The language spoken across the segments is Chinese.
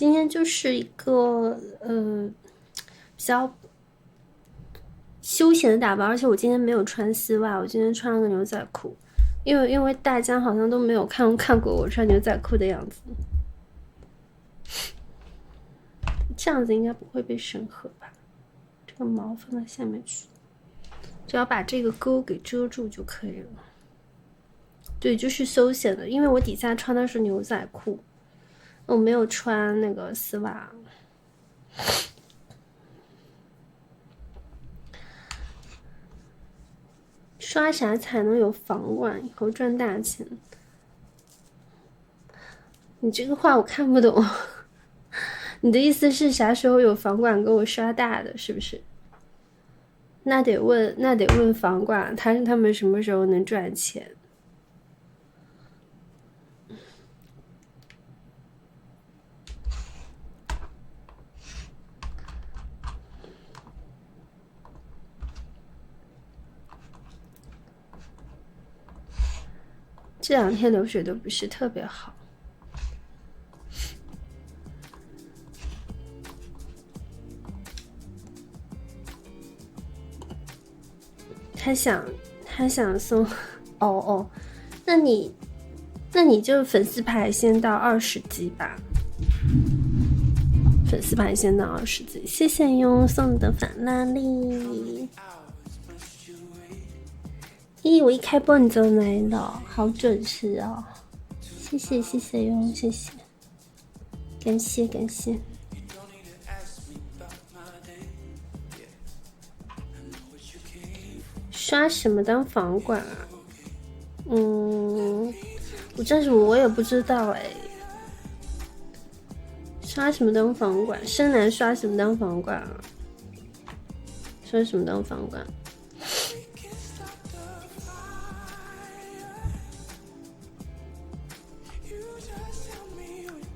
今天就是一个比较休闲的打扮，而且我今天没有穿丝袜，我今天穿了个牛仔裤，因为大家好像都没有看过我穿牛仔裤的样子，这样子应该不会被审核吧？这个毛放到下面去，只要把这个钩给遮住就可以了。对，就是休闲的，因为我底下穿的是牛仔裤，我没有穿那个丝袜。刷啥才能有房管，以后赚大钱？你这个话我看不懂，你的意思是啥时候有房管给我刷大的，是不是？那得问房管，他们什么时候能赚钱？这两天流水都不是特别好。他想送，哦，那你就粉丝牌先到20级吧，粉丝牌先到20级，谢谢哟送的法拉利。咦，我一开播你就来了，好准时哦！谢谢哟，谢谢，感谢。刷什么当房管啊？我也不知道哎。刷什么当房管？深蓝刷什么当房管啊？刷什么当房管？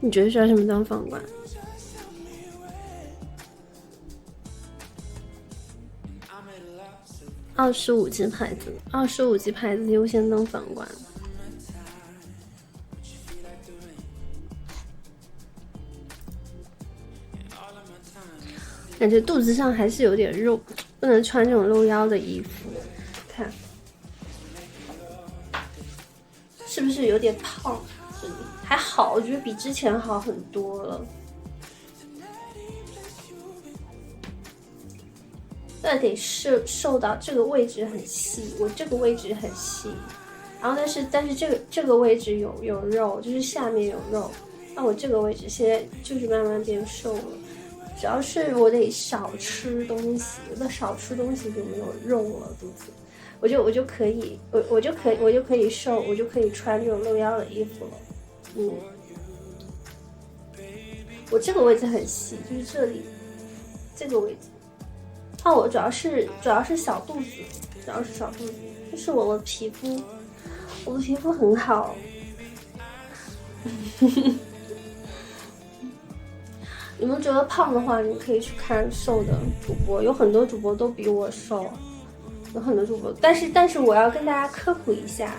你觉得刷什么当房管？25级牌子，25级牌子优先当房管。感觉肚子上还是有点肉，不能穿这种露腰的衣服。看，是不是有点胖？还好，我觉得比之前好很多了。那得瘦到这个位置很细，我这个位置很细，然后但是这个位置有肉，就是下面有肉。那我这个位置现在就是慢慢变瘦了，主要是我得少吃东西，那少吃东西就没有肉了肚子，我就可以瘦，我就可以穿这种露腰的衣服了。我这个位置很细，就是这里这个位置。我主要是小肚子，就是我的皮肤，很好。你们觉得胖的话，你可以去看瘦的主播，有很多主播都比我瘦，有很多主播，但是我要跟大家科普一下，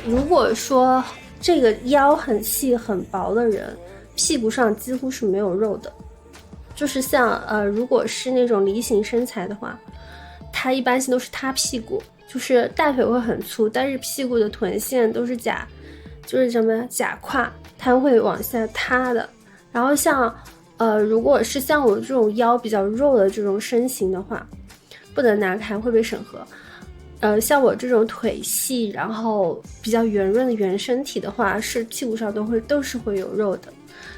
如果说这个腰很细很薄的人，屁股上几乎是没有肉的。就是像如果是那种梨形身材的话，它一般性都是塌屁股，就是大腿会很粗，但是屁股的臀线都是就是什么假胯，它会往下塌的。然后像如果是像我这种腰比较肉的这种身形的话，不能拿开，会被审核。像我这种腿细然后比较圆润的圆身体的话，是屁股上都是会有肉的。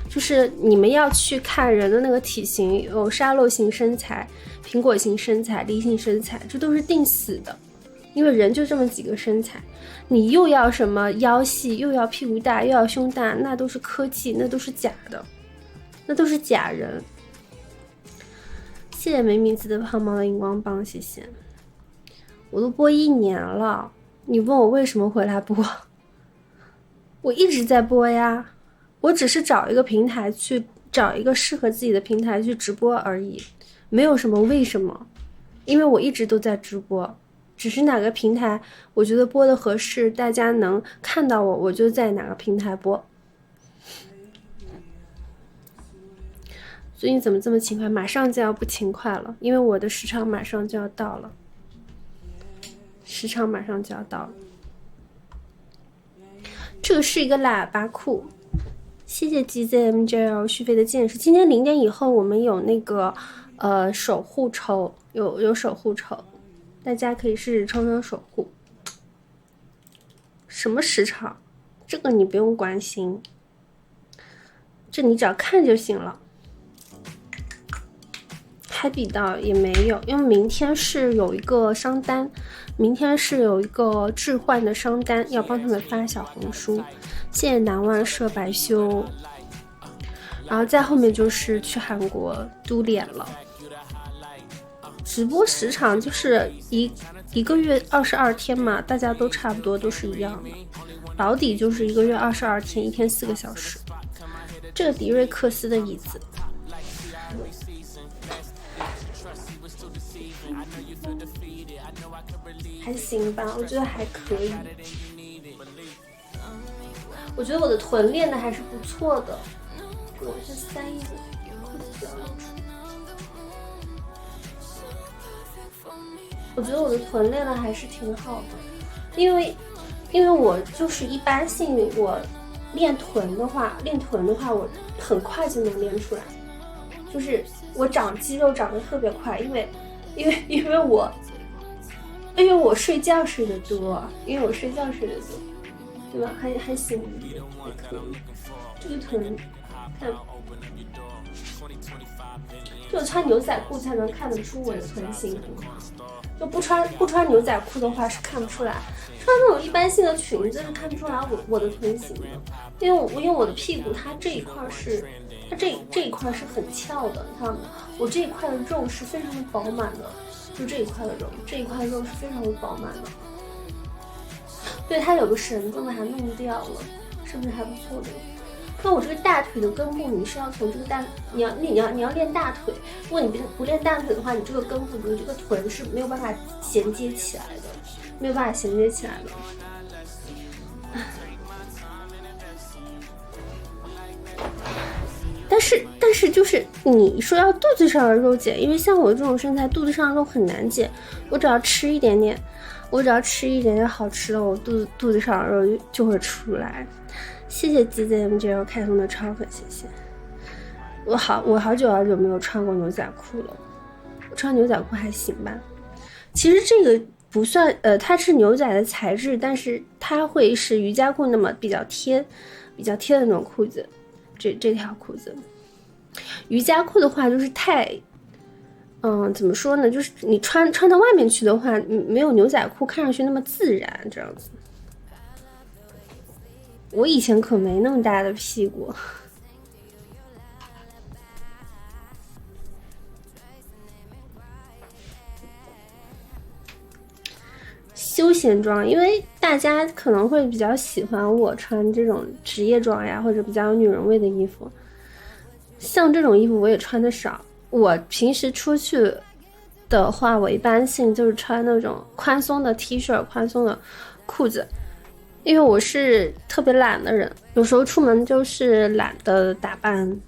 就是你们要去看人的那个体型，有沙漏型身材、苹果型身材、梨形身材，这都是定死的，因为人就这么几个身材，你又要什么腰细，又要屁股大，又要胸大，那都是科技，那都是假的，那都是假人。谢谢没名字的胖猫的荧光棒，谢谢。我都播1年了，你问我为什么回来播，我一直在播呀。我只是找一个平台去找一个适合自己的平台去直播而已，没有什么为什么，因为我一直都在直播，只是哪个平台我觉得播的合适，大家能看到我就在哪个平台播，最近怎么这么勤快？马上就要不勤快了，因为我的时长马上就要到了，时长马上就要到了。这个是一个喇叭裤，谢谢 GZMJL 续费的剑士。今天0点以后我们有那个守护抽，有守护抽，大家可以试试抽守护。什么时长？这个你不用关心，这你只要看就行了。海底倒也没有，因为明天是有一个商单，明天是有一个置换的商单，要帮他们发小红书。谢谢南万社白修，然后再后面就是去韩国嘟脸了。直播时长就是一个月22天嘛，大家都差不多都是一样的。保底就是1个月22天，一天4个小时。这个迪瑞克斯的椅子。还行吧，我觉得还可以。我觉得我的臀练的还是不错的。我是3亿的裤子比较露出。我觉得我的臀练的还是挺好的，因为我就是一般性，我练臀的话，我很快就能练出来，就是我长肌肉长得特别快，因为我睡觉睡得多，对吧？还行，还可以。这个臀，看，就穿牛仔裤才能看得出我的臀型很好，就不穿牛仔裤的话是看不出来，穿那种一般性的裙子是看不出来我的臀型的，因为我的屁股它这一块是很翘的，你看吗？我这一块的肉是非常的饱满的。就这一块的肉是非常的饱满的，对，它有个绳子把它弄掉了，是不是还不错的？那我这个大腿的根部，你是要从这个你要练大腿，如果你不练大腿的话，你这个根部，你这个臀是没有办法衔接起来的，但是就是你说要肚子上的肉减，因为像我这种身材，肚子上的肉很难减。我只要吃一点点好吃的，我肚子上的肉就会出来。谢谢 GZMJL 开通的超粉，谢谢。我好久没有穿过牛仔裤了，我穿牛仔裤还行吧。其实这个不算，它是牛仔的材质，但是它会是瑜伽裤那么比较贴的那种裤子。这条裤子，瑜伽裤的话就是太，怎么说呢？就是你穿到外面去的话，没有牛仔裤看上去那么自然，这样子。我以前可没那么大的屁股。休闲装，因为大家可能会比较喜欢我穿这种职业装呀，或者比较有女人味的衣服。像这种衣服我也穿的少，我平时出去的话，我一般性就是穿那种宽松的 T 恤、宽松的裤子，因为我是特别懒的人，有时候出门就是懒得打扮。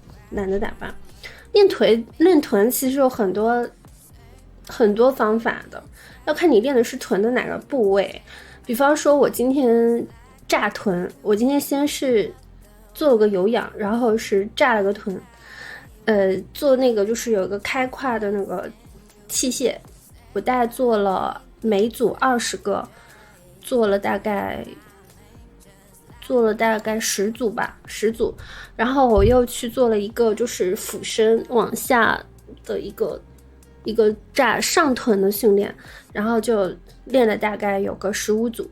练臀其实有很多方法的。要看你练的是臀的哪个部位，比方说我今天炸臀，我今天先是做了个有氧，然后是炸了个臀，做那个就是有一个开胯的那个器械，我大概做了每组20个，做了大概10组吧，10组，然后我又去做了一个就是俯身往下的一个炸上臀的训练，然后就练了大概有个15组，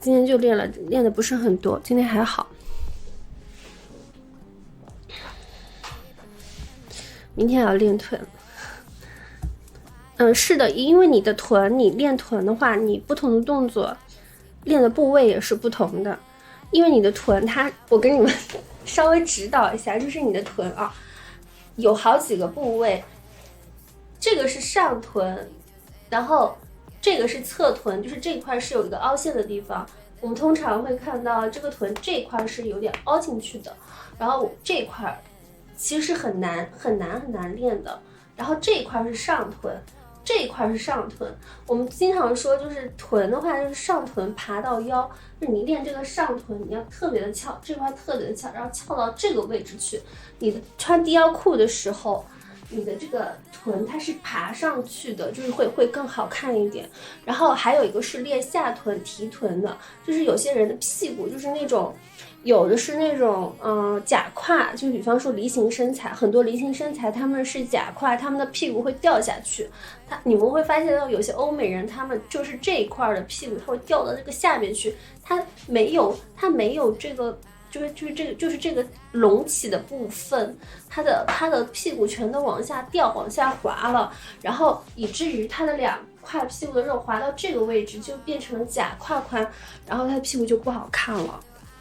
今天就练的不是很多，今天还好。明天要练臀。是的，因为你的臀，你练臀的话，你不同的动作练的部位也是不同的。因为你的臀我给你们稍微指导一下，就是你的臀啊，有好几个部位。这个是上臀，然后这个是侧臀，就是这块是有一个凹陷的地方，我们通常会看到这个臀这块是有点凹进去的，然后这块其实是很难练的。然后这一块是上臀，这一块是上臀。我们经常说就是臀的话，就是上臀爬到腰，就是你练这个上臀，你要特别的翘，这块特别的翘，然后翘到这个位置去。你的穿低腰裤的时候，你的这个臀它是爬上去的，就是会更好看一点。然后还有一个是练下臀提臀的，就是有些人的屁股就是那种。有的是那种假胯，就比方说梨形身材，很多梨形身材他们是假胯，他们的屁股会掉下去。你们会发现到有些欧美人，他们就是这一块的屁股，他会掉到这个下面去，他没有这个，就是这个隆起的部分，他的屁股全都往下掉，往下滑了，然后以至于他的两块屁股的肉滑到这个位置，就变成了假胯宽，然后他的屁股就不好看了。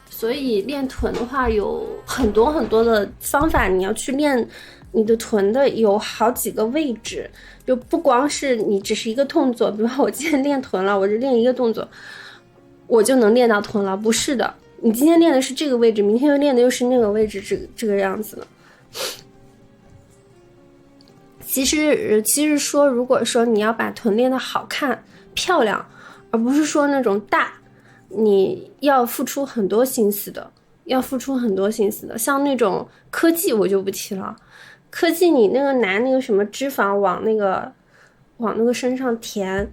所以练臀的话有很多的方法，你要去练你的臀的有好几个位置，就不光是你只是一个动作，比如说我今天练臀了，我就练一个动作我就能练到臀了，不是的，你今天练的是这个位置，明天又练的又是那个位置，这个样子的。其实说，如果说你要把臀练得好看漂亮，而不是说那种大，你要付出很多心思的，像那种科技我就不提了，科技你那个拿那个什么脂肪往那个身上填，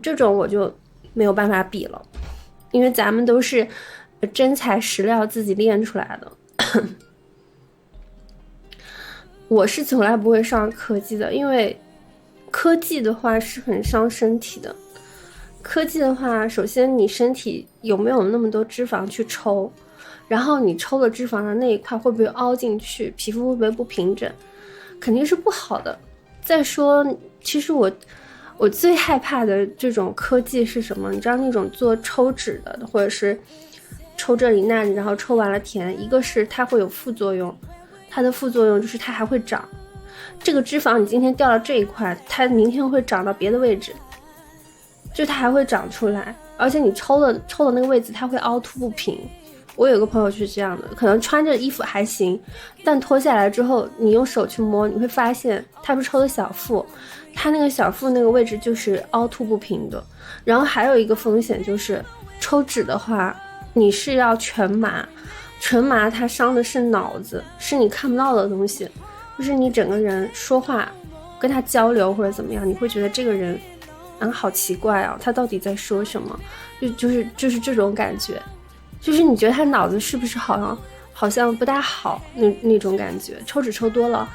这种我就没有办法比了，因为咱们都是真材实料自己练出来的。我是从来不会上科技的，因为科技的话是很伤身体的。科技的话，首先你身体有没有那么多脂肪去抽，然后你抽了脂肪的那一块会不会凹进去，皮肤会不会不平整，肯定是不好的。再说其实我最害怕的这种科技是什么，你知道那种做抽脂的，或者是抽这里那里然后抽完了填，一个是它会有副作用，它的副作用就是它还会长，这个脂肪你今天掉到这一块，它明天会长到别的位置，就它还会长出来，而且你抽的那个位置它会凹凸不平。我有个朋友是这样的，可能穿着衣服还行，但脱下来之后你用手去摸，你会发现他是抽的小腹，他那个小腹那个位置就是凹凸不平的。然后还有一个风险就是抽脂的话你是要全麻，全麻它伤的是脑子，是你看不到的东西，就是你整个人说话跟他交流或者怎么样，你会觉得这个人好奇怪啊，他到底在说什么，就是这种感觉，就是你觉得他脑子是不是好像不大好那种感觉。抽脂抽多了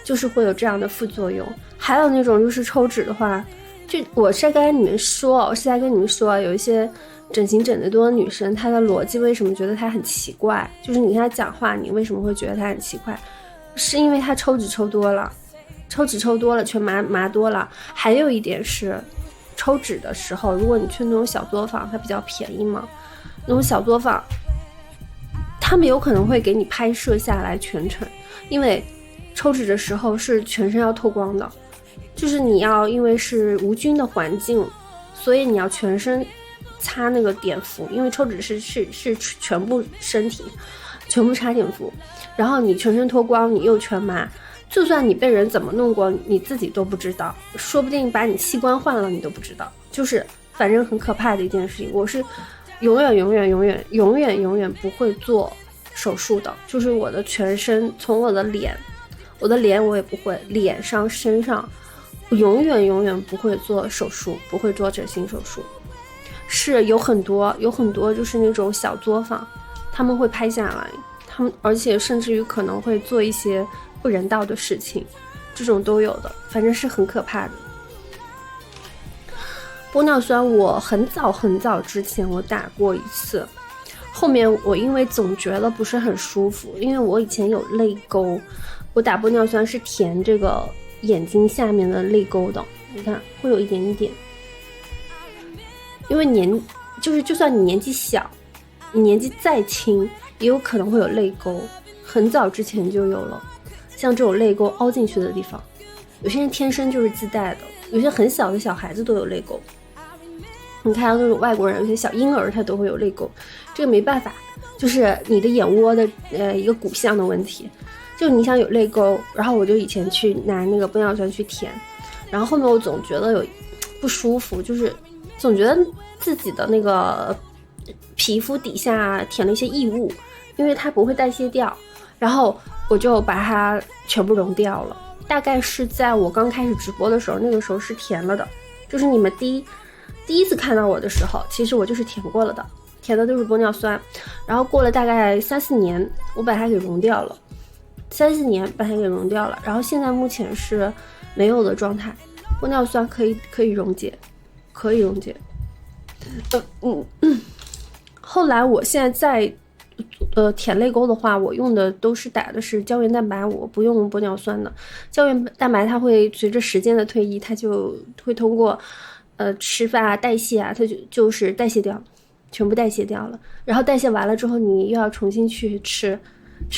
就是会有这样的副作用。还有那种就是抽脂的话，就我是在跟你们说，有一些整形整得多的女生，她的逻辑为什么觉得她很奇怪，就是你跟她讲话你为什么会觉得她很奇怪，是因为她抽脂抽多了，全麻多了。还有一点是抽脂的时候，如果你去那种小作坊，它比较便宜嘛，那种小作坊他们有可能会给你拍摄下来全程，因为抽脂的时候是全身要透光的，就是你要因为是无菌的环境，所以你要全身擦那个碘伏，因为抽脂是全部身体全部擦碘伏，然后你全身脱光，你又全麻，就算你被人怎么弄过你自己都不知道，说不定把你器官换了你都不知道，就是反正很可怕的一件事情。我是永远不会做手术的，就是我的全身，从我的脸我也不会，脸上身上永远不会做手术，不会做整形手术。是有很多就是那种小作坊他们会拍下来，他们而且甚至于可能会做一些不人道的事情，这种都有的，反正是很可怕的。玻尿酸我很早之前我打过一次，后面我因为总觉得不是很舒服，因为我以前有泪沟，我打玻尿酸是填这个眼睛下面的泪沟的，你看会有一点点，因为就算你年纪小，你年纪再轻也有可能会有泪沟，很早之前就有了，像这种泪沟凹进去的地方，有些人天生就是自带的，有些很小的小孩子都有泪沟，你看那种外国人有些小婴儿他都会有泪沟，这个没办法，就是你的眼窝的一个骨相的问题，就是你的眼窝就你想有泪沟，然后我就以前去拿那个玻尿酸去填，然后后面我总觉得有不舒服，就是总觉得自己的那个皮肤底下填了一些异物，因为它不会代谢掉，然后我就把它全部溶掉了。大概是在我刚开始直播的时候，那个时候是填了的，就是你们第一次看到我的时候，其实我就是填过了的，填的都是玻尿酸，然后过了大概3-4年，我把它给溶掉了，3-4年把它给溶掉了，然后现在目前是没有的状态，玻尿酸可以溶解，可以溶解。后来我现在填泪沟的话，我用的都是打的是胶原蛋白，我不用玻尿酸的。胶原蛋白它会随着时间的推移，它就会通过吃饭啊、代谢啊，它就是代谢掉，全部代谢掉了。然后代谢完了之后，你又要重新去吃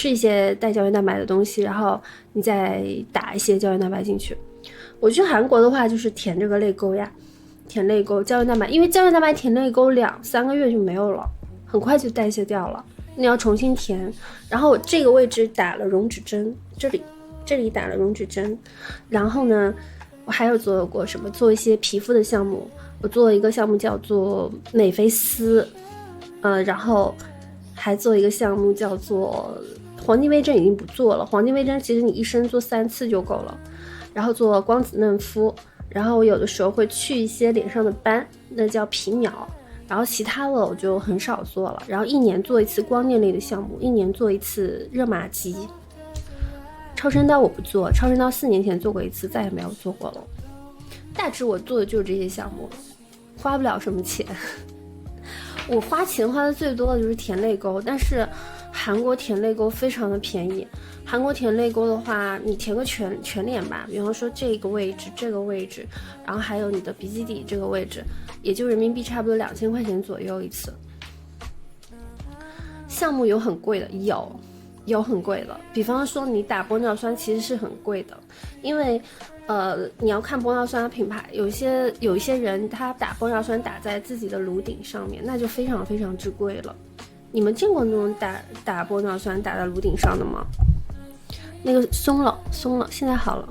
一些带胶原蛋白的东西，然后你再打一些胶原蛋白进去。我去韩国的话，就是填这个泪沟呀，填泪沟胶原蛋白，因为胶原蛋白填泪沟2-3个月就没有了，很快就代谢掉了。你要重新填，然后我这个位置打了溶脂针，这里打了溶脂针，然后呢，我还有做过什么？做一些皮肤的项目，我做一个项目叫做美菲丝，然后还做一个项目叫做黄金微针，已经不做了。黄金微针其实你一生做3次就够了，然后做光子嫩肤，然后我有的时候会去一些脸上的斑，那叫皮秒。然后其他的我就很少做了，然后1年做一次光电类的项目，1年做一次热玛吉。超声刀我不做，超声刀4年前做过一次，再也没有做过了。大致我做的就是这些项目，花不了什么钱。我花钱花的最多的就是填泪沟，但是韩国填泪沟非常的便宜。韩国填泪沟的话，你填个全脸吧，比方说这个位置、这个位置，然后还有你的鼻基底这个位置，也就人民币差不多2000块钱左右一次。项目有很贵的，有很贵的，比方说你打玻尿酸其实是很贵的，因为你要看玻尿酸的品牌，有一些人他打玻尿酸打在自己的颅顶上面，那就非常非常之贵了。你们见过那种打玻尿酸打在颅顶上的吗？那个松了，现在好了。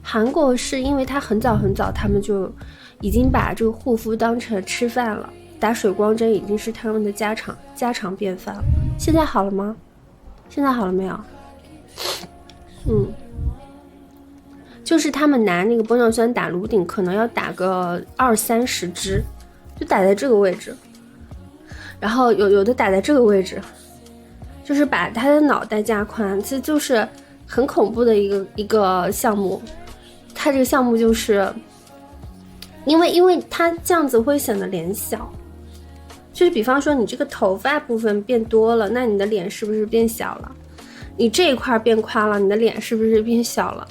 韩国是因为他很早他们就已经把这个护肤当成吃饭了，打水光针已经是他们的家常便饭了。现在好了吗？现在好了没有？就是他们拿那个玻尿酸打颅顶，可能要打个20-30支，就打在这个位置，然后有的打在这个位置，就是把他的脑袋加宽，其实就是很恐怖的一个项目。他这个项目就是因为他这样子会显得脸小，就是比方说你这个头发部分变多了，那你的脸是不是变小了？你这一块变宽了，你的脸是不是变小了？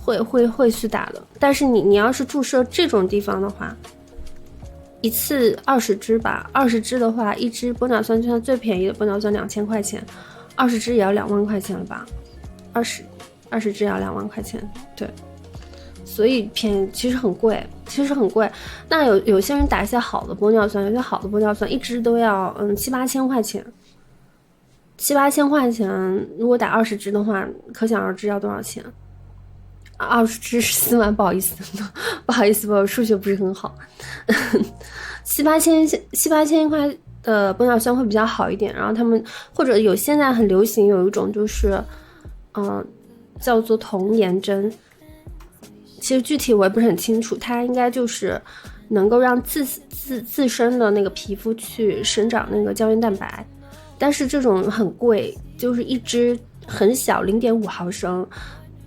会去打的。但是你要是注射这种地方的话，一次20支吧，20支的话，一支玻尿酸就算最便宜的玻尿酸2000块钱，20支也要2万块钱了吧？20支也要2万块钱，对。所以便宜，其实很贵。那有些人打一些好的玻尿酸，有些好的玻尿酸一支都要7-8千块钱，7-8千块钱，如果打20支的话，可想而知要多少钱。20支4万，不好意思，我数学不是很好。7-8千块的玻尿酸会比较好一点，然后他们或者现在很流行有一种就是叫做童颜针，其实具体我也不是很清楚，它应该就是能够让自身的那个皮肤去生长那个胶原蛋白，但是这种很贵，就是一支很小0.5毫升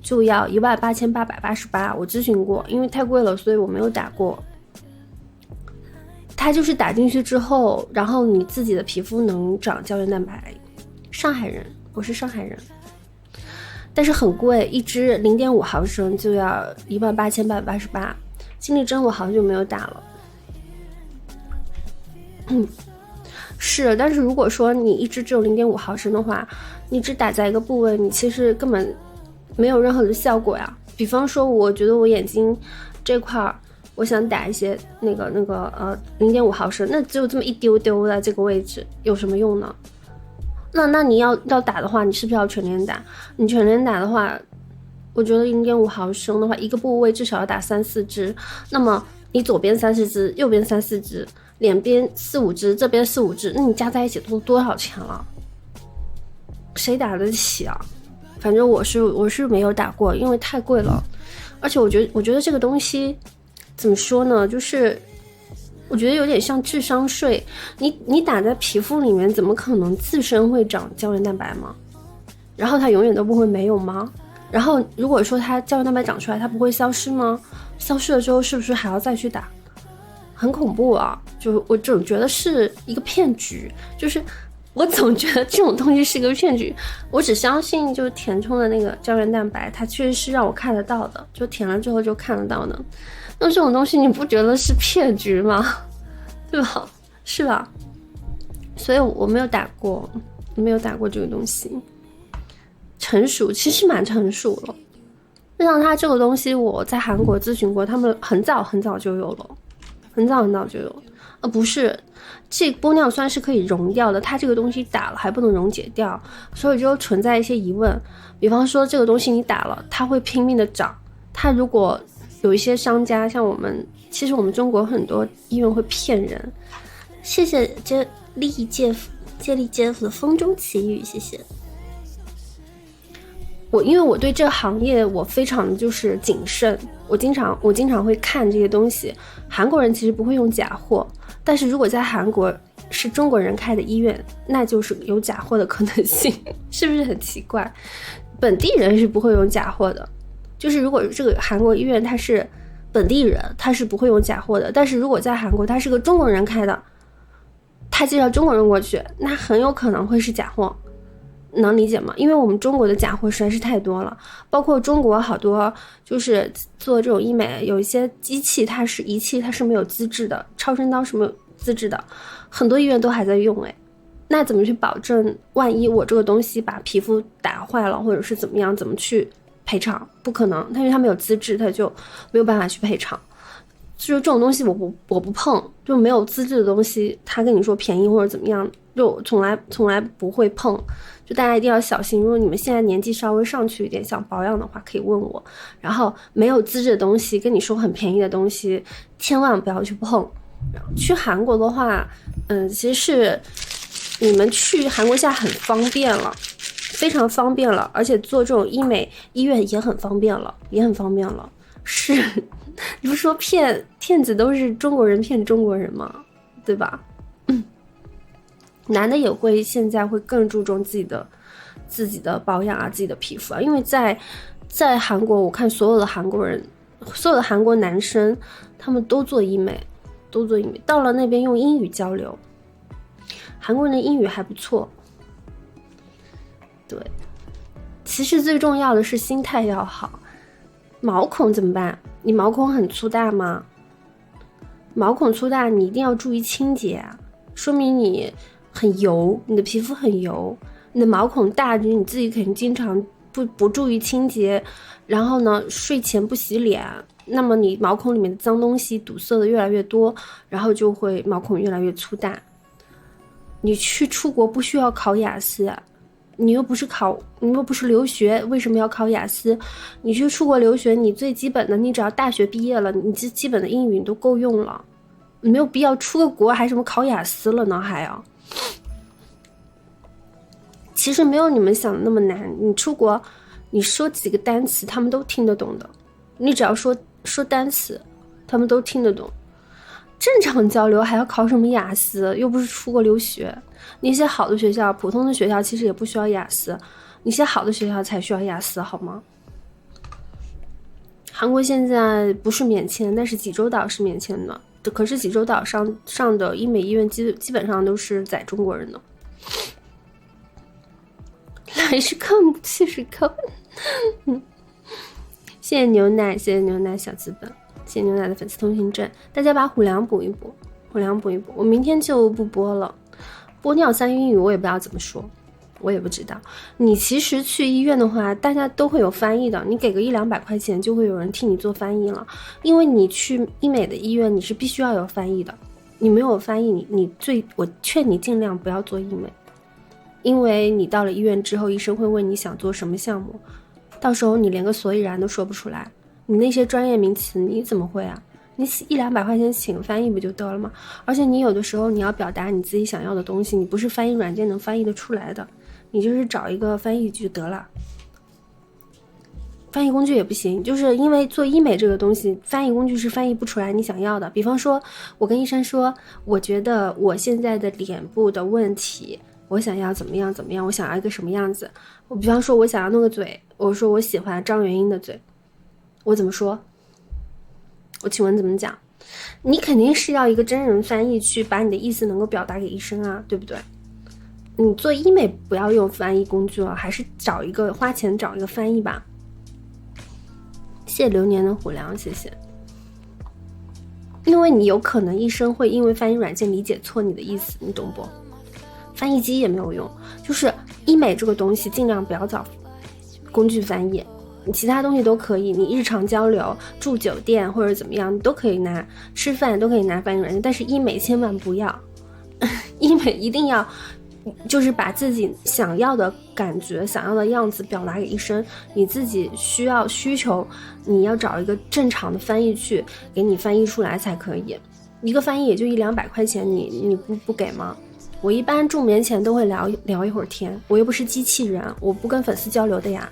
就要18888，我咨询过，因为太贵了，所以我没有打过。它就是打进去之后，然后你自己的皮肤能长胶原蛋白。上海人，我是上海人，但是很贵，一支0.5毫升就要18888。精力针我好久没有打了。是，但是如果说你一支只有0.5毫升的话，你只打在一个部位，你其实根本没有任何的效果呀。比方说，我觉得我眼睛这块我想打一些那个0.5毫升，那只有这么一丢丢的这个位置，有什么用呢？那你要打的话，你是不是要全连打？你全连打的话，我觉得0.5毫升的话，一个部位至少要打3-4支。那么你左边30支，右边3-4支，两边4-5支，这边4-5支，那你加在一起都多少钱了？谁打得起啊？反正我是没有打过，因为太贵了。而且我觉得这个东西怎么说呢，就是我觉得有点像智商税。你打在皮肤里面，怎么可能自身会长胶原蛋白吗？然后它永远都不会没有吗？然后如果说它胶原蛋白长出来，它不会消失吗？消失了之后是不是还要再去打？很恐怖啊！就我总觉得是一个骗局，就是我总觉得这种东西是个骗局。我只相信就填充的那个胶原蛋白，它确实是让我看得到的，就填了之后就看得到的。那这种东西你不觉得是骗局吗？对吧？是吧？所以我没有打过这个东西。成熟其实蛮成熟了，就像它这个东西我在韩国咨询过，他们很早就有了，很早就有了。不是，这玻尿酸是可以溶掉的，它这个东西打了还不能溶解掉，所以就存在一些疑问。比方说这个东西你打了，它会拼命的长，它如果有一些商家像其实我们中国很多医院会骗人。谢谢接力姐夫的风中奇遇，谢谢。因为我对这个行业我非常的就是谨慎，我经常会看这些东西。韩国人其实不会用假货，但是如果在韩国是中国人开的医院，那就是有假货的可能性，是不是很奇怪？本地人是不会用假货的，就是如果这个韩国医院他是本地人，他是不会用假货的。但是如果在韩国他是个中国人开的，他介绍中国人过去，那很有可能会是假货。能理解吗？因为我们中国的假货实在是太多了，包括中国好多就是做这种医美，有一些仪器它是没有资质的，超声刀是没有资质的，很多医院都还在用。那怎么去保证万一我这个东西把皮肤打坏了或者是怎么样，怎么去赔偿？不可能，因为他没有资质，他就没有办法去赔偿。就是这种东西我不碰，就没有资质的东西，他跟你说便宜或者怎么样，就从来不会碰。就大家一定要小心，如果你们现在年纪稍微上去一点，想保养的话可以问我。然后没有资质的东西，跟你说很便宜的东西，千万不要去碰。去韩国的话，其实是你们去韩国现在很方便了，非常方便了，而且做这种医美医院也很方便了，是，你不说骗子都是中国人骗中国人吗？对吧？男的也会现在会更注重自己的保养啊，自己的皮肤啊，因为在韩国，我看所有的韩国人，所有的韩国男生，他们都做医美，到了那边用英语交流，韩国人的英语还不错。对，其实最重要的是心态要好。毛孔怎么办？你毛孔很粗大吗？毛孔粗大，你一定要注意清洁啊，说明你很油，你的皮肤很油，你的毛孔大，你自己肯定经常不注意清洁，然后呢睡前不洗脸，那么你毛孔里面的脏东西堵塞的越来越多，然后就会毛孔越来越粗大。你出国不需要考雅思，你又不是留学，为什么要考雅思？你去出国留学，你最基本的，你只要大学毕业了，你基本的英语你都够用了，你没有必要出个国还什么考雅思了呢？还要。其实没有你们想的那么难，你出国你说几个单词他们都听得懂的，你只要说单词他们都听得懂。正常交流还要考什么雅思？又不是出国留学。那些好的学校，普通的学校其实也不需要雅思，那些好的学校才需要雅思，好吗？韩国现在不是免签，但是济州岛是免签的，可是济州岛上的医美医院基本上都是宰中国人的。来是看不起是看谢谢牛奶，谢谢牛奶小资本，谢谢牛奶的粉丝通行证。大家把虎粮补一补，我明天就不播了。玻尿酸英语我也不知道怎么说，我也不知道。你其实去医院的话，大家都会有翻译的，你给个100-200块钱就会有人替你做翻译了。因为你去医美的医院，你是必须要有翻译的，你没有翻译，我劝你尽量不要做医美。因为你到了医院之后，医生会问你想做什么项目，到时候你连个所以然都说不出来，你那些专业名词你怎么会啊？你100-200块钱请个翻译不就得了吗？而且你有的时候你要表达你自己想要的东西，你不是翻译软件能翻译得出来的，你就是找一个翻译就得了。翻译工具也不行，就是因为做医美这个东西，翻译工具是翻译不出来你想要的。比方说我跟医生说，我觉得我现在的脸部的问题，我想要怎么样怎么样，我想要一个什么样子。我比方说我想要弄个嘴，我说我喜欢张元英的嘴，我怎么说？我请问怎么讲？你肯定是要一个真人翻译去把你的意思能够表达给医生啊，对不对？你做医美不要用翻译工具了，还是花钱找一个翻译吧。谢谢流年的虎粮，谢谢。因为你有可能医生会因为翻译软件理解错你的意思，你懂不？翻译机也没有用，就是医美这个东西尽量不要找工具翻译，你其他东西都可以，你日常交流、住酒店或者怎么样，你都可以拿，吃饭都可以拿翻译软件，但是医美千万不要，医美一定要就是把自己想要的感觉、想要的样子表达给医生，你自己需求，你要找一个正常的翻译去给你翻译出来才可以。一个翻译也就100-200块钱，你不给吗？我一般助眠前都会聊一会儿天，我又不是机器人，我不跟粉丝交流的呀。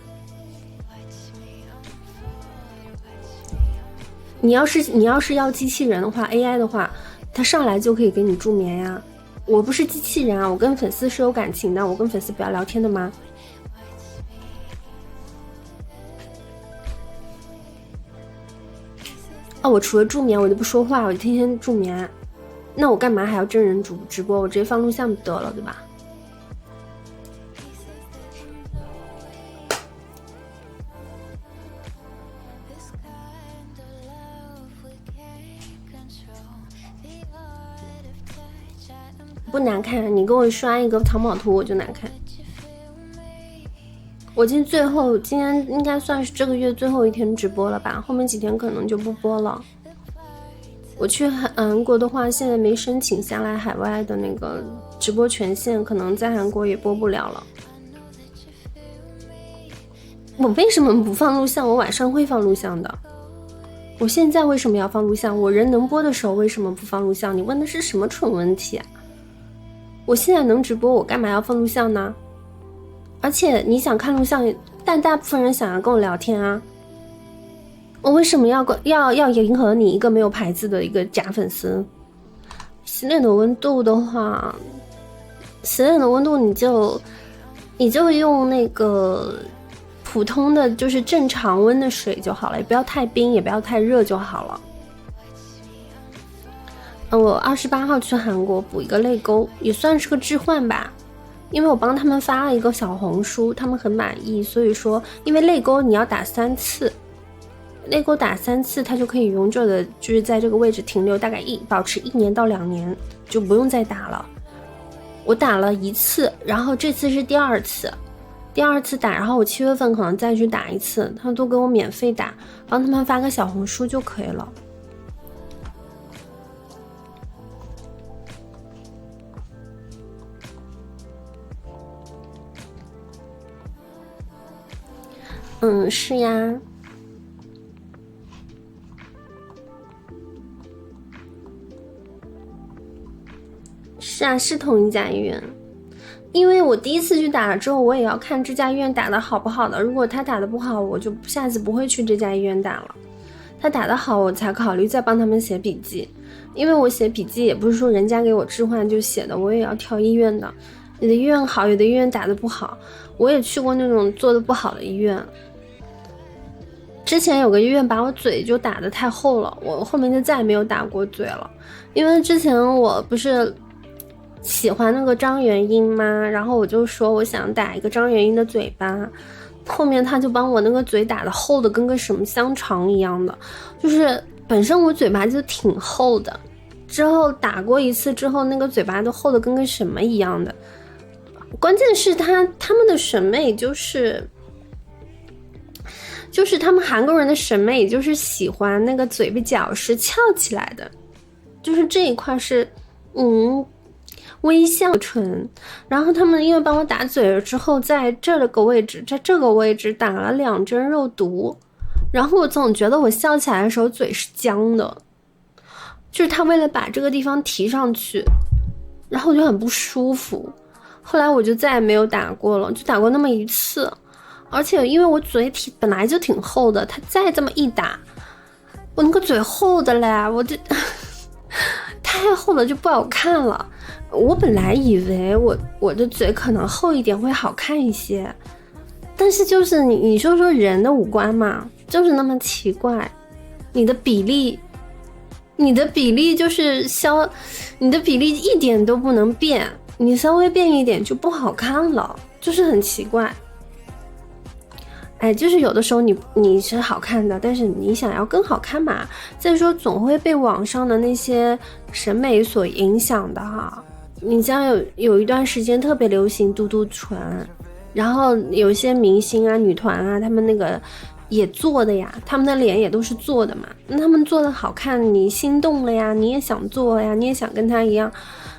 你要是要机器人的话 ，AI 的话，它上来就可以给你助眠呀。我不是机器人啊，我跟粉丝是有感情的，我跟粉丝不要聊天的吗？哦，我除了助眠我就不说话，我就天天助眠，那我干嘛还要真人直播？我直接放录像就得了，对吧？不难看，你给我刷一个藏宝图我就难看。我今天应该算是这个月最后一天直播了吧，后面几天可能就不播了。我去韩国的话，现在没申请下来海外的那个直播权限，可能在韩国也播不了了。我为什么不放录像？我晚上会放录像的。我现在为什么要放录像？我人能播的时候为什么不放录像？你问的是什么蠢问题啊？我现在能直播，我干嘛要放录像呢？而且你想看录像，但大部分人想要跟我聊天啊。我为什么要迎合你一个没有牌子的一个假粉丝？洗脸的温度的话，洗脸的温度你就用那个普通的，就是正常温的水就好了，也不要太冰，也不要太热就好了。我28号去韩国补一个泪沟，也算是个置换吧，因为我帮他们发了一个小红书，他们很满意，所以说因为泪沟你要打3次，泪沟打3次它就可以永久的就是在这个位置停留，大概保持1年到2年，就不用再打了。我打了1次，然后这次是第2次打，然后我7月份可能再去打一次，他们都给我免费打，帮他们发个小红书就可以了。是呀，是啊，是同一家医院。因为我第一次去打了之后，我也要看这家医院打的好不好的。如果他打的不好，我就下次不会去这家医院打了。他打的好，我才考虑再帮他们写笔记。因为我写笔记也不是说人家给我置换就写的，我也要挑医院的。有的医院好，有的医院打的不好。我也去过那种做的不好的医院。之前有个医院把我嘴就打得太厚了，我后面就再也没有打过嘴了。因为之前我不是喜欢那个张元英吗？然后我就说我想打一个张元英的嘴巴，后面他就帮我那个嘴打得厚的跟个什么香肠一样的，就是本身我嘴巴就挺厚的，之后打过一次之后那个嘴巴都厚的跟个什么一样的。关键是他们的审美就是他们韩国人的审美就是喜欢那个嘴巴角是翘起来的，就是这一块是我微笑唇，然后他们因为帮我打嘴了之后，在这个位置打了2针肉毒，然后我总觉得我笑起来的时候嘴是僵的，就是他为了把这个地方提上去，然后我就很不舒服。后来我就再也没有打过了，就打过那么一次。而且因为我嘴本来就挺厚的，他再这么一打，我那个嘴厚的嘞，我就太厚了就不好看了。我本来以为我的嘴可能厚一点会好看一些，但是就是你说人的五官嘛，就是那么奇怪，你的比例就是你的比例一点都不能变，你稍微变一点就不好看了，就是很奇怪。哎，就是有的时候你是好看的，但是你想要更好看嘛，再说总会被网上的那些审美所影响的哈。你像有一段时间特别流行嘟嘟唇，然后有些明星啊女团啊他们那个也做的呀，他们的脸也都是做的嘛，那他们做的好看你心动了呀，你也想做呀，你也想跟他一样，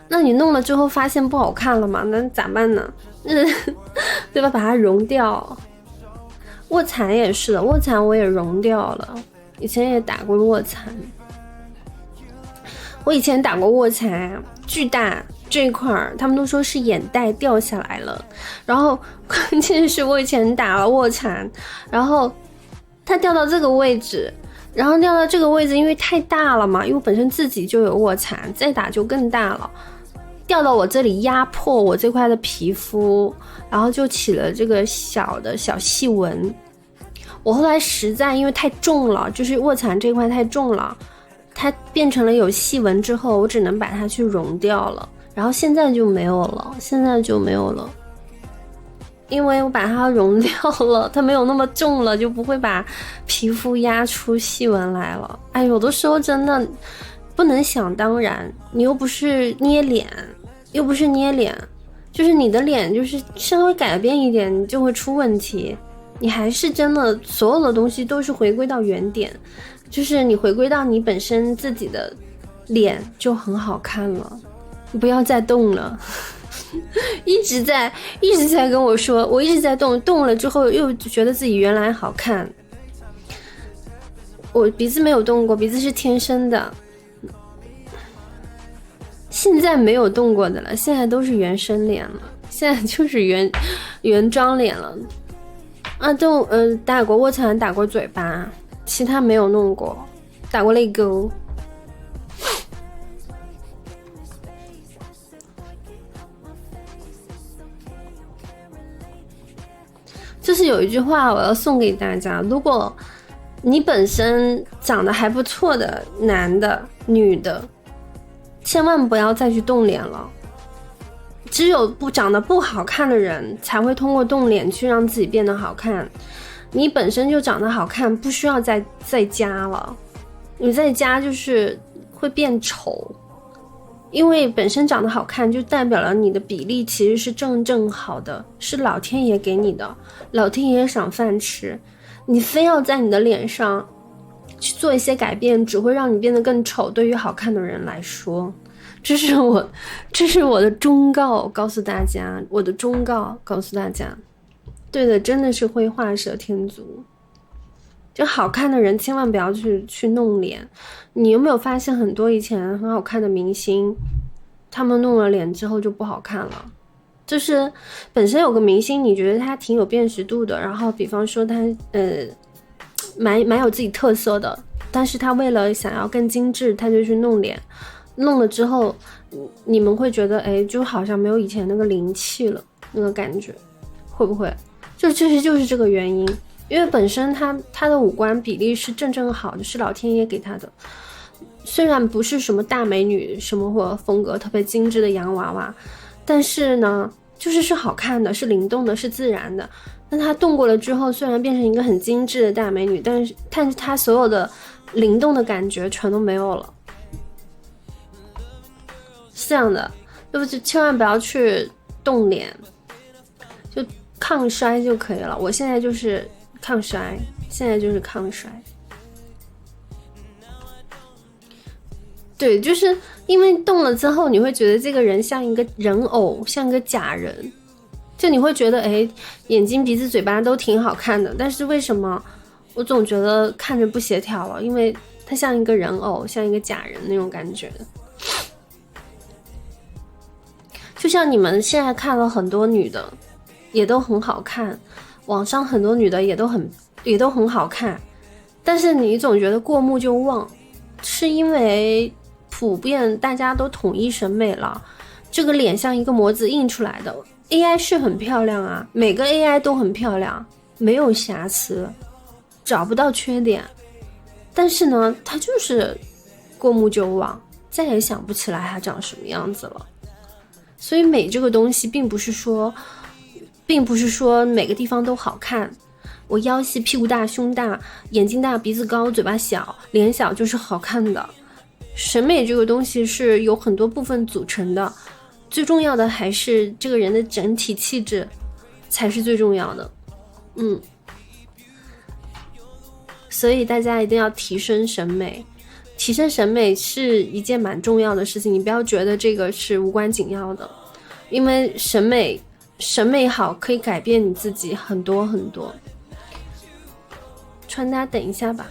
那你弄了之后发现不好看了嘛，那咋办呢？对吧，把它融掉。卧蚕也是的，卧蚕我也融掉了，以前也打过卧蚕，我以前打过卧蚕，巨大这一块他们都说是眼袋掉下来了，然后关键是我以前打了卧蚕，然后它掉到这个位置，然后掉到这个位置因为太大了嘛，因为我本身自己就有卧蚕，再打就更大了，掉到我这里压迫我这块的皮肤，然后就起了这个小细纹。我后来实在因为太重了，就是卧蚕这块太重了，它变成了有细纹之后，我只能把它去融掉了，然后现在就没有了，因为我把它融掉了，它没有那么重了，就不会把皮肤压出细纹来了。哎，有的时候真的不能想当然，你又不是捏脸，就是你的脸就是稍微改变一点你就会出问题，你还是真的所有的东西都是回归到原点，就是你回归到你本身自己的脸就很好看了，你不要再动了。一直在跟我说，我一直在动了之后又觉得自己原来好看。我鼻子没有动过，鼻子是天生的，现在没有动过的了，现在都是原生脸了，现在就是原装脸了。啊，打过卧蚕，打过嘴巴，其他没有弄过，打过泪沟。就是有一句话我要送给大家，如果你本身长得还不错的男的女的，千万不要再去动脸了，只有长得不好看的人才会通过动脸去让自己变得好看，你本身就长得好看，不需要再加了，你再加就是会变丑，因为本身长得好看就代表了你的比例其实是正好的，是老天爷给你的，老天爷赏饭吃，你非要在你的脸上去做一些改变，只会让你变得更丑，对于好看的人来说，这是我的忠告，告诉大家，对的，真的是会画蛇添足，就好看的人千万不要去弄脸。你有没有发现很多以前很好看的明星，他们弄了脸之后就不好看了，就是本身有个明星你觉得他挺有辨识度的，然后比方说他蛮有自己特色的，但是他为了想要更精致他就去弄脸，弄了之后你们会觉得哎，就好像没有以前那个灵气了，那个感觉会不会就是这个原因，因为本身他的五官比例是正好的，是老天爷给他的，虽然不是什么大美女什么或风格特别精致的洋娃娃，但是呢就是好看的，是灵动的，是自然的。那她动过了之后，虽然变成一个很精致的大美女，但是她所有的灵动的感觉全都没有了，是这样的，就千万不要去动脸，就抗衰就可以了。我现在就是抗衰，对，就是因为动了之后，你会觉得这个人像一个人偶，像一个假人，就你会觉得，哎，眼睛、鼻子、嘴巴都挺好看的，但是为什么我总觉得看着不协调了？因为他像一个人偶，像一个假人那种感觉。就像你们现在看了很多女的，也都很好看，网上很多女的也都很好看，但是你总觉得过目就忘，是因为普遍大家都统一审美了，这个脸像一个模子印出来的。AI 是很漂亮啊，每个 AI 都很漂亮，没有瑕疵，找不到缺点，但是呢，它就是过目就忘，再也想不起来它长什么样子了。所以美这个东西并不是说每个地方都好看，我腰细屁股大胸大眼睛大鼻子高嘴巴小脸小就是好看的。审美这个东西是有很多部分组成的，最重要的还是这个人的整体气质才是最重要的。所以大家一定要提升审美，提升审美是一件蛮重要的事情，你不要觉得这个是无关紧要的，因为审美好可以改变你自己很多很多。穿搭等一下吧。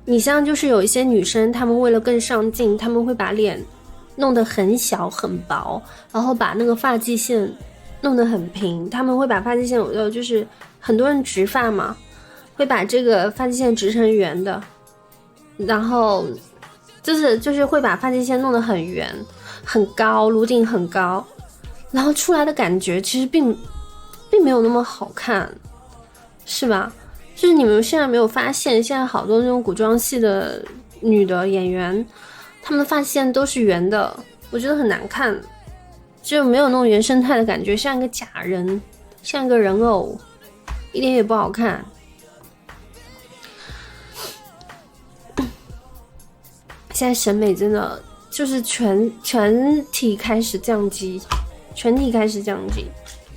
你像就是有一些女生，她们为了更上镜，她们会把脸弄得很小很薄，然后把那个发际线弄得很平，她们会把发际线就是很多人直发嘛，会把这个发际线直成圆的，然后就是会把发际线弄得很圆很高，颅顶很高，然后出来的感觉其实并没有那么好看，是吧？就是你们现在没有发现，现在好多那种古装戏的女的演员，她们的发线都是圆的，我觉得很难看，就没有那种原生态的感觉，像一个假人，像一个人偶，一点也不好看。现在审美真的就是全体开始降级，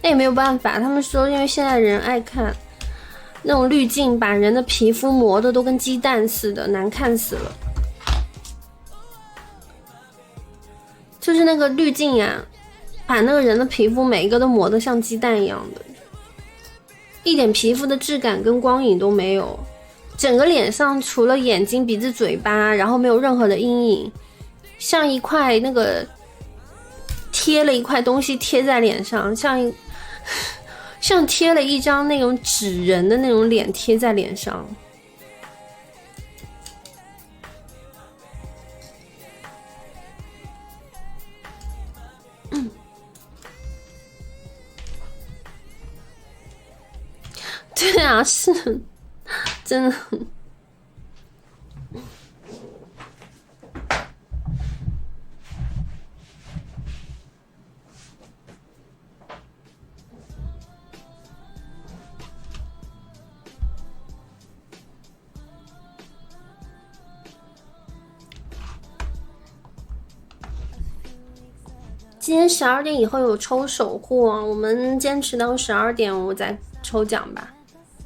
那也没有办法，他们说因为现在人爱看那种滤镜，把人的皮肤磨得都跟鸡蛋似的，难看死了。就是那个滤镜呀，把那个人的皮肤每一个都磨得像鸡蛋一样的，一点皮肤的质感跟光影都没有，整个脸上除了眼睛鼻子嘴巴，然后没有任何的阴影，像一块那个贴了一块东西贴在脸上，像贴了一张那种纸人的那种脸贴在脸上。对啊，是真的。今天12点以后有抽守护啊，我们坚持到12点我再抽奖吧，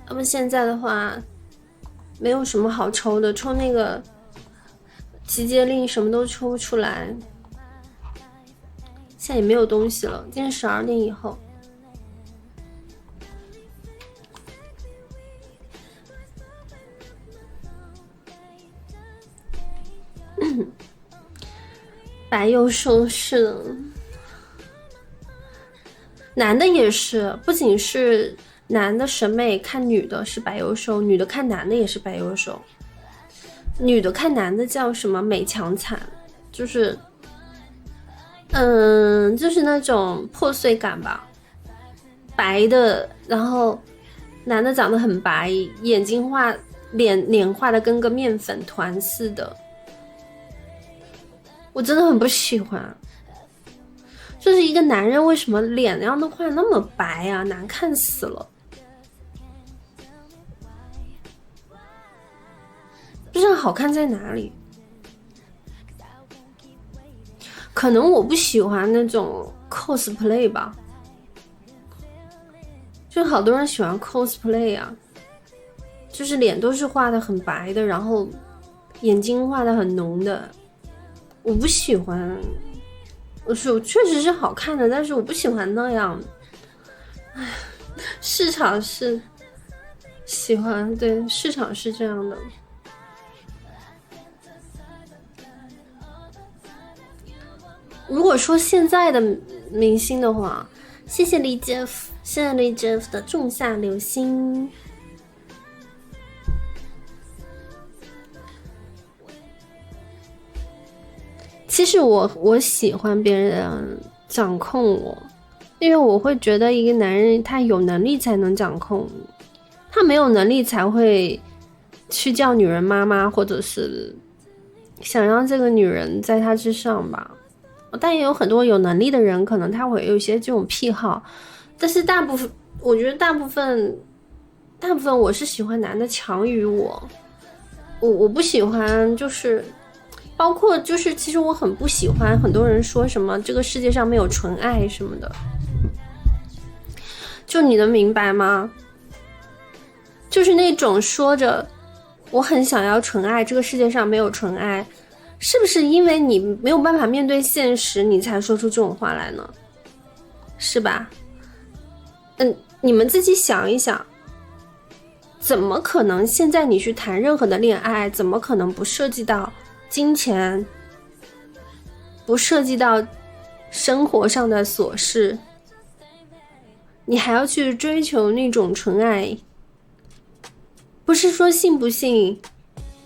要不现在的话没有什么好抽的，抽那个集结令什么都抽不出来，现在也没有东西了，今天12点以后。白幼瘦是的，男的也是，不仅是男的审美看女的是白幼瘦，女的看男的也是白幼瘦。女的看男的叫什么美强惨，就是就是那种破碎感吧，白的，然后男的长得很白，眼睛画脸画的跟个面粉团似的，我真的很不喜欢。就是一个男人为什么脸上都画那么白啊，难看死了，不知道好看在哪里。可能我不喜欢那种 cosplay 吧，就好多人喜欢 cosplay 啊，就是脸都是画的很白的，然后眼睛画的很浓的，我不喜欢。我确实是好看的，但是我不喜欢那样。唉，市场是喜欢，对，市场是这样的。如果说现在的明星的话，谢谢李 Jeff， 谢谢李 Jeff 的仲夏流星。其实我喜欢别人掌控我，因为我会觉得一个男人他有能力才能掌控你，他没有能力才会去叫女人妈妈，或者是想让这个女人在他之上吧。但也有很多有能力的人，可能他会有一些这种癖好，但是我觉得大部分我是喜欢男的强于我不喜欢就是包括就是其实我很不喜欢很多人说什么这个世界上没有纯爱什么的，就你能明白吗？就是那种说着我很想要纯爱，这个世界上没有纯爱，是不是因为你没有办法面对现实你才说出这种话来呢？是吧？你们自己想一想，怎么可能现在你去谈任何的恋爱，怎么可能不涉及到金钱，不涉及到生活上的琐事，你还要去追求那种纯爱？不是说信不信，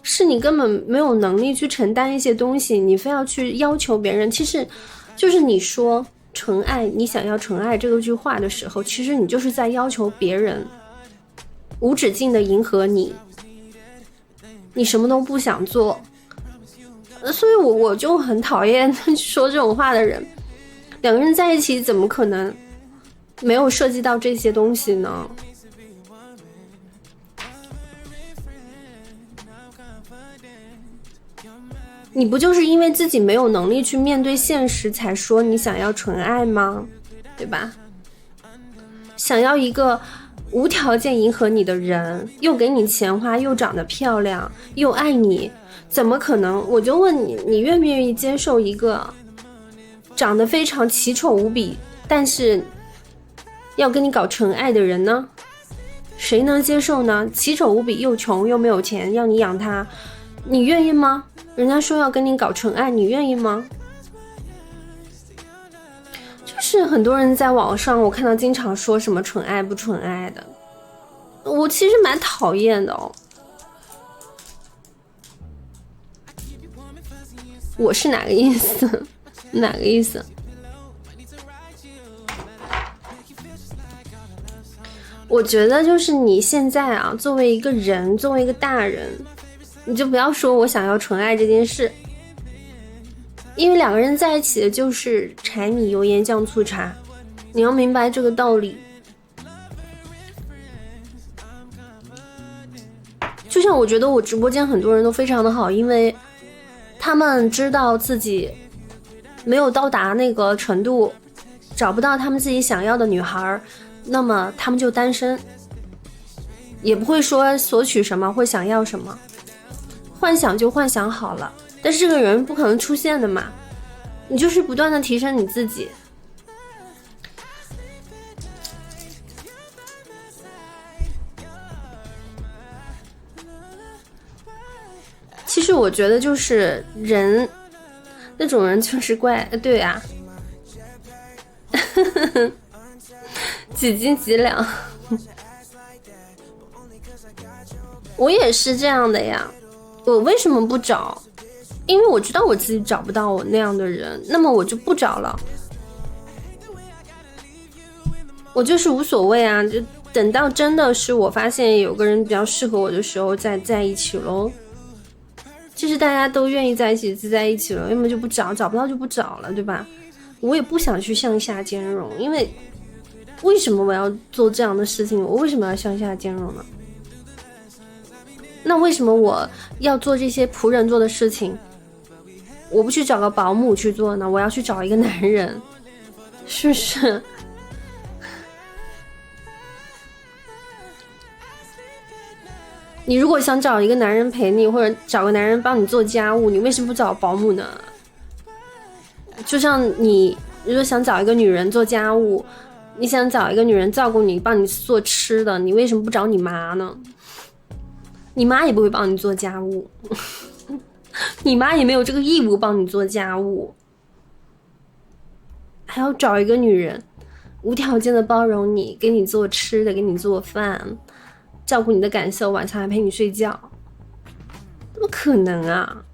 是你根本没有能力去承担一些东西，你非要去要求别人。其实就是你说纯爱，你想要纯爱这句话的时候，其实你就是在要求别人无止境的迎合你，你什么都不想做。所以我就很讨厌说这种话的人。两个人在一起怎么可能没有涉及到这些东西呢？你不就是因为自己没有能力去面对现实才说你想要纯爱吗？对吧？想要一个无条件迎合你的人，又给你钱花，又长得漂亮，又爱你，怎么可能？我就问你，你愿不愿意接受一个长得非常奇丑无比，但是要跟你搞纯爱的人呢？谁能接受呢？奇丑无比又穷又没有钱，要你养他，你愿意吗？人家说要跟你搞纯爱，你愿意吗？就是很多人在网上我看到经常说什么纯爱不纯爱的，我其实蛮讨厌的哦。我是哪个意思？哪个意思？我觉得就是你现在啊，作为一个人，作为一个大人，你就不要说我想要纯爱这件事，因为两个人在一起的就是柴米油盐酱醋茶，你要明白这个道理。就像我觉得我直播间很多人都非常的好，因为他们知道自己没有到达那个程度，找不到他们自己想要的女孩，那么他们就单身，也不会说索取什么或想要什么，幻想就幻想好了，但是这个人不可能出现的嘛，你就是不断的提升你自己。其实我觉得就是人那种人就是怪，对啊，几斤几两。我也是这样的呀，我为什么不找？因为我知道我自己找不到我那样的人，那么我就不找了，我就是无所谓啊，就等到真的是我发现有个人比较适合我的时候再在一起咯。就是大家都愿意在一起就在一起了，要么就不找，找不到就不找了，对吧？我也不想去向下兼容，因为为什么我要做这样的事情？我为什么要向下兼容呢？那为什么我要做这些仆人做的事情？我不去找个保姆去做呢？我要去找一个男人，是不是？你如果想找一个男人陪你，或者找个男人帮你做家务，你为什么不找保姆呢？就像你如果想找一个女人做家务，你想找一个女人照顾你，帮你做吃的，你为什么不找你妈呢？你妈也不会帮你做家务，你妈也没有这个义务帮你做家务，还要找一个女人无条件的包容你，给你做吃的，给你做饭，照顾你的感受，晚上还陪你睡觉，怎么可能啊？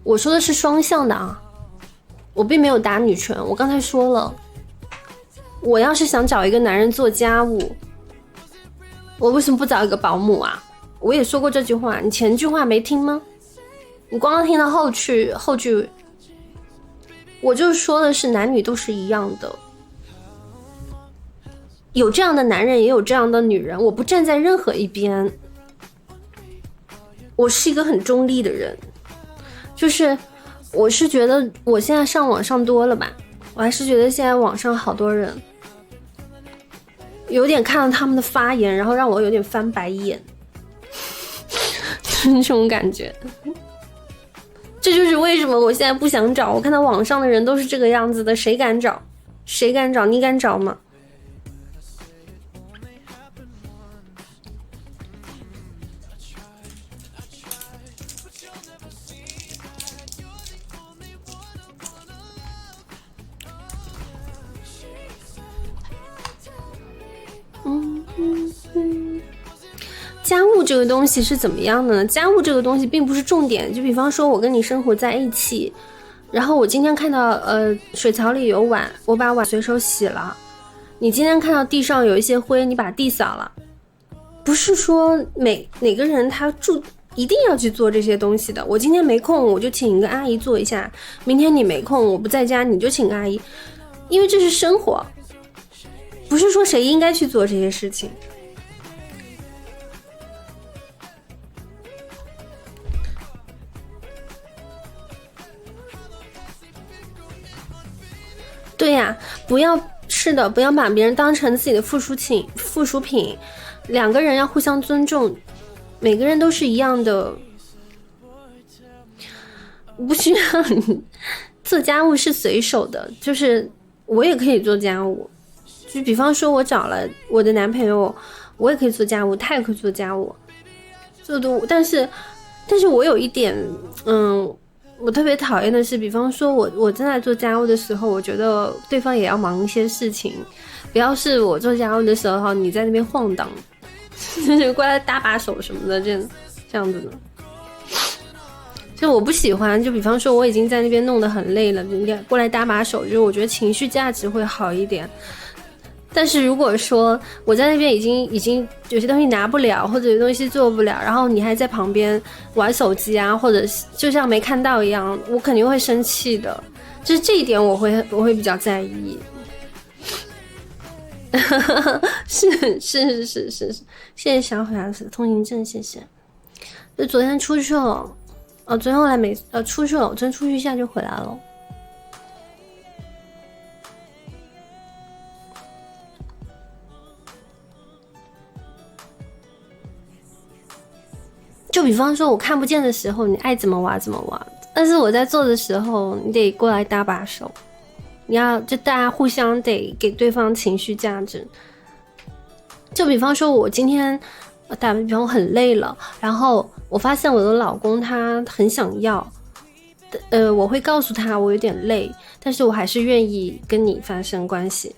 我说的是双向的啊，我并没有打女权。我刚才说了，我要是想找一个男人做家务，我为什么不找一个保姆啊？我也说过这句话，你前句话没听吗？你光听到后句，我就说的是男女都是一样的，有这样的男人，也有这样的女人，我不站在任何一边，我是一个很中立的人。就是我是觉得我现在上网上多了吧，我还是觉得现在网上好多人有点看到他们的发言，然后让我有点翻白眼，这种感觉。这就是为什么我现在不想找，我看到网上的人都是这个样子的，谁敢找？谁敢找？你敢找吗？家务这个东西是怎么样的呢？家务这个东西并不是重点，就比方说我跟你生活在一起，然后我今天看到水槽里有碗，我把碗随手洗了，你今天看到地上有一些灰，你把地扫了，不是说哪个人他一定要去做这些东西的。我今天没空，我就请一个阿姨做一下，明天你没空，我不在家，你就请阿姨，因为这是生活，不是说谁应该去做这些事情。对呀，不要把别人当成自己的附属品，两个人要互相尊重，每个人都是一样的，不需要你做家务是随手的，就是我也可以做家务，就比方说我找了我的男朋友，我也可以做家务，他也可以做家务，做的，但是我有一点，我特别讨厌的是，比方说我正在做家务的时候，我觉得对方也要忙一些事情，不要是我做家务的时候你在那边晃荡，就是过来搭把手什么的，这样子的，就我不喜欢。就比方说我已经在那边弄得很累了，你过来搭把手，就是我觉得情绪价值会好一点。但是如果说我在那边已经有些东西拿不了，或者有东西做不了，然后你还在旁边玩手机啊，或者就像没看到一样，我肯定会生气的。就是这一点我会比较在意。是，谢谢小虎牙子通行证，谢谢。就昨天出去了，昨天后来出去了，我真出去一下就回来了。就比方说我看不见的时候，你爱怎么玩怎么玩，但是我在做的时候，你得过来搭把手，就大家互相得给对方情绪价值。就比方说我今天打比方我很累了，然后我发现我的老公他很想要，我会告诉他我有点累，但是我还是愿意跟你发生关系，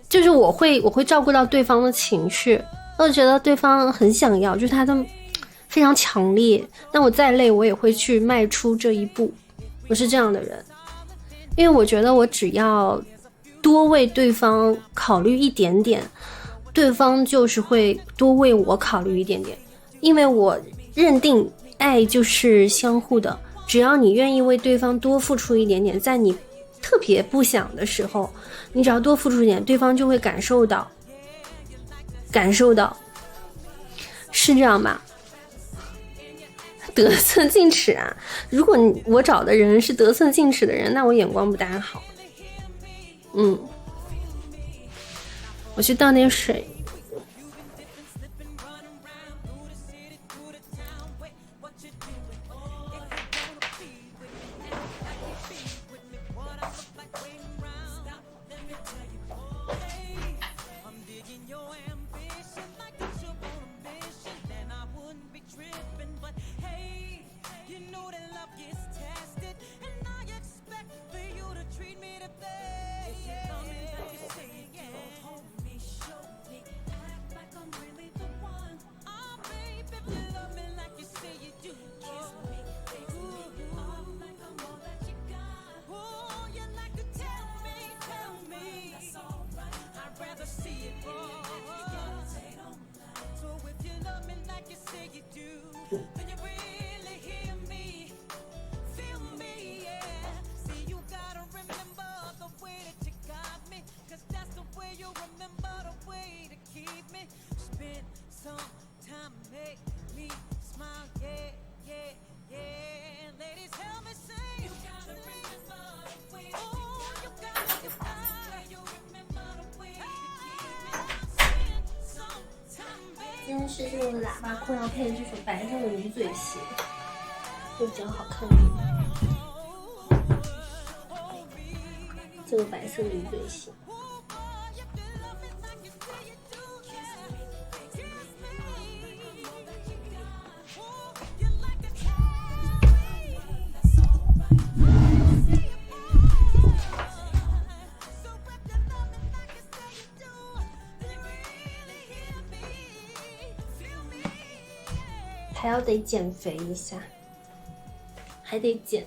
就是我会照顾到对方的情绪，我觉得对方很想要，就是他的非常强烈，那我再累我也会去迈出这一步，我是这样的人。因为我觉得我只要多为对方考虑一点点，对方就是会多为我考虑一点点，因为我认定爱就是相互的，只要你愿意为对方多付出一点点，在你特别不想的时候，你只要多付出一点，对方就会感受到，是这样吧？得寸进尺啊！如果我找的人是得寸进尺的人，那我眼光不大好。我去倒点水。今天是这个喇叭裤要配这首白色的鱼嘴鞋，会比较好看一点。这个白色的鱼嘴鞋。还要得减肥一下，还得减。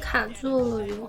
卡住了哟。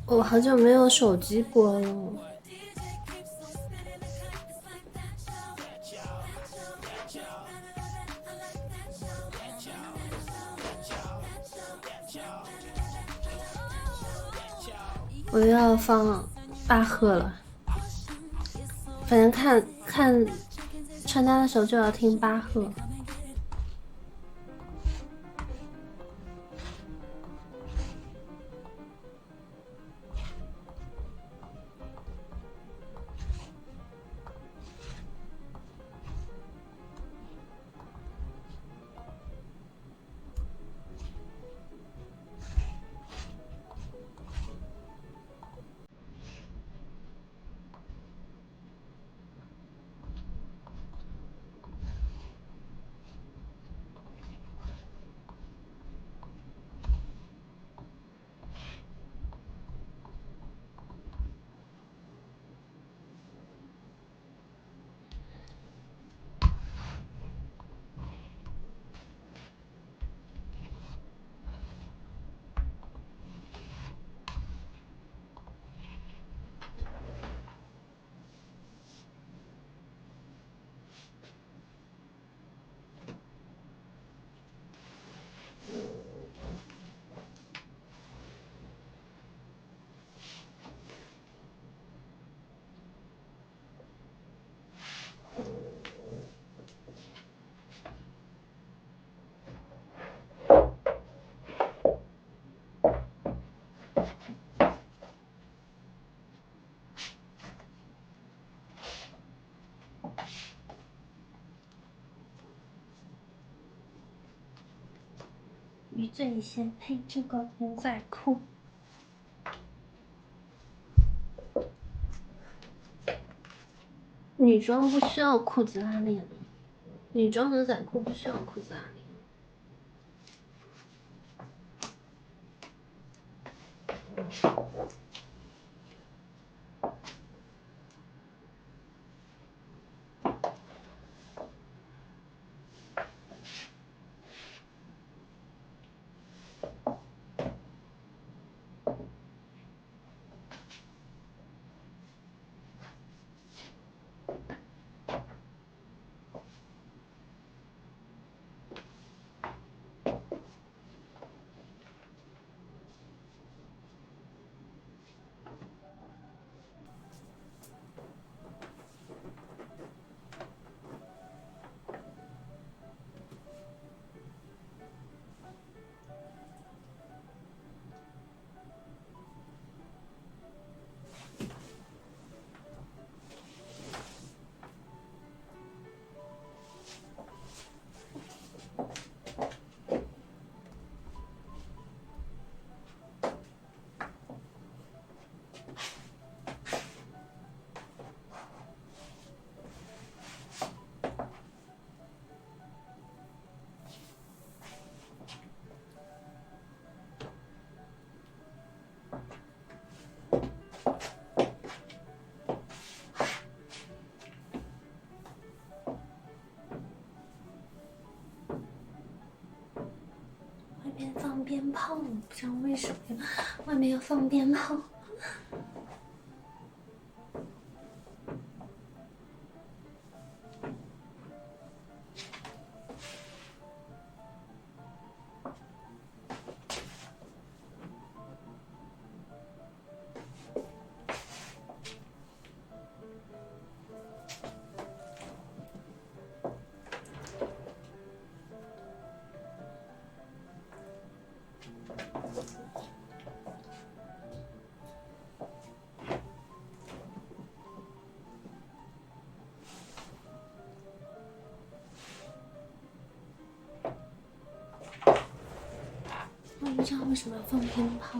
我好久没有手机播了。我又要放巴赫了，反正看穿搭的时候就要听巴赫。鱼最先配这个牛仔裤。女装不需要裤子拉链，女装牛仔裤不需要裤子拉链。外面放鞭炮，不知道为什么外面要放鞭炮。我不知道为什么要放鞭炮。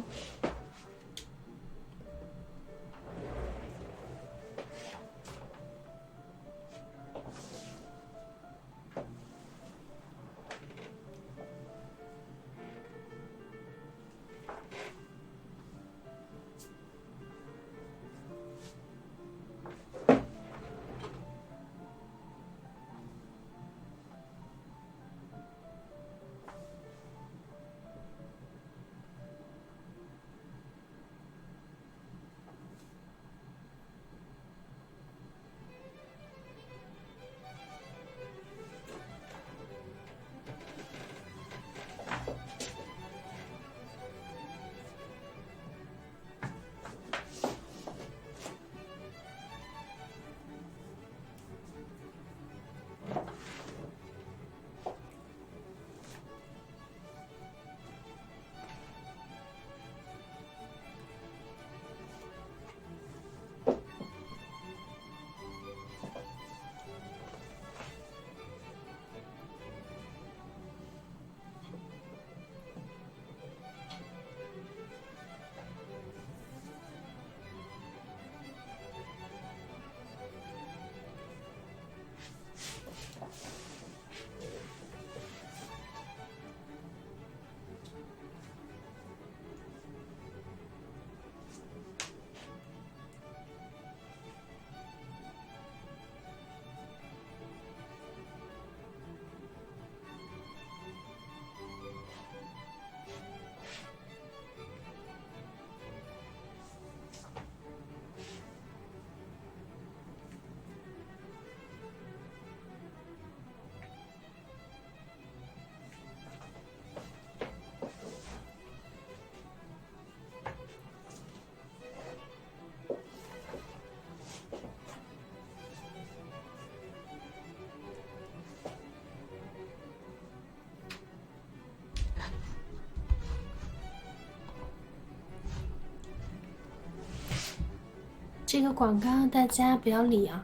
这个广告大家不要理啊，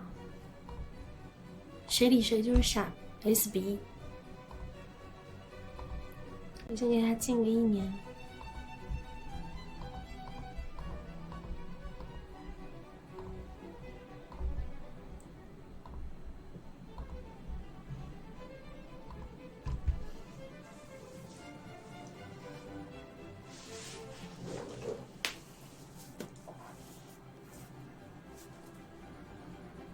谁理谁就是傻 ，SB。我先给他禁个1年。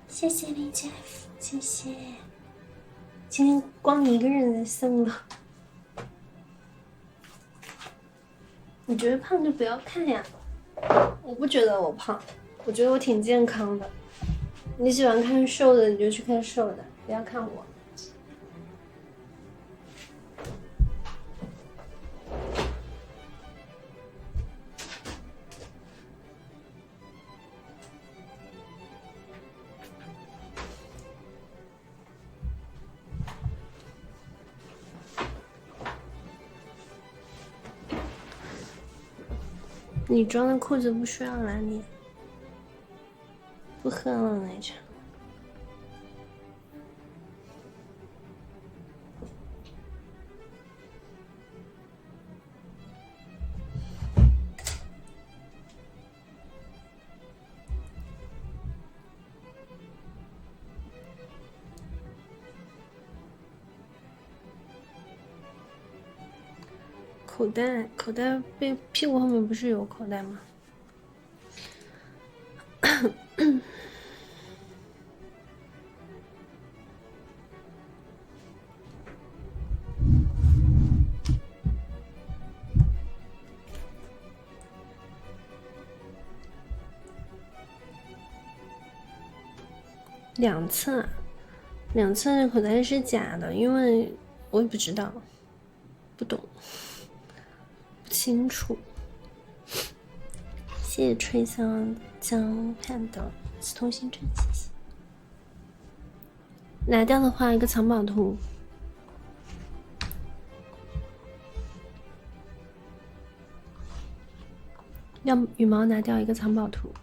谢谢李 Jeff， 谢谢。今天光你一个人在送了。你觉得胖就不要看呀，我不觉得我胖，我觉得我挺健康的。你喜欢看瘦的，你就去看瘦的，不要看我。你装的裤子不需要了，你不喝了奶茶。口袋被屁股后面不是有口袋吗？两侧的口袋是假的，因为我也不知道，不懂，不清楚。谢谢吹香江畔的刺痛星辰，谢谢。拿掉的话，一个藏宝图。要羽毛拿掉一个藏宝图。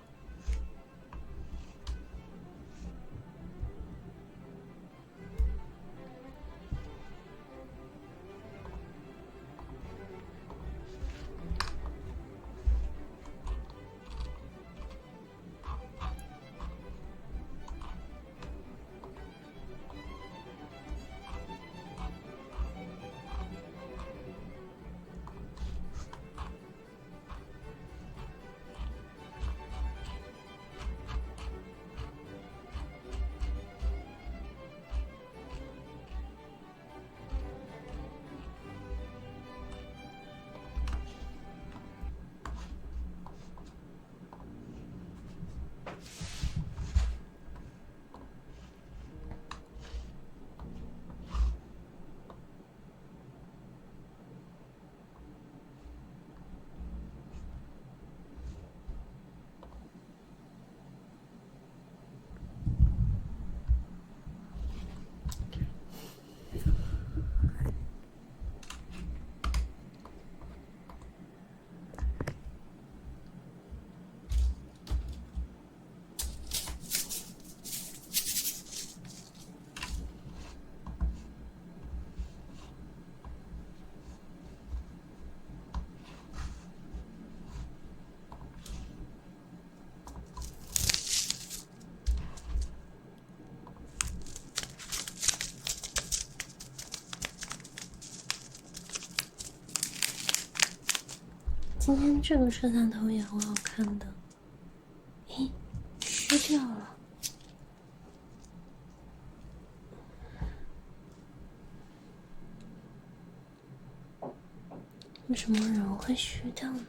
今天这个摄像头也很好看的，咦，虚掉了。为什么人会虚掉呢？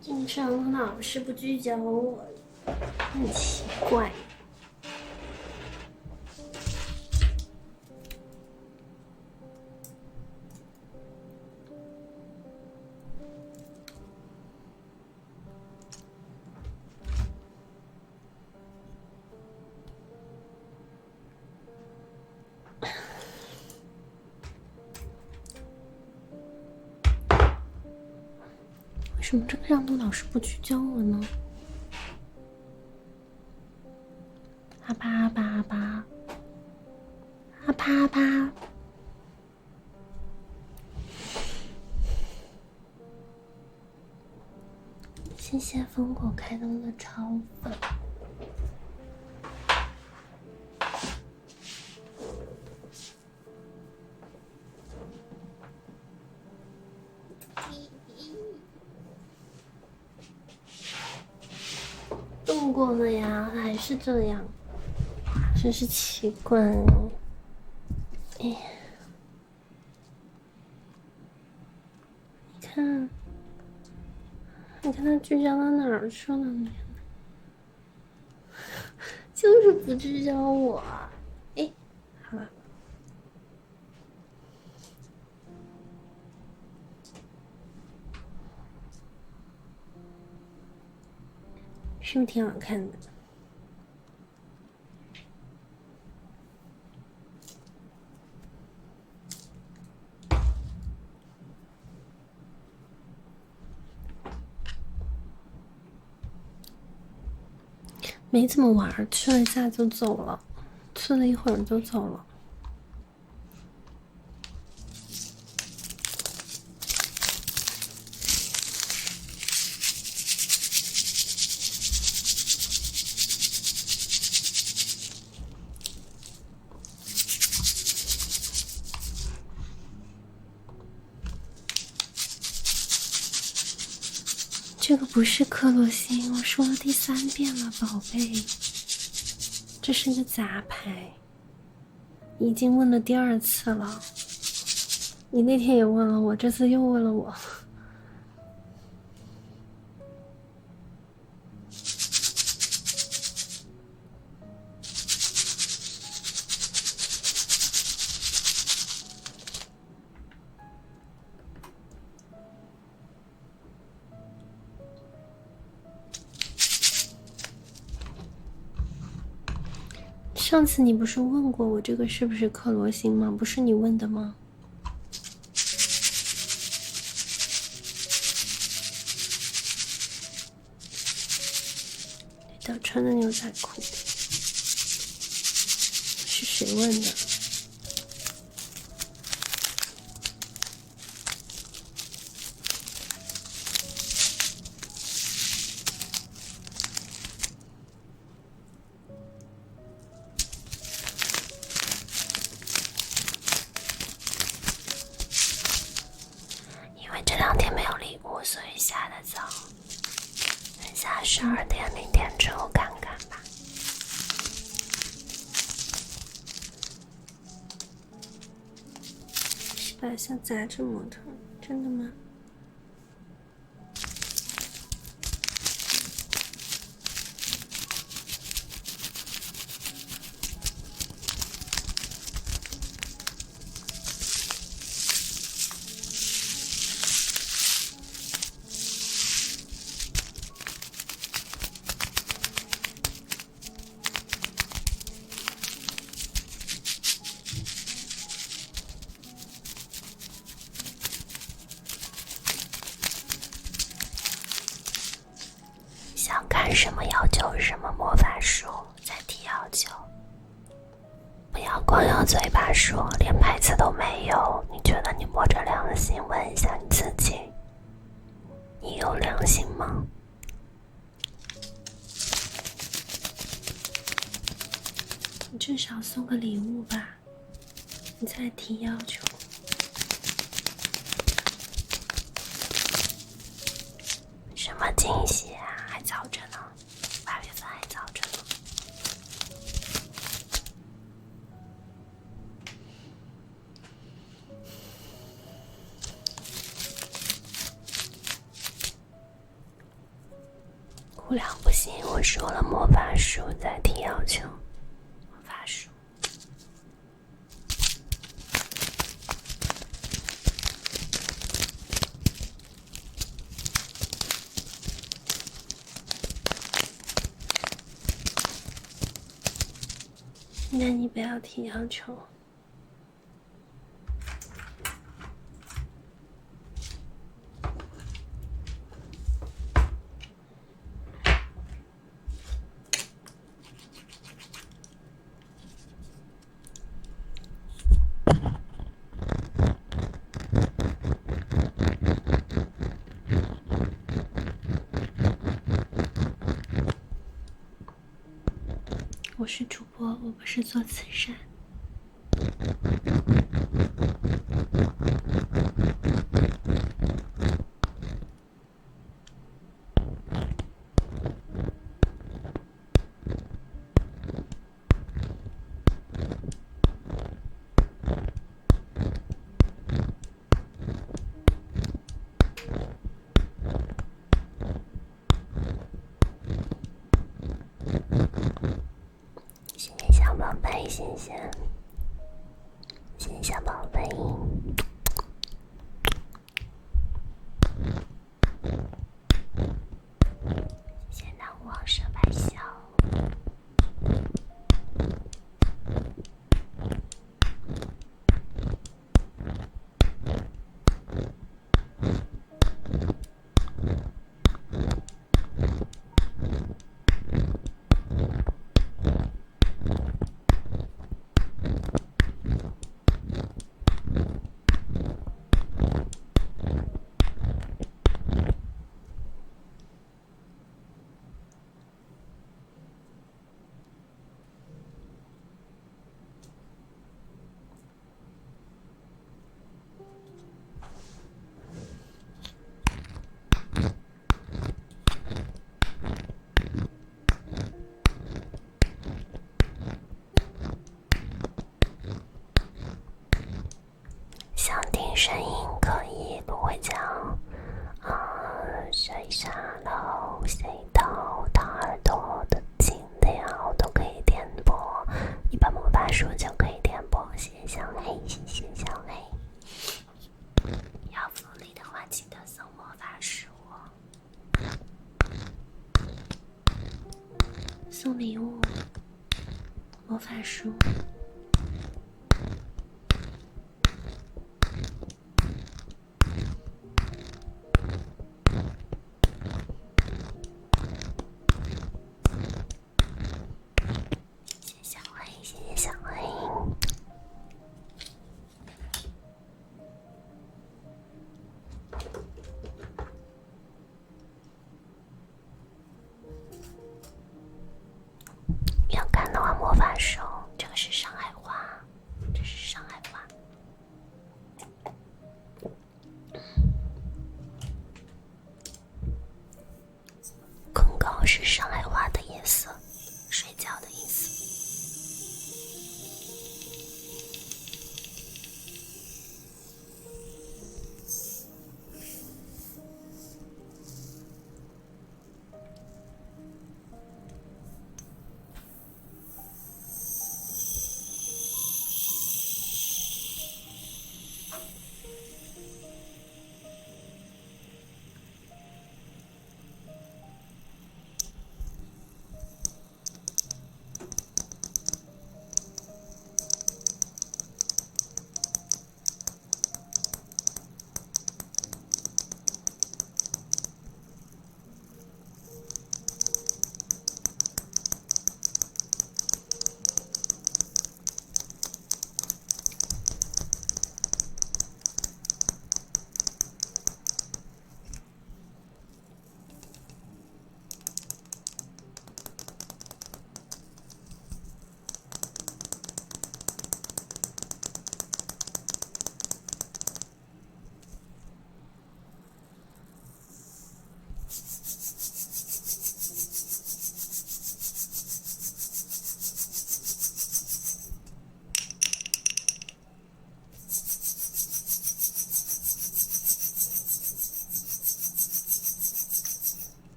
经常老是不聚焦我，很奇怪。什么这个让杜老师不去教我呢？阿巴阿巴阿巴阿巴阿巴，谢谢烽火开灯的超粉。动过了呀，还是这样，真是奇怪哦。哎，你看他聚焦到哪儿去了呢？就是不聚焦我。哎，好了，是不是挺好看的？没怎么玩，去了一下就走了，去了一会儿就走了。这个不是克洛星，我说了第3遍了，宝贝。这是个杂牌，已经问了第2次了。你那天也问了我，这次又问了我。上次你不是问过我这个是不是克罗星吗？不是你问的吗？对的，穿的牛仔裤。是谁问的？因为这2天没有礼物，所以下的早。等下12点0点之后看看吧。是吧？像杂志模特，真的吗？想看什么要求什么魔法书，再提要求。不要光有嘴巴说，连牌子都没有。你觉得你摸着良心问一下你自己，你有良心吗？你至少送个礼物吧，你再提要求。什么惊喜啊？还早着呢，8月份还早着呢。无聊不行，我说了魔法书再提要求。魔法书。那你不要提要求。我是主播，我不是做慈善。谢谢小宝贝，谢谢，谢谢小宝贝，谢谢难忘蛇白笑。想听声音可以芦荟酱，谁下楼谁到他耳朵的尽头都可以点播，一本魔法书就可以点播。谢谢小黑，谢谢小黑。要福利的话，记得送魔法书哦。送礼物，魔法书。谢谢小黑，谢谢小黑。要看的话，魔法书，这个是上海话，这是上海话。困狗是上海话的意思，睡觉的意思。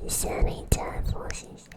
谢谢李家福，谢谢。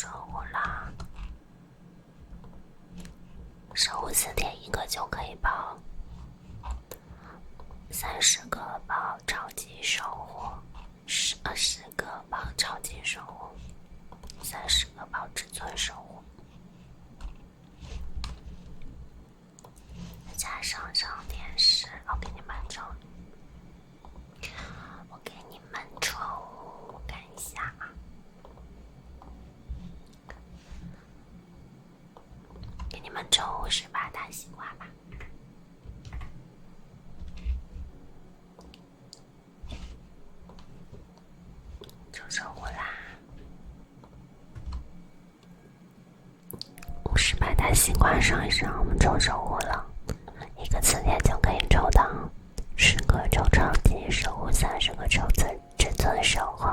守护啦，守护4天1个就可以报30个报超级守护，20个报超级守护，30个报至尊守护，加上电视，我给你们抽，我看一下啊。给你们抽58大西瓜吧。抽守护啦！58大西瓜上一上，我们抽守护了，1个磁铁就可以抽到10个抽超级守护，30个抽至尊守护。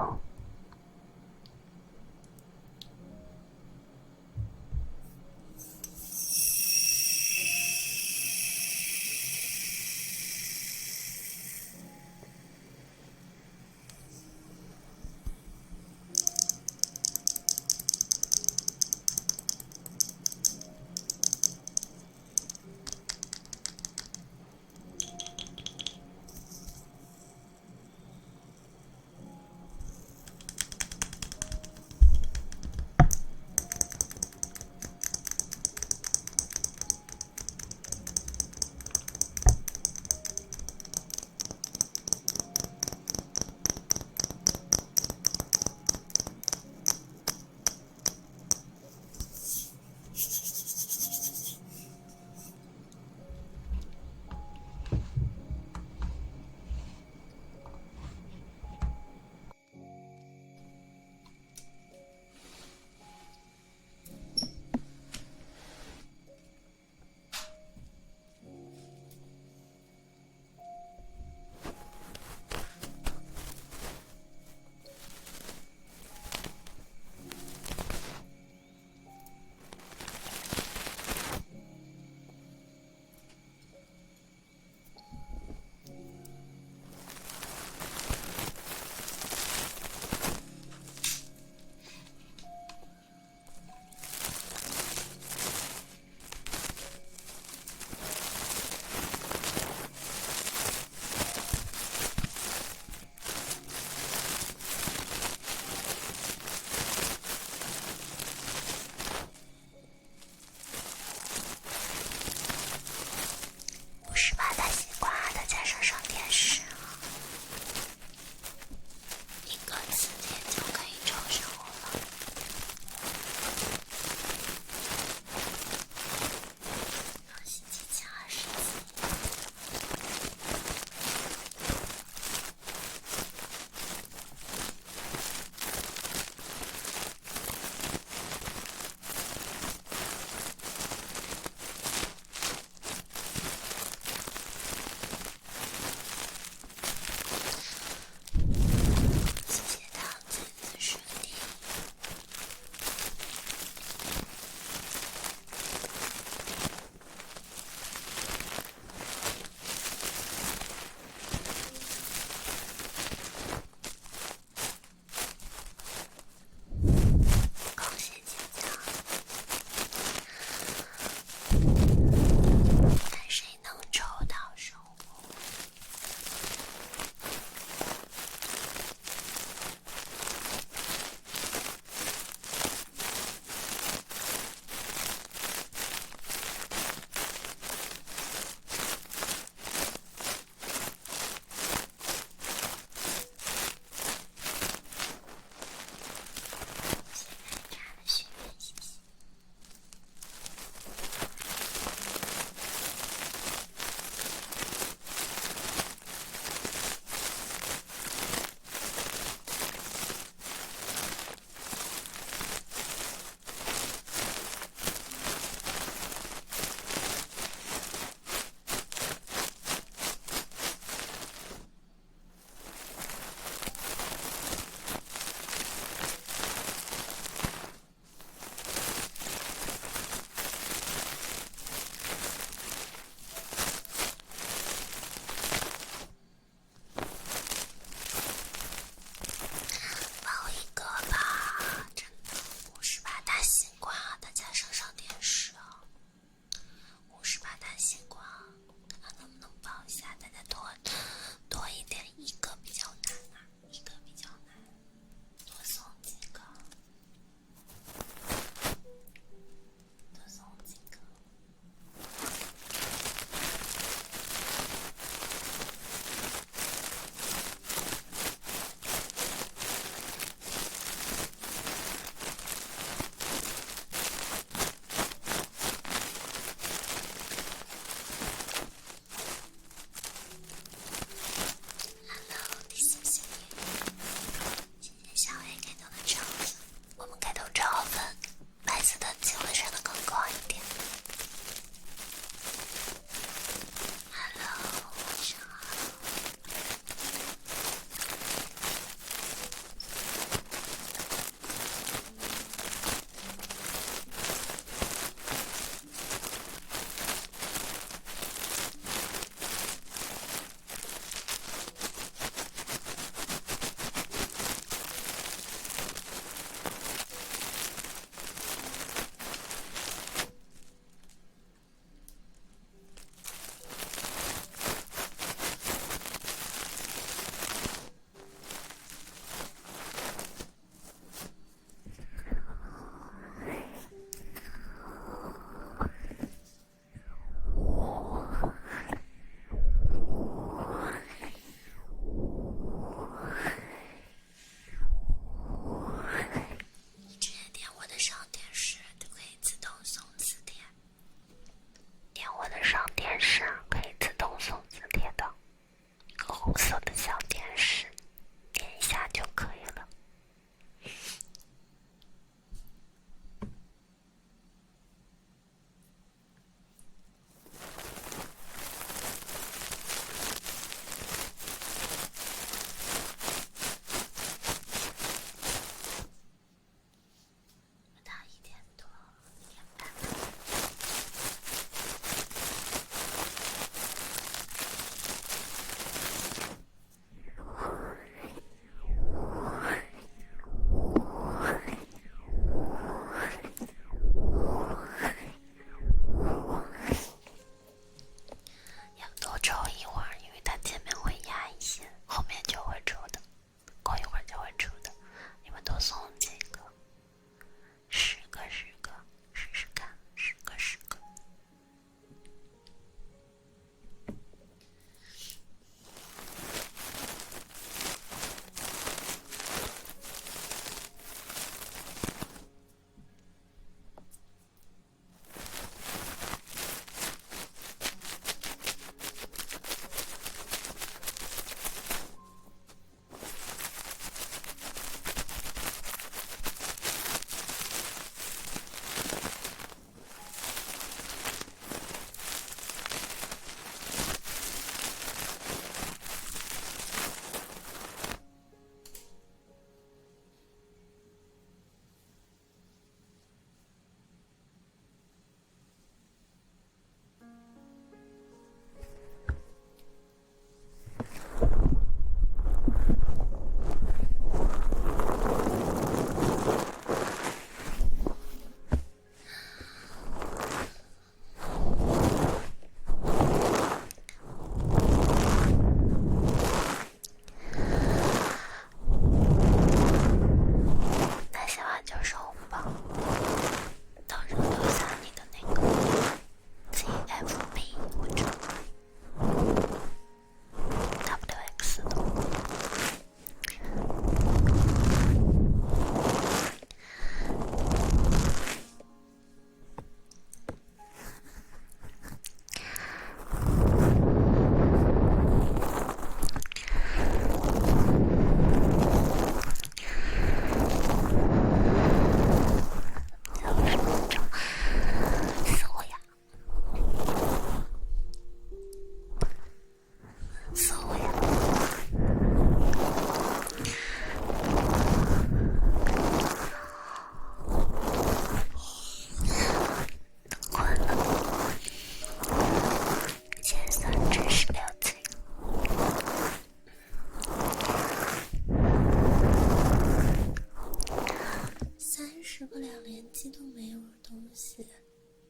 机都没有东西，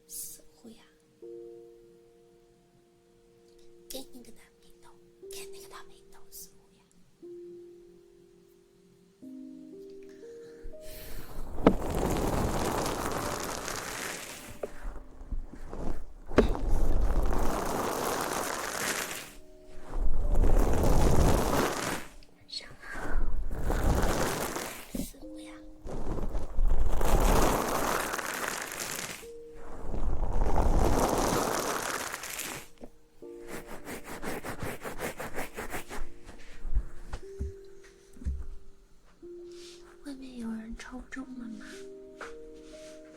死虎呀！给你个大背头，给你个大背头，死虎呀！晚上好，死虎呀！外面有人抽中了吗？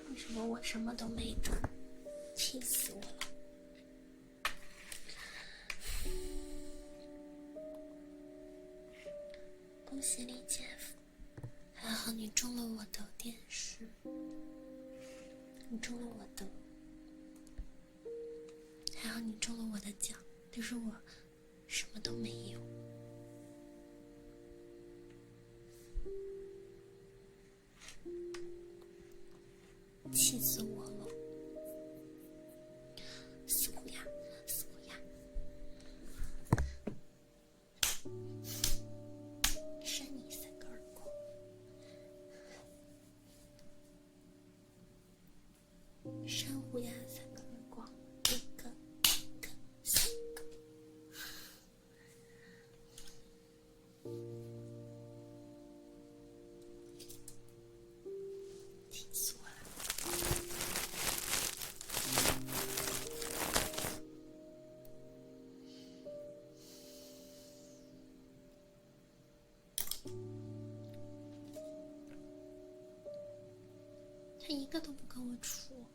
为什么我什么都没中？气死我了！恭喜李姐夫，还好你中了我的电视，你中了我的，还好你中了我的奖，但是我什么都没有。气死我了！死虎呀，死虎呀！扇你3个耳光！扇虎呀，3个耳光，1个、2个、3个。气死我了！他一个都不跟我处。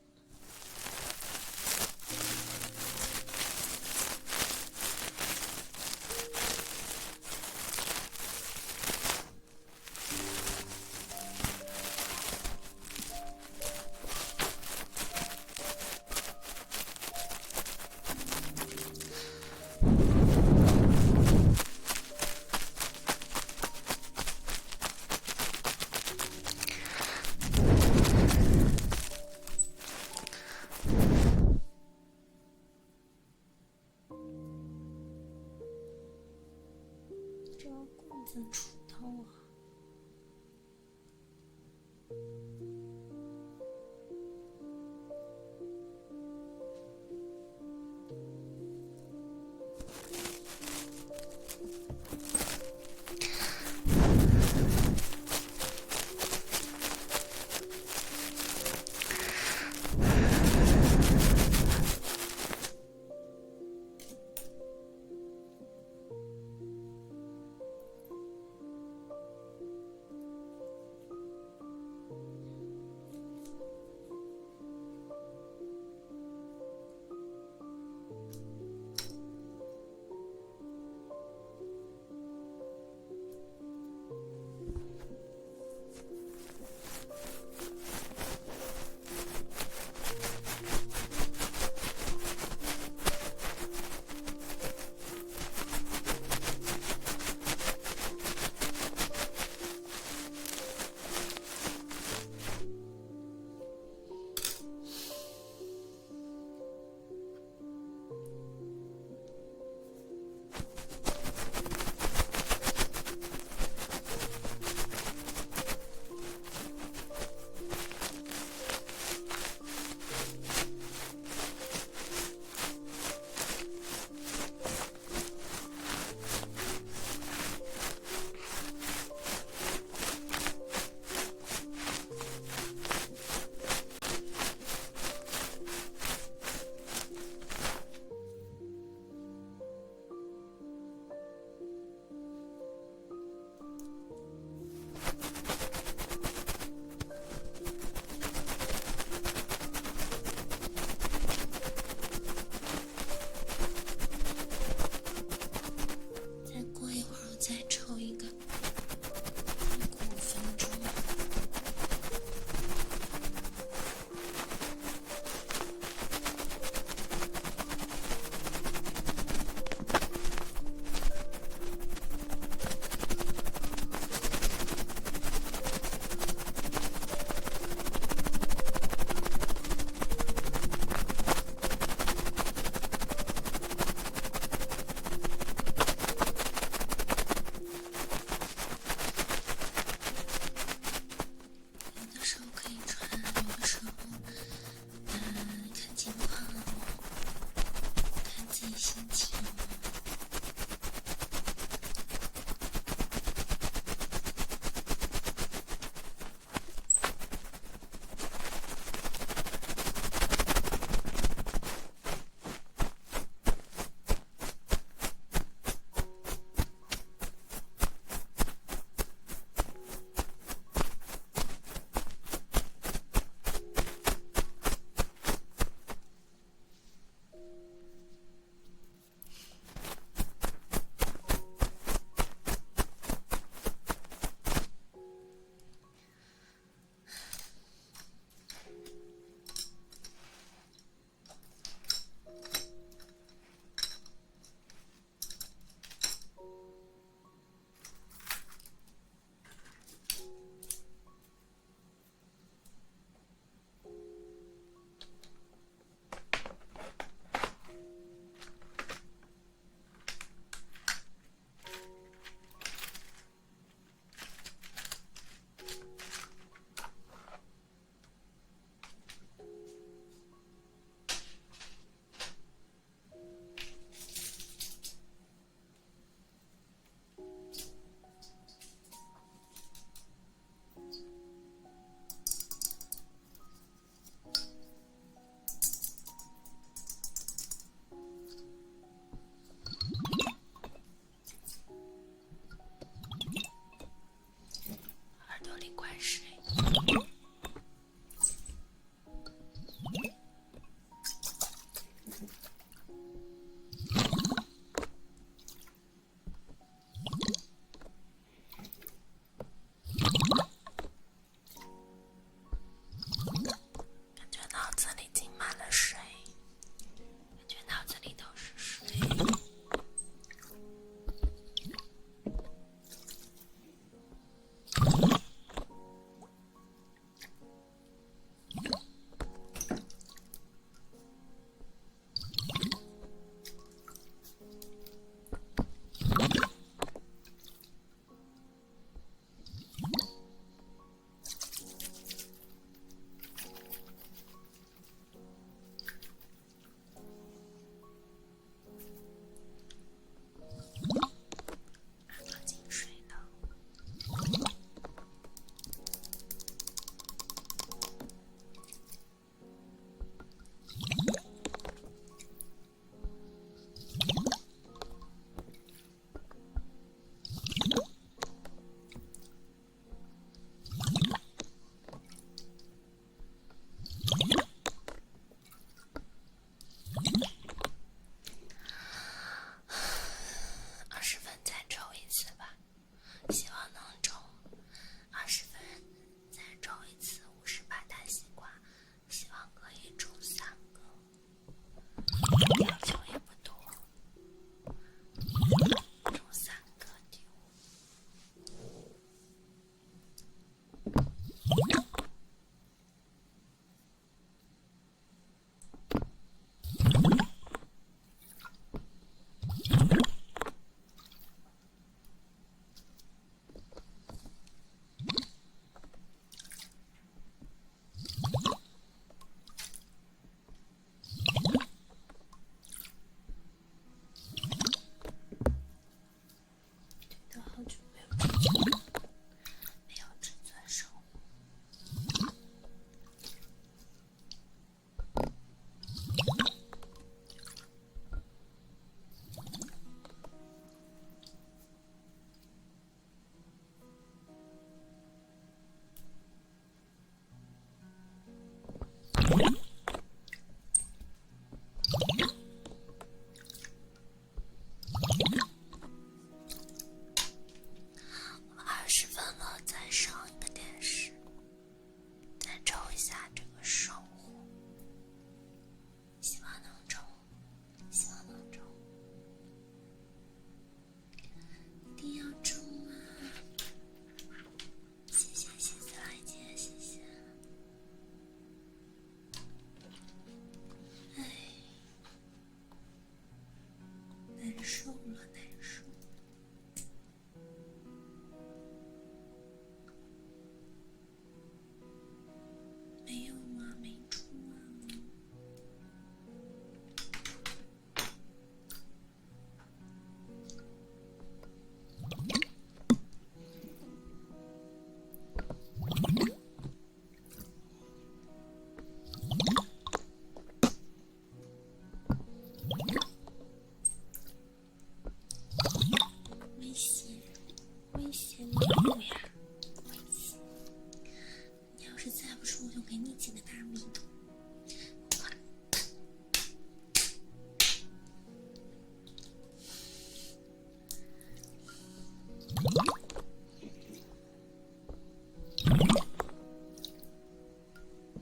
密度。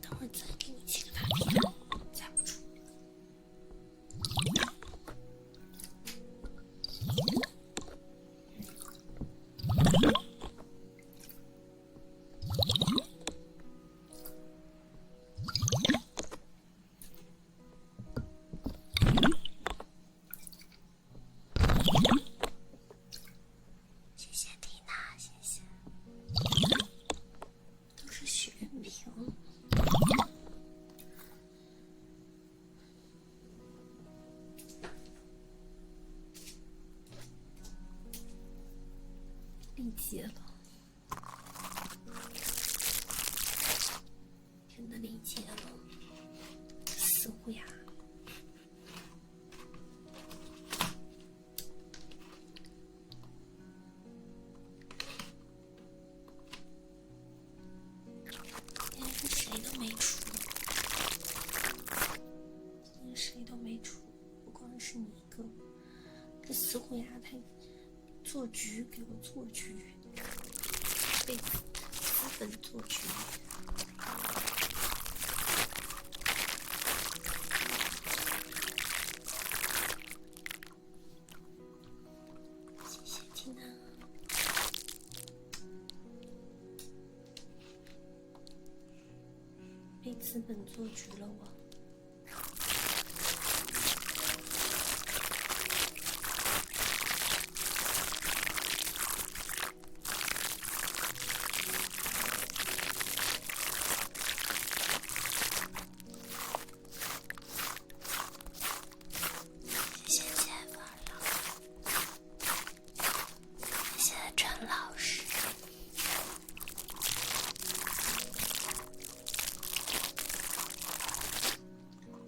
等会儿再给你切个大片，夹不住。谢谢缇娜，谢谢，都是许愿瓶。力竭了，真的力竭了，死虎牙。今天是谁都没出，今天谁都没出，不光是你一个。这死虎牙他做局，给我做局，被资本做局。谢谢缇娜，被资本做局了我。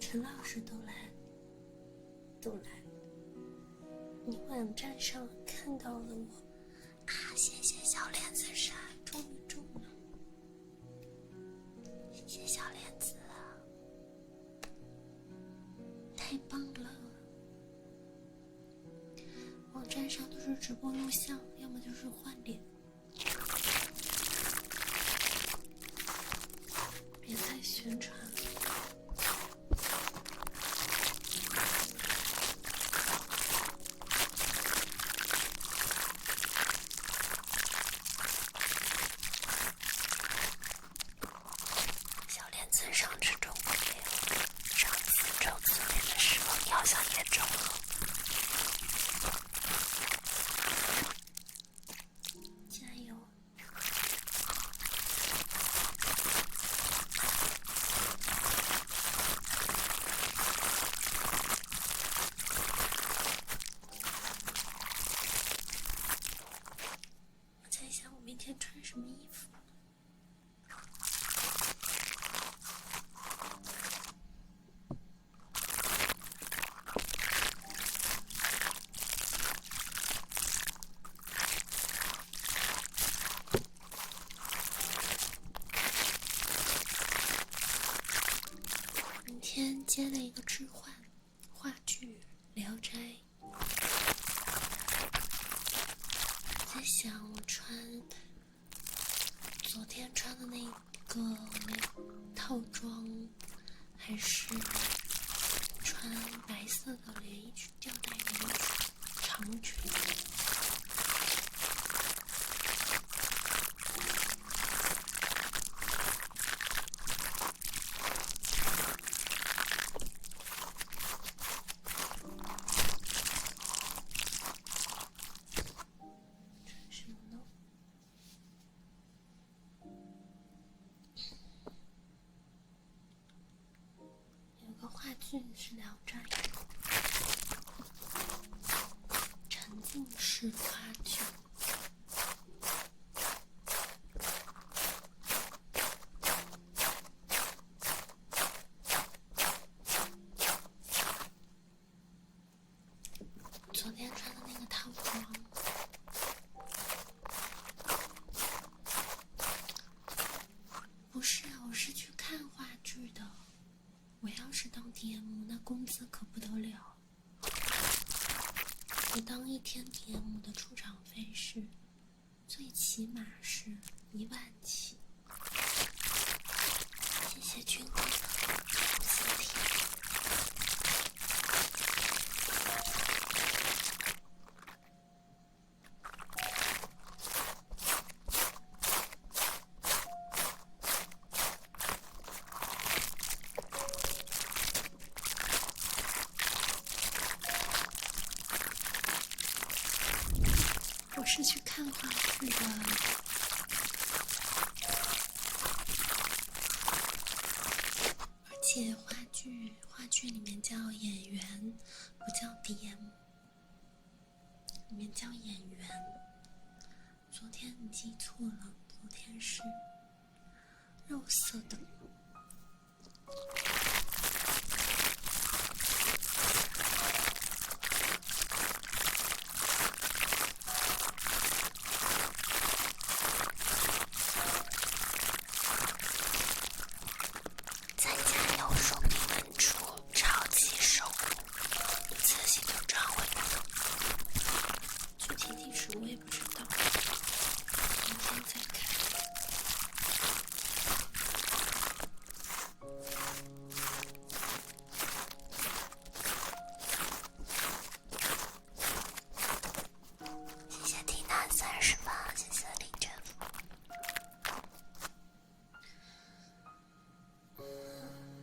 陈老师都来，你网站上看到了我啊！谢谢小莲子闪，终于中了，谢谢小莲子，太棒了！网站上都是直播录像，要么就是换脸，别再宣传了。上次中过没有？上次周4练的时候，你好像也中了。加油！我在想，我明天穿什么衣服？今天接了一个置换话剧《聊斋》，在想我穿昨天穿的那个套装，还是穿白色的连衣裙吊带连衣裙长裙。话剧是《聊斋》，沉浸式话剧。昨天穿的那个套装，不是啊，我是去看话剧。DM，那工资可不得了。我当一天 DM 的出场费是，最起码是1万起。谢谢君哥的私体。我是去看话剧的，而且话剧里面叫演员，不叫 DM， 里面叫演员。昨天你记错了，昨天是肉色的。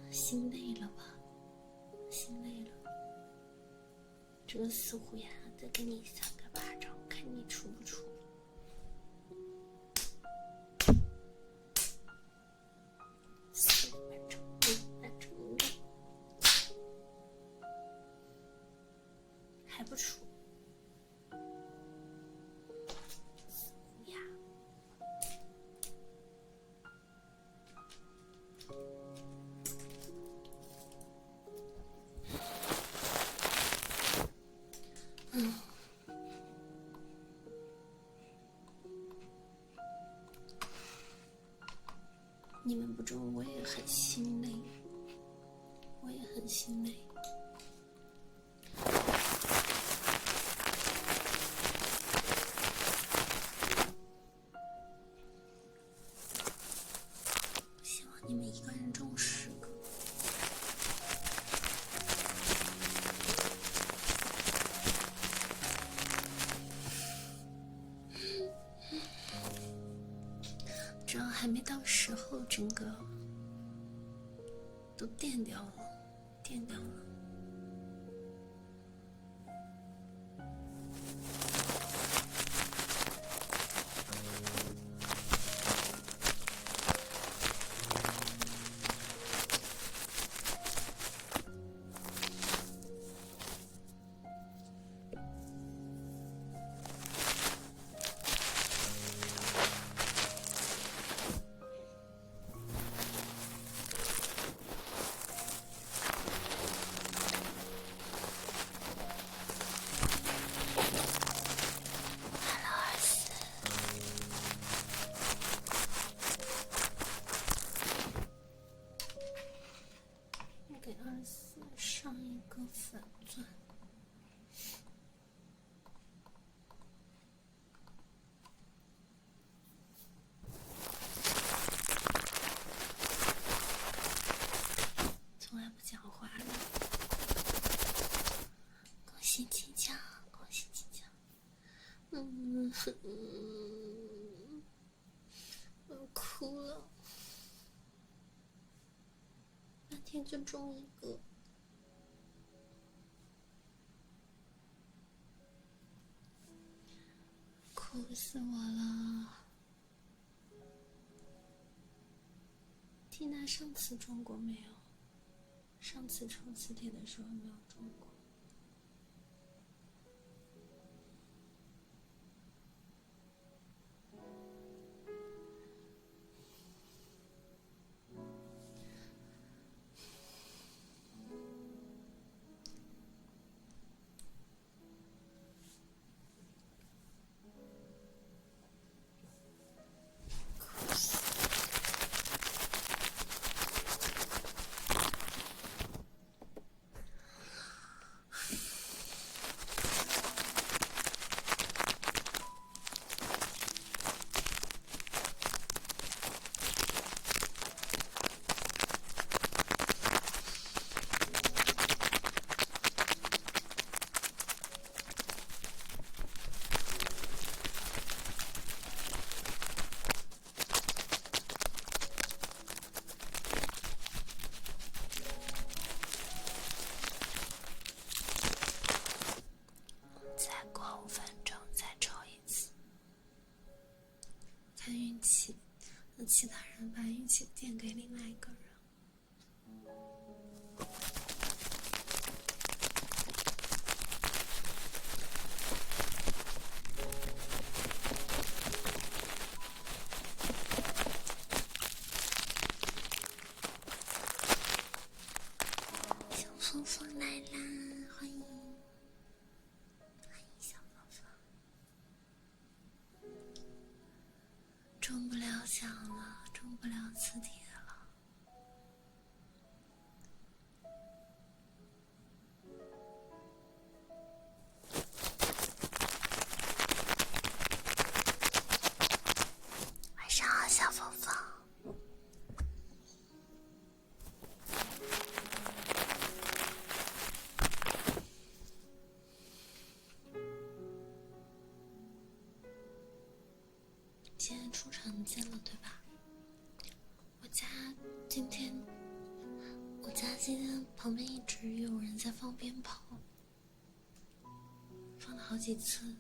心累了吧？心累了。这个死虎牙，再给你3个巴掌，看你出不出。4万成5万成6，还不出。死虎牙。你们不中，我也很心累，我也很心累。希望你们一个人中10个。这还没到时候，整个都电掉了，电掉了。给24上一个粉钻。从来不讲话了。恭喜吉祥，恭喜吉祥。我要哭了。半天就中一个，哭死我了。缇娜上次中过没有？上次抽磁铁的时候没有中过。芳芳来啦，欢迎小芳芳。中不了奖了，中不了磁铁了。晚上好，小芳芳。今天出成绩了，对吧？我家今天旁边一直有人在放鞭炮，放了好几次，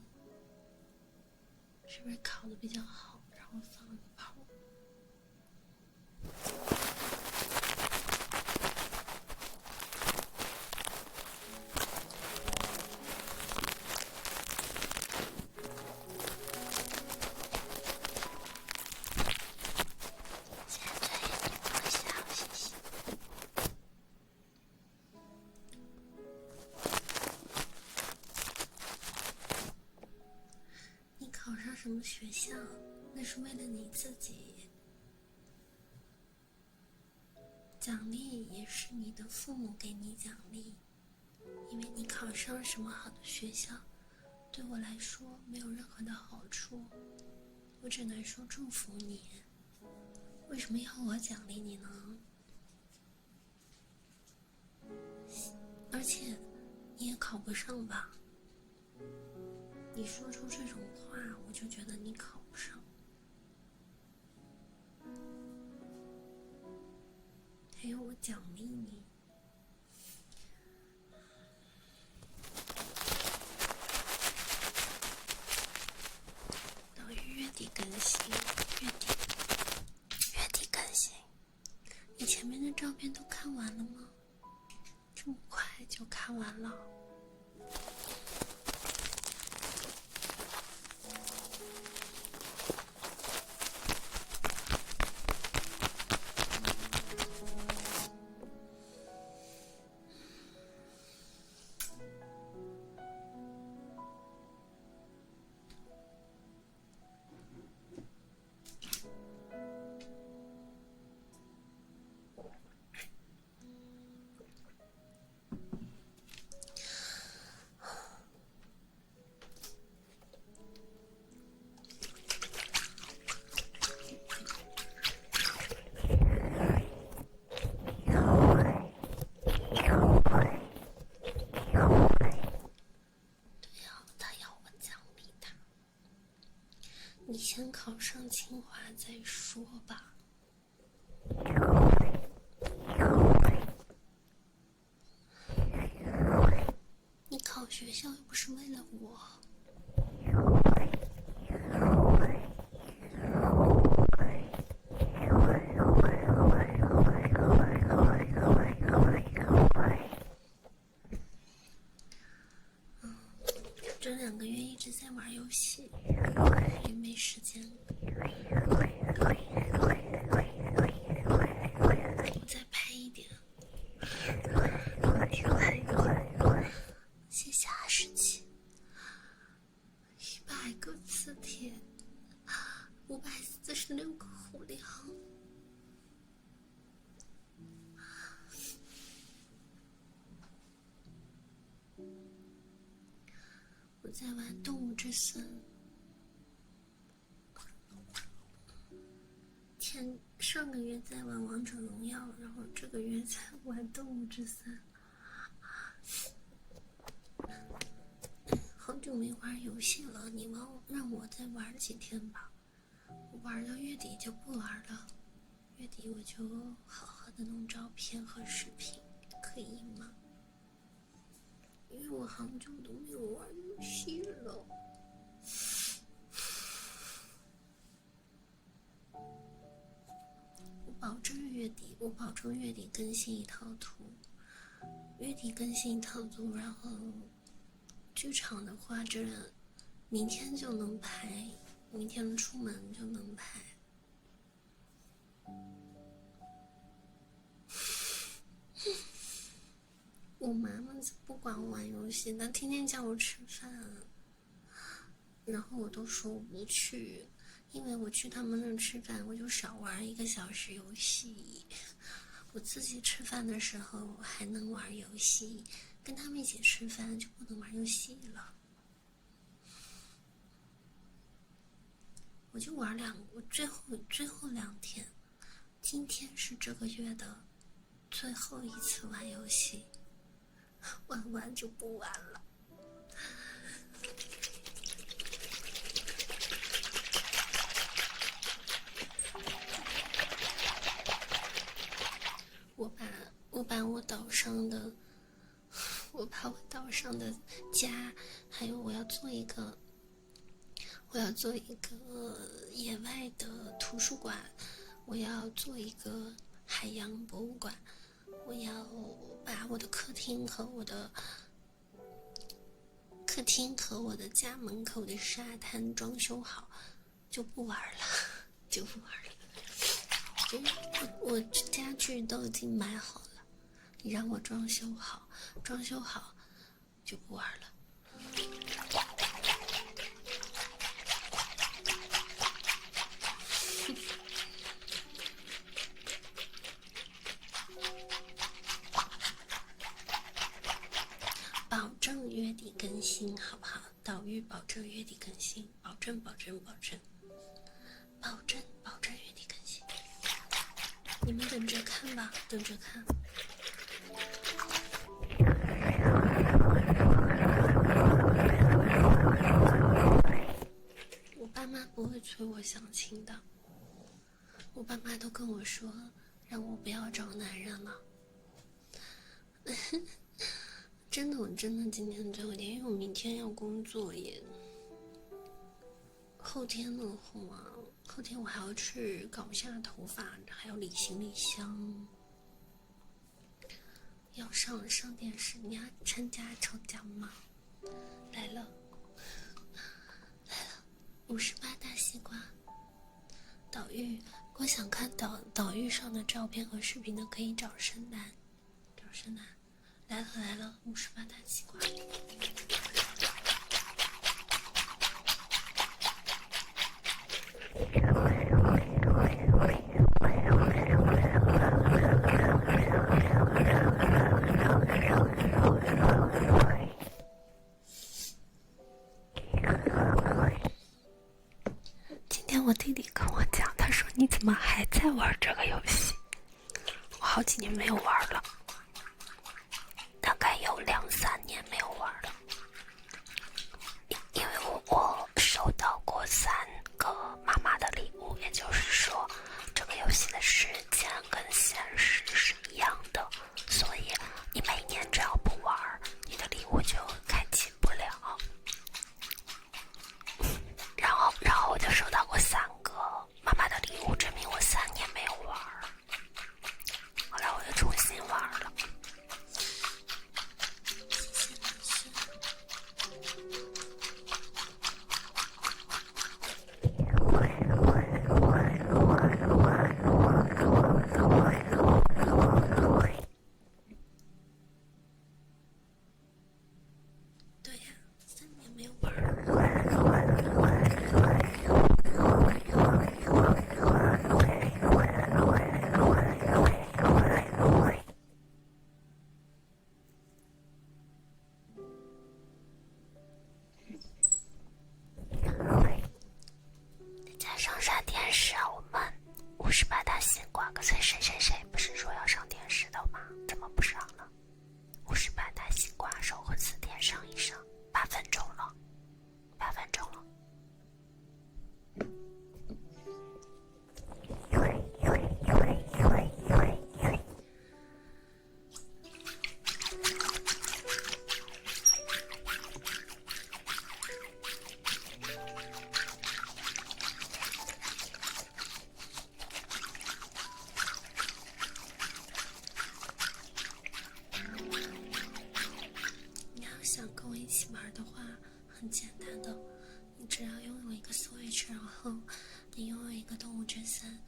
是不是考得比较好，然后放了个炮？考上什么学校，那是为了你自己，奖励也是你的父母给你奖励，因为你考上什么好的学校，对我来说没有任何的好处，我只能说祝福你。为什么要我奖励你呢？而且你也考不上吧？你说出这种话，我就觉得你考不上。还有我奖励你，等于月底更新，月底更新。你前面的照片都看完了吗？这么快就看完了？你先考上清华再说吧。你考学校又不是为了我。这2个月一直在玩游戏，也没时间。我再拍一点。谢谢27，100个磁铁，546个虎粮。我在玩动物之森。上个月在玩王者荣耀，然后这个月在玩动物之森。好久没玩游戏了，你让我再玩几天吧。我玩到月底就不玩了，月底我就好好的弄照片和视频，可以吗？因为我好久都没有玩游戏了。我保证月底更新一套图，然后剧场的话，这明天就能拍，明天出门就能拍。我妈妈不管我玩游戏，她天天叫我吃饭，然后我都说我不去，因为我去他们那儿吃饭，我就少玩1个小时游戏。我自己吃饭的时候还能玩游戏，跟他们一起吃饭就不能玩游戏了。我就玩我最后2天，今天是这个月的最后一次玩游戏，玩完就不玩了。我把我岛上的家，还有我要做一个野外的图书馆，我要做一个海洋博物馆，我要把我的客厅和我的家门口的沙滩装修好，就不玩了，就不玩了。我家具都已经买好了，你让我装修好就不玩了。保证月底更新，好不好？岛屿保证月底更新，保证月底更新。你们等着看吧，等着看。我爸妈不会催我相亲的，我爸妈都跟我说，让我不要找男人了。真的，我真的今天最后一天，因为我明天要工作耶。后天的话，后天我还要去搞一下头发，还要理行李箱，要上电视。你要参加抽奖吗？来了，58大西瓜。岛屿，如果想看岛屿上的照片和视频的，可以找深蓝。来了，58大西瓜。今天我弟弟跟我讲，他说你怎么还在玩这个游戏？我好几年没有玩了，大概有2-3年没有玩了，因为我收到过3个妈妈的礼物，也就是说，这个游戏的时间跟现实是一样的，所以你每年只要不玩，你的礼物就开启不了。然后我就收到过3个妈妈的礼物，证明我3年没有玩，后来我就重新玩了。对呀，3年没有玩了。再上电视啊！我们58大西瓜，可是谁不是说要上电视的吗？怎么不上了？58大西瓜守护词典上一上，8分钟了。你要想跟我一起玩的话，很简单的，你只要拥有一个 Switch， 然后你拥有一个动物之森，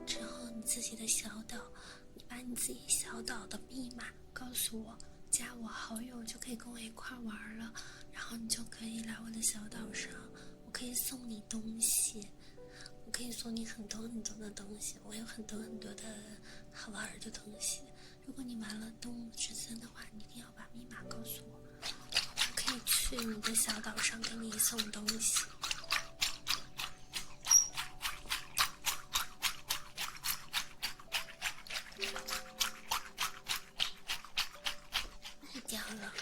之后你自己的小岛，你把你自己小岛的密码告诉我，加我好友就可以跟我一块玩了，然后你就可以来我的小岛上，我可以送你东西，我可以送你很多很多的东西，我有很多很多的好玩的东西。如果你玩了动物之森的话，你一定要把密码告诉我，我可以去你的小岛上给你送东西。卖掉了，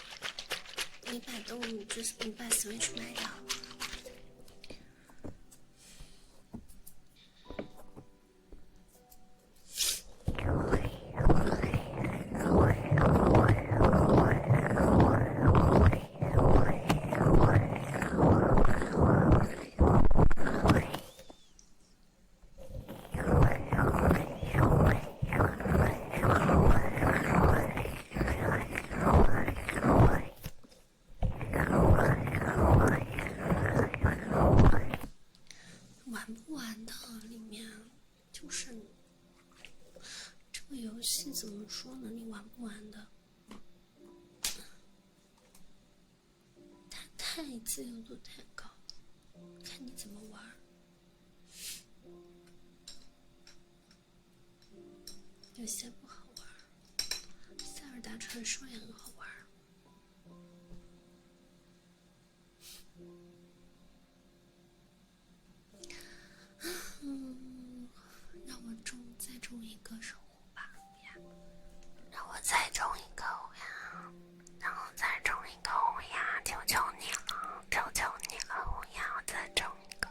你把动物之森，你把 Switch 卖掉了。玩不玩的里面，就是这个游戏怎么说呢？你玩不玩的，它太自由度太高了，看你怎么玩。有些不好玩，塞尔达传说也很好玩。让我再中一个守护吧，让我再中一个乌鸦，然后再中一个乌鸦，求求你了，求求你了，乌鸦，再中一个。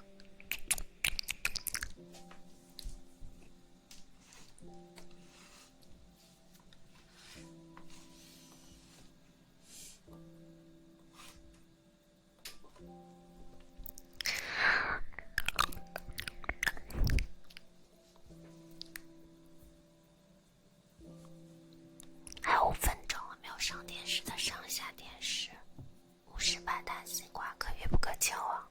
还有5分钟了，没有上电视的上下电视，58大西瓜可遇不可求啊！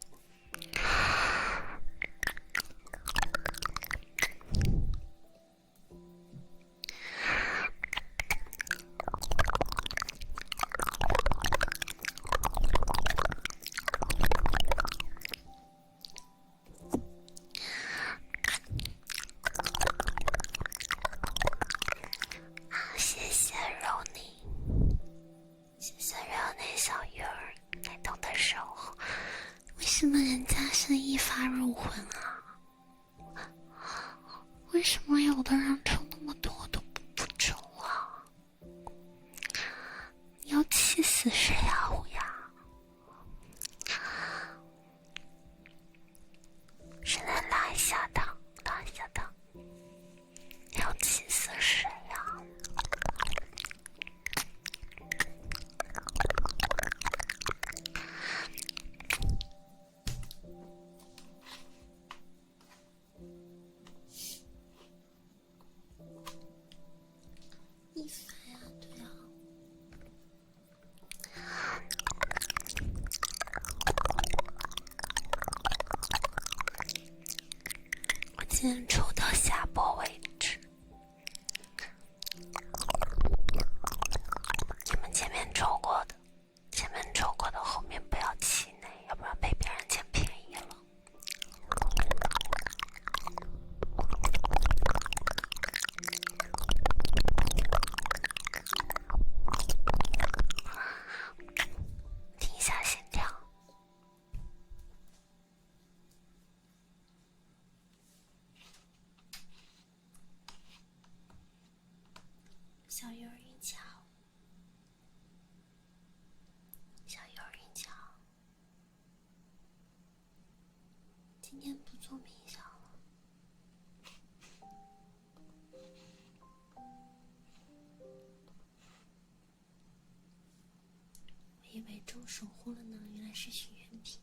谢谢柔妮，谢谢柔妮小鱼儿感动的守护。为什么人家是一发入魂啊？为什么有的人抽那么多都不中啊？你要气死谁啊，乌鸦？现在拉一下档，拉一下档，要气死谁呀？一发呀，对啊。我今天抽到下播为止。你们前面抽过的，后面不要气馁，要不然被别人捡便宜了。听一下心跳。小鱼儿一瞧，小鱼儿一瞧，今天不做冥想了。我以为中守护了呢，原来是许愿瓶。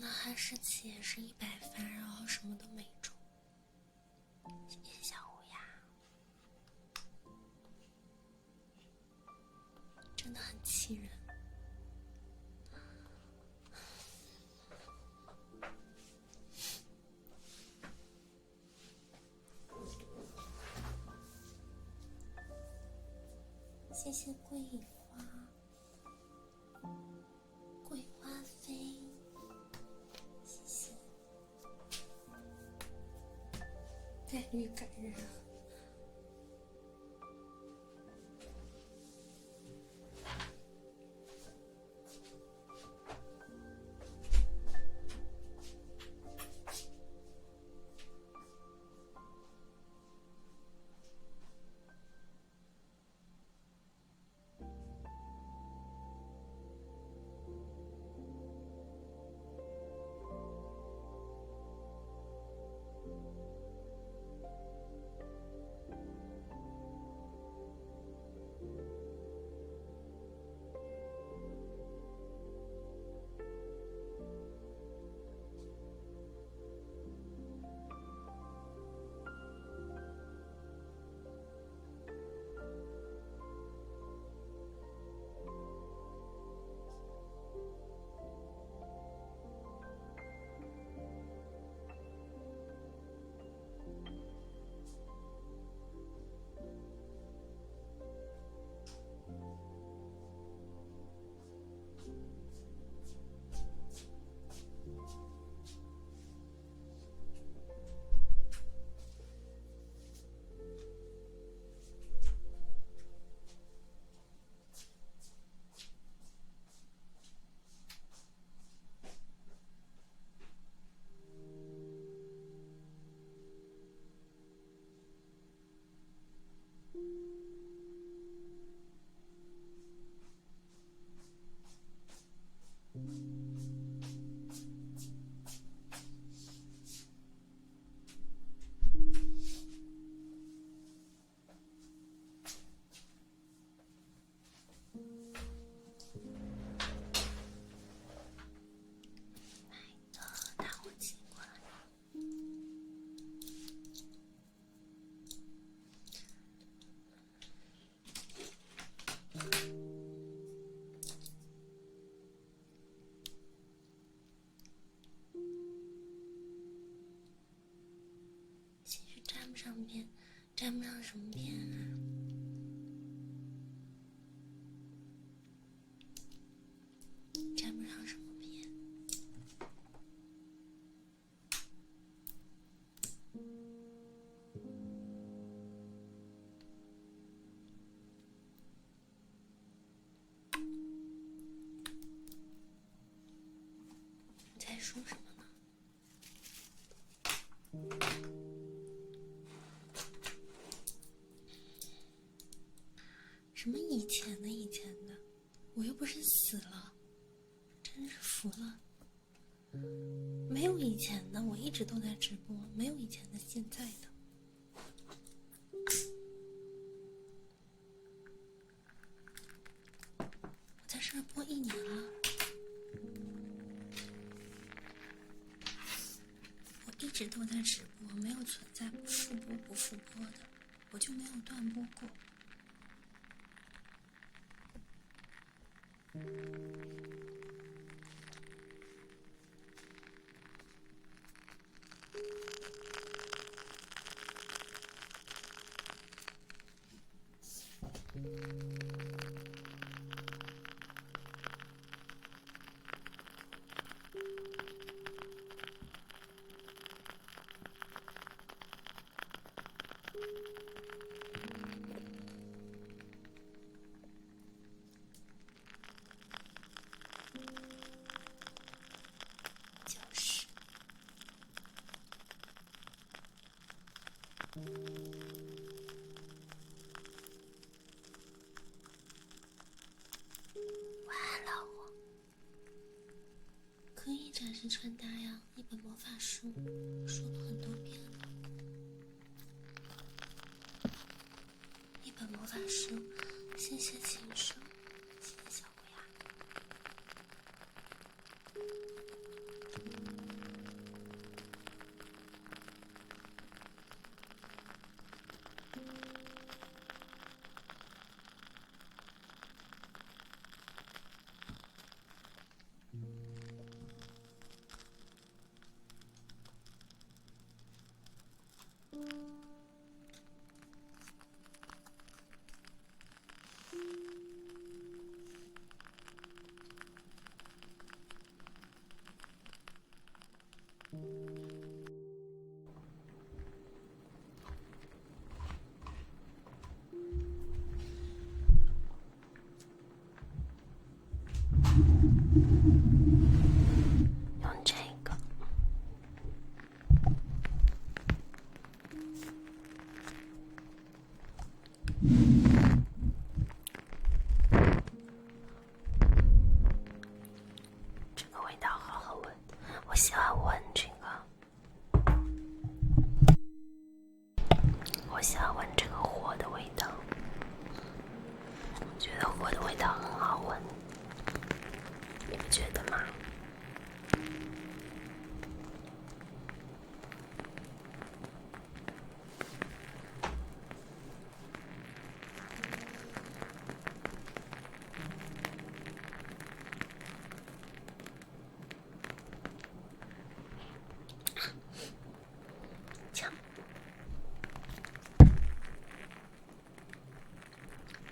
哈士奇也是100番，然后什么都没中。谢谢小乌鸦，真的很气人。谢谢桂花，桂花飞，谢谢。概率感染。沾不上什么边啊？沾不上什么边。你在说什么呢？什么以前的以前的，我又不是死了，真是服了。没有以前的，我一直都在直播，没有以前的现在的。我在这播1年了，我一直都在直播，没有存在不复播不复播的，我就没有断播过。就是晚安，老婆。可以展示穿搭呀，一本魔法书，说了很多遍了。一本魔法书，谢谢禽兽，谢谢小乌鸦。用这个。这个味道好好闻，我喜欢闻这个，我喜欢闻这个火的味道，我觉得火的味道很好闻，你不觉得吗？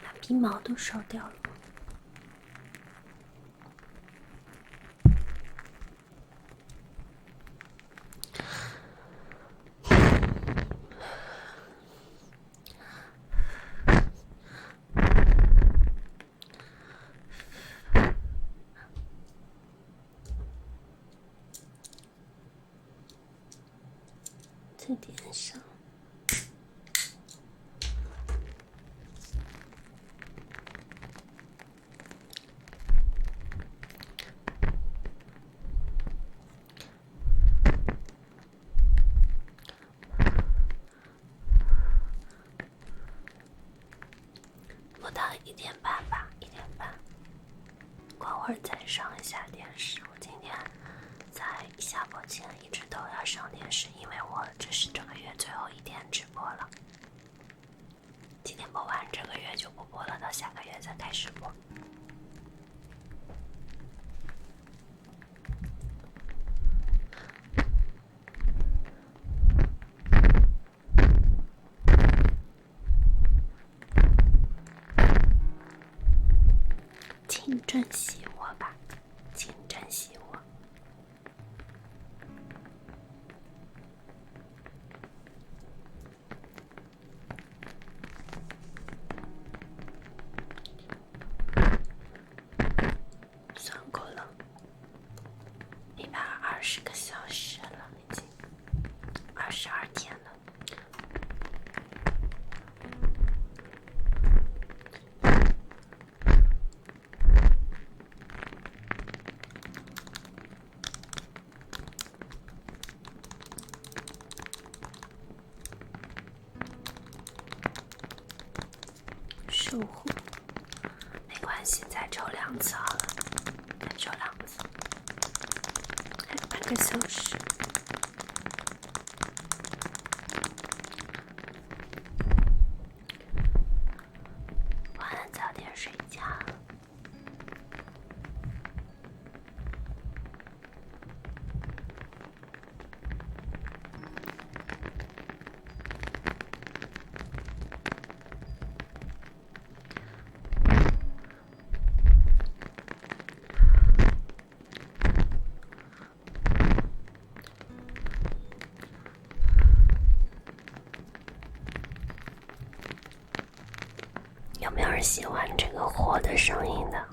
把皮毛都烧掉了。再点上。不到1点半吧，1点半。过会儿再上一下电视。我今天在下播前一直都要上电视，因为我这是这个月最后1天直播了。今天播完，这个月就不播了，到下个月再开始播。请珍惜我吧，请珍惜我。算过了120个小时了，已经22天了。守护没关系，再抽2次好了，再抽2次，还有半个小时。晚安，早点睡觉。有没有人喜欢这个火的声音的？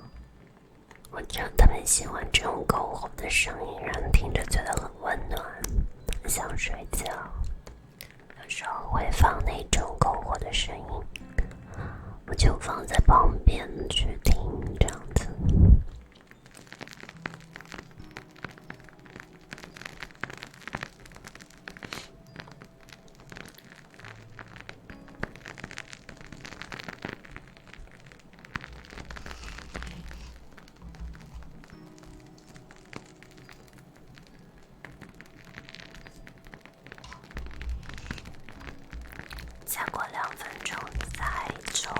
我真的特别喜欢这种篝火的声音，让人听着觉得很温暖，很想睡觉。有时候会放那种篝火的声音，我就放在旁边去听，这样子。再过2分钟再抽，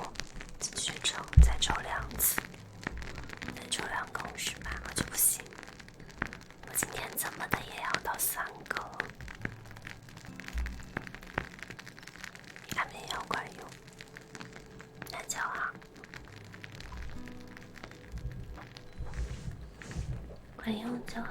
继续抽，再抽2次，再抽2个58个就不行。我今天怎么的也要到3个，安眠药管用，那就好，管用就好。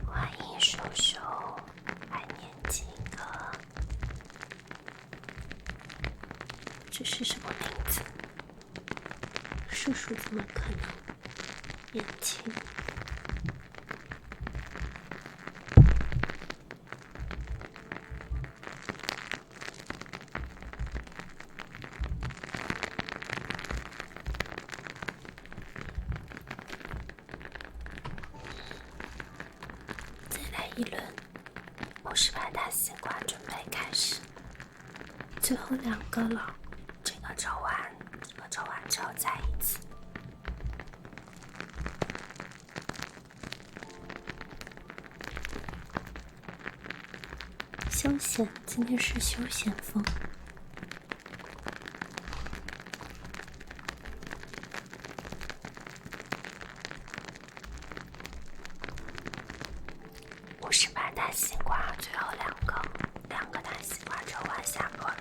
欢迎叔叔，还年轻哥，这是什么名字？叔叔怎么可能年轻？再来一轮58大西瓜，准备开始。最后2个了，这个抽完之后再一次。休闲，今天是休闲风。58大西瓜，最后2个大西瓜抽完下播了。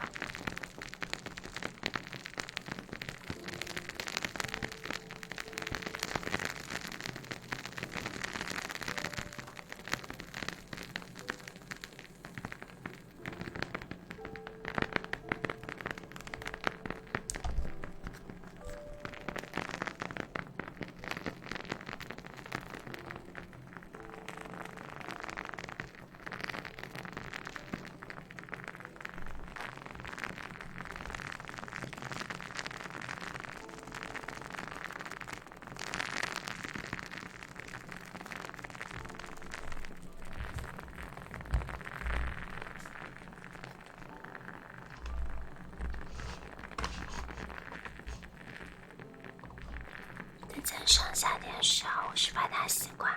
再上下点少58大西瓜。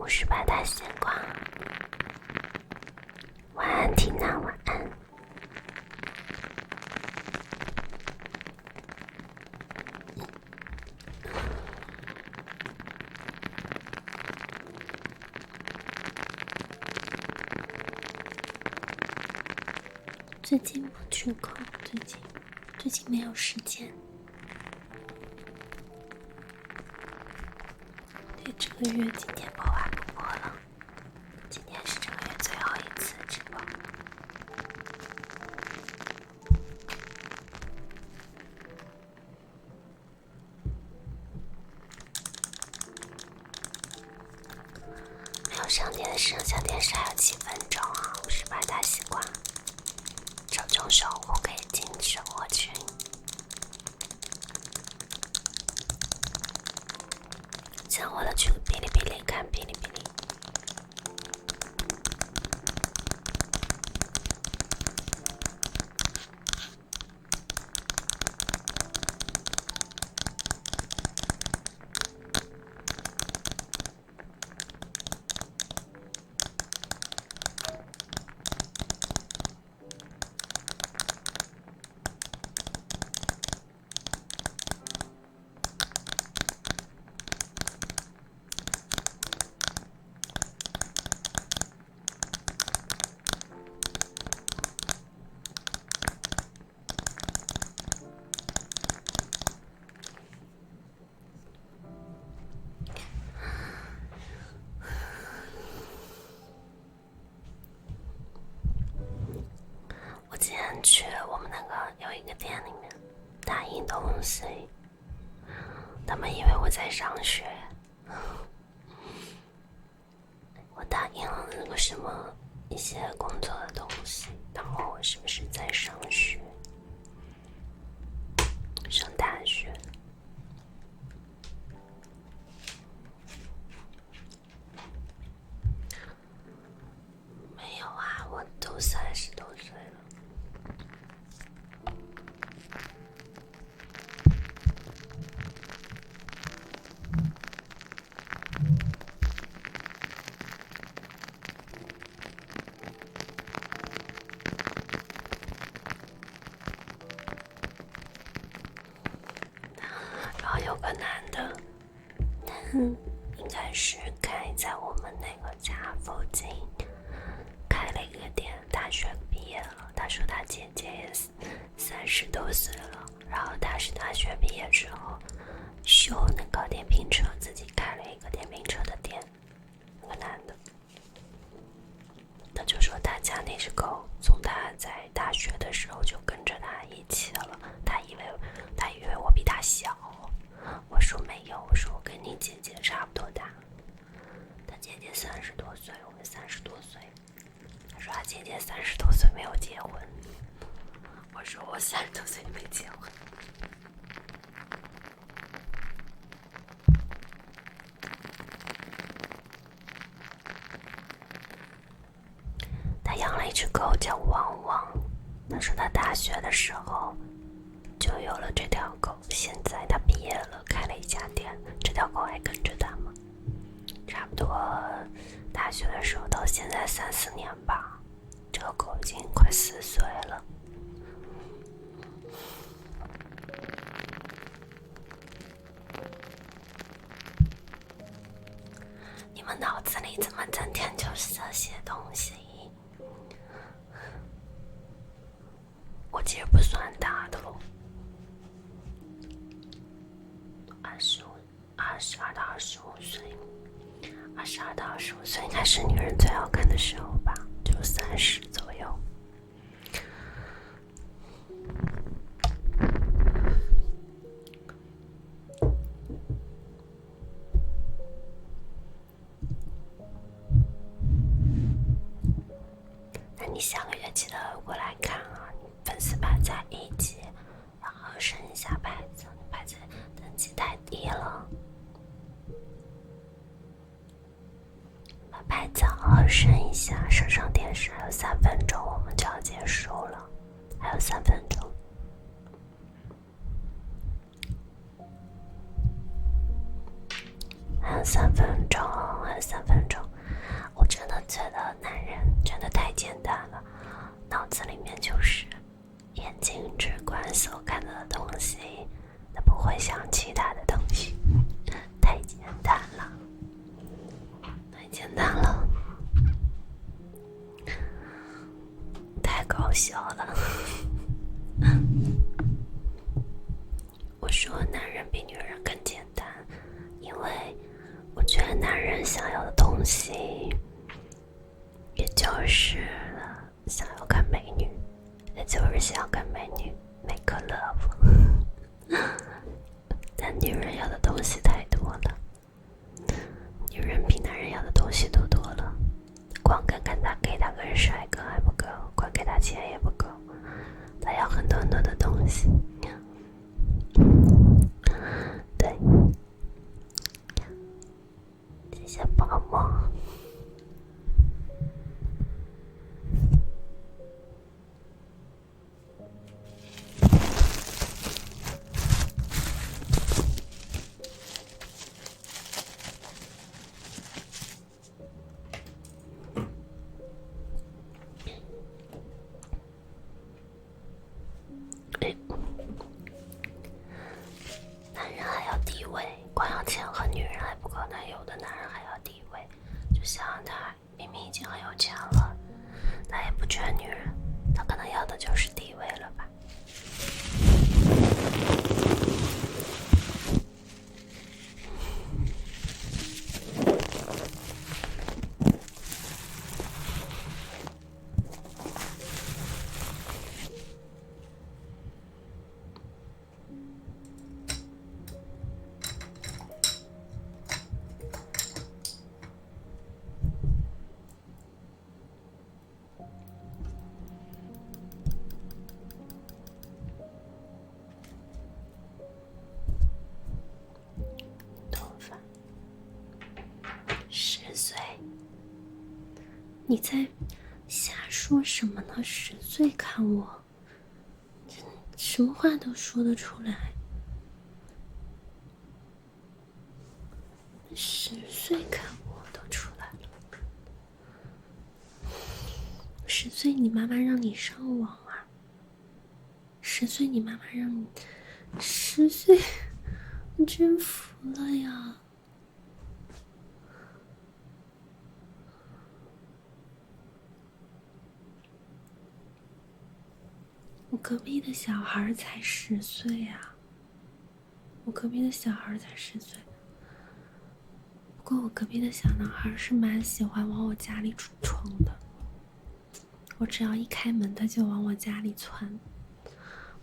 我是白大西瓜，晚安缇娜，晚安。最近不去课，最近没有时间。对，这个月今天播完不播了，今天是这个月最后一次直播。没有上电视，上电视还有7分钟啊！我是白大西瓜。手中守护可以进生活群，加我的去哔哩哔哩看哔哩哔哩。我今天去我们那个有一个店里面打印东西，他们以为我在上学。我打印了那个什么一些工作的东西，然后我是不是在上学？上大学？没有啊，我都30多岁了。然后有个男的，应该是开在我们那个家附近开了一个店，大学毕业了。他说他姐姐也30多岁了，然后他是大学毕业之后修那个电瓶车，自己开了一个电瓶车的店。那个男的，他就说他家那只狗从他在大学的时候就跟着他一起了，他以为我比他小。我说没有，我说我跟你姐姐差不多大，他姐姐30多岁，我们30多岁。他说他姐姐30多岁没有结婚，我说我30多岁没结婚。他养了一只狗叫汪汪，他说他大学的时候就有了这条狗，现在他毕业了，开了一家店，这条狗还跟着他吗？差不多大学的时候到现在3、4年吧，这个狗已经快4岁了。你们脑子里怎么整天就是这些东西？我其实不算大的咯，22到25岁，22到25岁应该是女人最好看的时候吧，就30左右。那你下个月记得过来看啊，粉丝牌在1级，然后升一下牌子，牌子等级太低了，把牌子好好升一下。上电视还有3分钟，我们就要结束了，还有3分钟。还有3分钟，还了3分钟。我真的觉得男人真的太简单了，脑子里面就是眼睛只管所看到的东西，他不会想其他的东西，太简单了，太简单了，太搞笑了。我说男人比女人更简单，因为我觉得男人想要的东西也就是想要看美女，也就是想要跟美女 make love。 但女人要的东西太多了，女人比男人要的东西都多了，光给他个帅哥还不够，光给他钱也不够，他要很多很多的东西。对，谢谢宝宝。男人还要地位，光要钱和女人还不够，那有的男人还要地位，就像他明明已经很有钱了，他也不缺女人，他可能要的就是地位了吧。10岁，你在瞎说什么呢？10岁看我，什么话都说得出来。10岁看我都出来了。10岁你妈妈让你上网啊？10岁你妈妈让你，10岁，我真服了呀！我隔壁的小孩才10岁啊！我隔壁的小孩才10岁。不过我隔壁的小男孩是蛮喜欢往我家里闯的。我只要一开门，他就往我家里窜。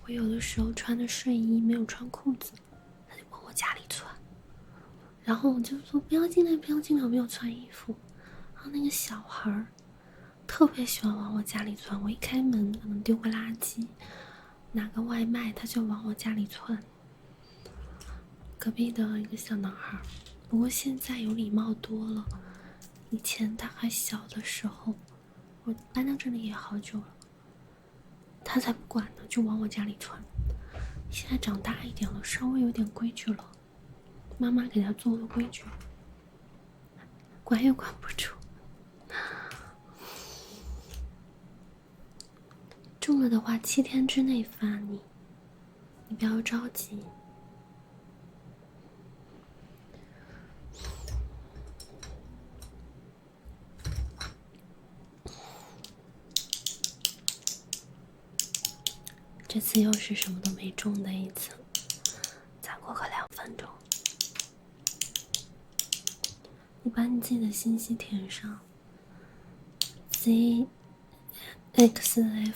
我有的时候穿的睡衣没有穿裤子，他就往我家里窜。然后我就说不要进来，不要进来，我没有穿衣服。然后那个小孩特别喜欢往我家里窜，我一开门可能丢个垃圾，拿个外卖，他就往我家里窜。隔壁的一个小男孩，不过现在有礼貌多了。以前他还小的时候，我搬到这里也好久了，他才不管呢，就往我家里窜。现在长大一点了，稍微有点规矩了，妈妈给他做了规矩，管也管不住。中了的话7天之内发你，你不要着急。这次又是什么都没中的一次，再过个2分钟。你把你自己的信息填上 ZXF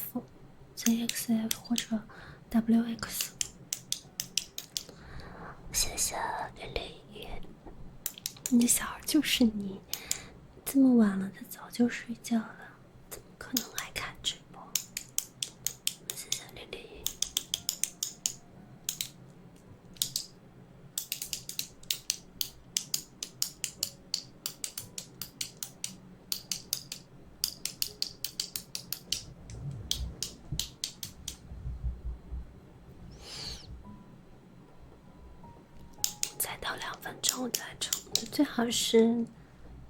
或者 WX。 谢谢丽丽。你的小孩就是你，这么晚了他早就睡觉了，怎么可能还看直播？谢谢丽丽。再到2分钟再充，最好是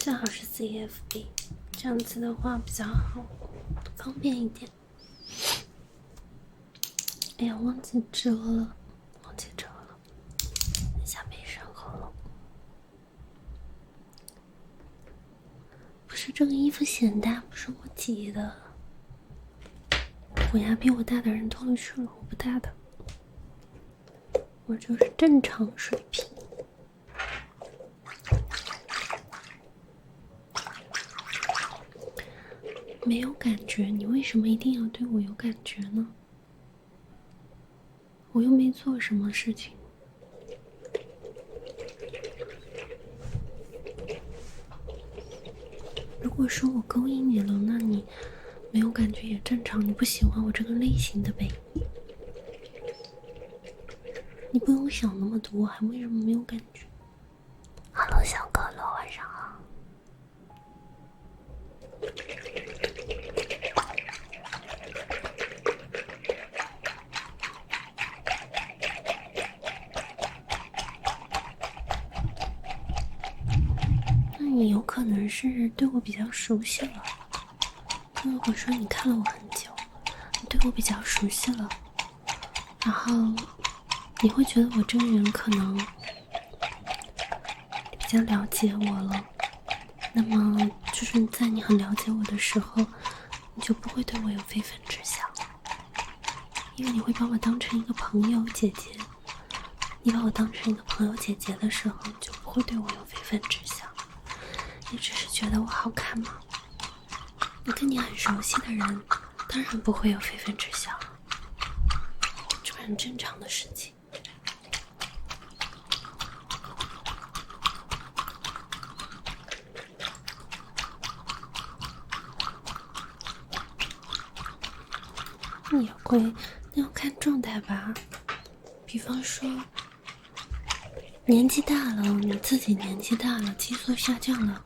最好是 CFB， 这样子的话比较好，方便一点。哎呀，忘记遮了，等下没上口了。不是这个衣服显大，不是我挤的。虎牙比我大的人多了去了，我不大的，我就是正常水平。没有感觉，你为什么一定要对我有感觉呢？我又没做什么事情。如果说我勾引你了，那你没有感觉也正常，你不喜欢我这个类型的呗。你不用想那么多，还为什么没有感觉 ？Hello， 小可乐，晚上好。那你有可能是对我比较熟悉了。如果说你看了我很久，你对我比较熟悉了，然后你会觉得我这个人可能比较了解我了，那么就是在你很了解我的时候，你就不会对我有非分之想，因为你会把我当成一个朋友姐姐。你把我当成一个朋友姐姐的时候，你就不会对我有非分之想，你只是觉得我好看吗？你跟你很熟悉的人，当然不会有非分之想，这很正常的事情。也会，那要看状态吧。比方说，年纪大了，你自己年纪大了，激素下降了，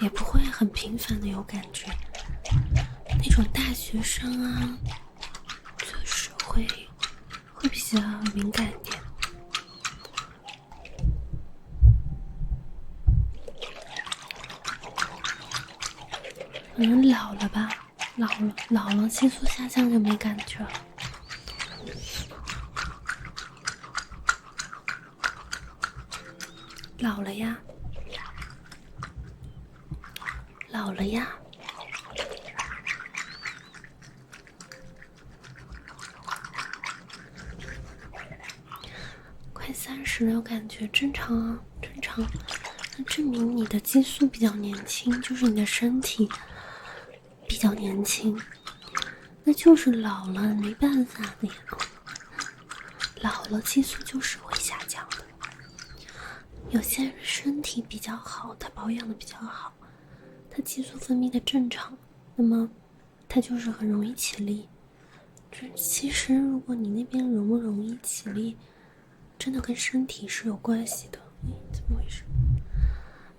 也不会很频繁的有感觉。那种大学生啊，就是会比较敏感一点。可能老了吧，老了，激素下降就没感觉了。老了呀，老了呀。快30了，有感觉正常啊，正常。那证明你的激素比较年轻，就是你的身体比较年轻，那就是老了，没办法的呀。老了激素就是会下降的。有些人身体比较好，他保养的比较好，他激素分泌的正常，那么他就是很容易起立。其实如果你那边容不容易起立，真的跟身体是有关系的。怎么回事？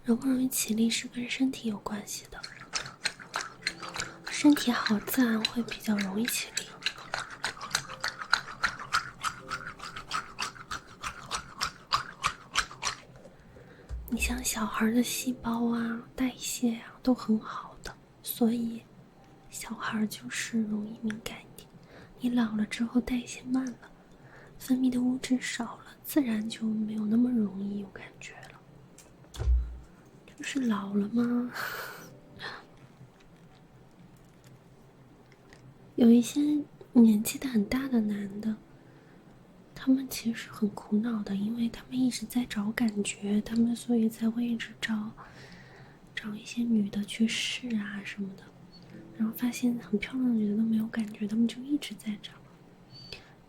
容不容易起立是跟身体有关系的，身体好自然会比较容易起立。你像小孩的细胞啊、代谢啊都很好的，所以小孩就是容易敏感一点。你老了之后代谢慢了，分泌的物质少了，自然就没有那么容易有感觉了。就是老了吗？有一些年纪很大的男的，他们其实很苦恼的，因为他们一直在找感觉，他们所以才会一直找一些女的去试啊什么的，然后发现很漂亮的女的都没有感觉，他们就一直在找。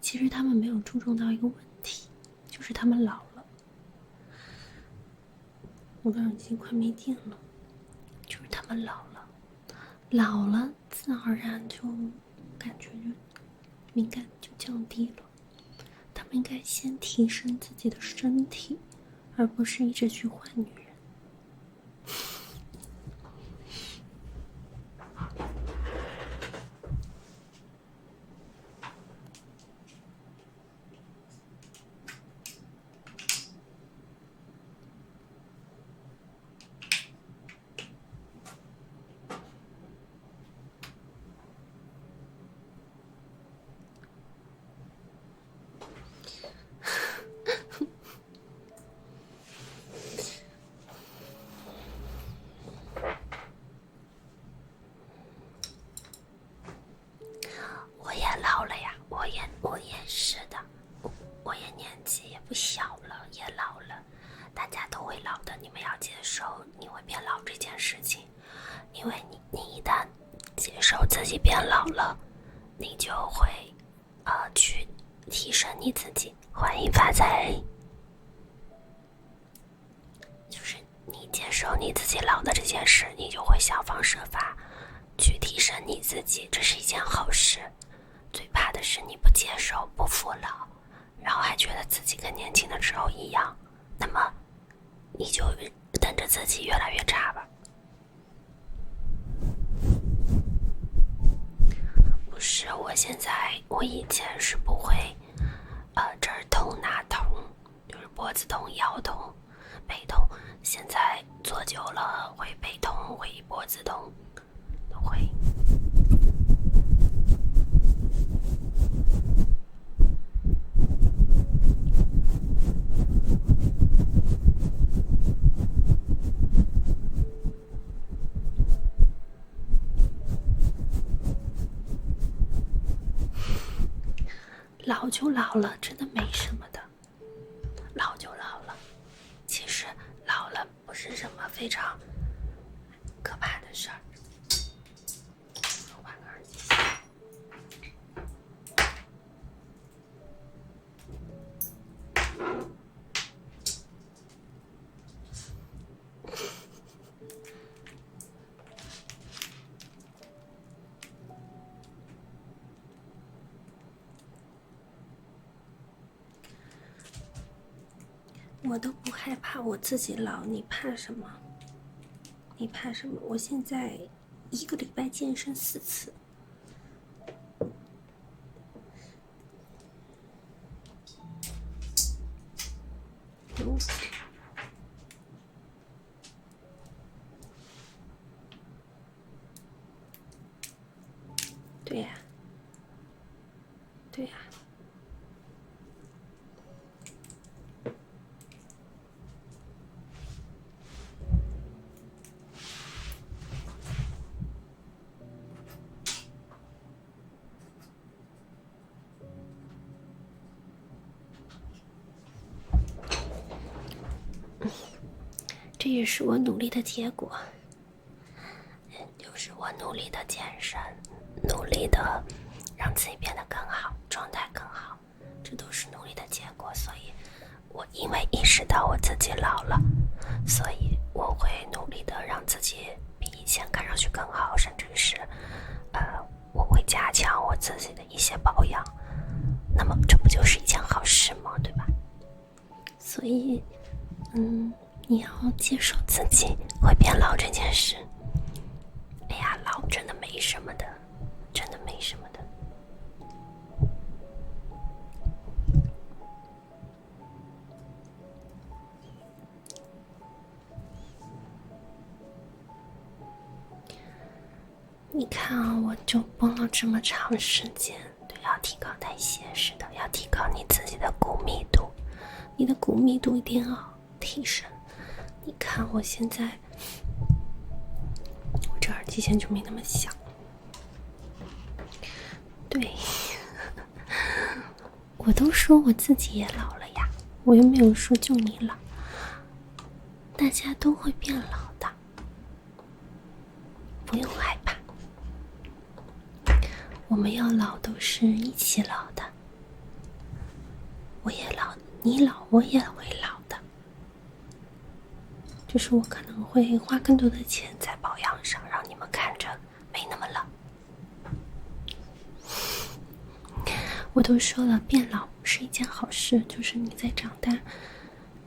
其实他们没有注重到一个问题，就是他们老了。我的耳机快没电了，就是他们老了，自然而然就感觉就敏感就降低了。他们应该先提升自己的身体，而不是一直去换女人。也老了，大家都会老的，你们要接受你会变老这件事情，因为你一旦接受自己变老了，你就会去提升你自己。欢迎发财，就是你接受你自己老的这件事，你就会想方设法去提升你自己，这是一件好事。最怕的是你不接受不服老，然后还觉得自己跟年轻的时候一样，那么你就等着自己越来越差吧。不是，我以前是不会这儿痛那痛，就是脖子痛腰痛背痛，现在坐久了会背痛会脖子痛都会。老就老了，真的没什么的，老就老了。其实老了不是什么非常可怕的事儿。我换个耳机。我都不害怕我自己老，你怕什么？你怕什么？我现在1个礼拜健身4次。对呀，对呀。这也是我努力的结果，就是我努力的健身，努力的让自己变得更好，状态更好，这都是努力的结果。所以我因为意识到我自己老了，所以我会努力的让自己比以前看上去更好，甚至是我会加强我自己的一些保养。那么这不就是一件好事吗？对吧？所以你要接受自己会变老这件事。哎呀，老真的没什么的，真的没什么的。你看啊，我就绷了这么长时间。对，要提高代谢，是的，要提高你自己的骨密度，你的骨密度一定要提升。你看我现在，我这耳机线就没那么响。对，我都说我自己也老了呀，我又没有说就你老，大家都会变老的，不用害怕。我们要老都是一起老的，我也老，你老，我也会老的。就是我可能会花更多的钱在保养上，让你们看着没那么老。我都说了，变老是一件好事，就是你在长大，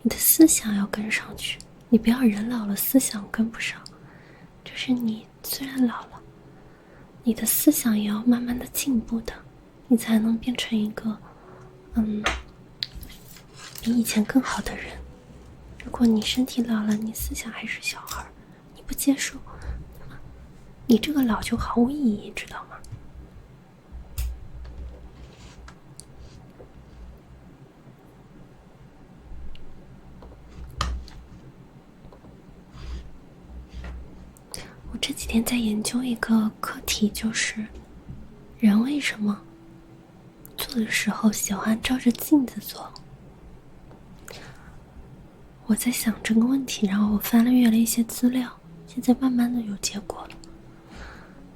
你的思想要跟上去，你不要人老了思想跟不上。就是你虽然老了，你的思想也要慢慢的进步的，你才能变成一个比以前更好的人。如果你身体老了，你思想还是小孩，你不接受，那么你这个老就毫无意义，知道吗？我这几天在研究一个课题，就是人为什么做的时候喜欢照着镜子做。我在想这个问题，然后我翻了阅了一些资料，现在慢慢的有结果了。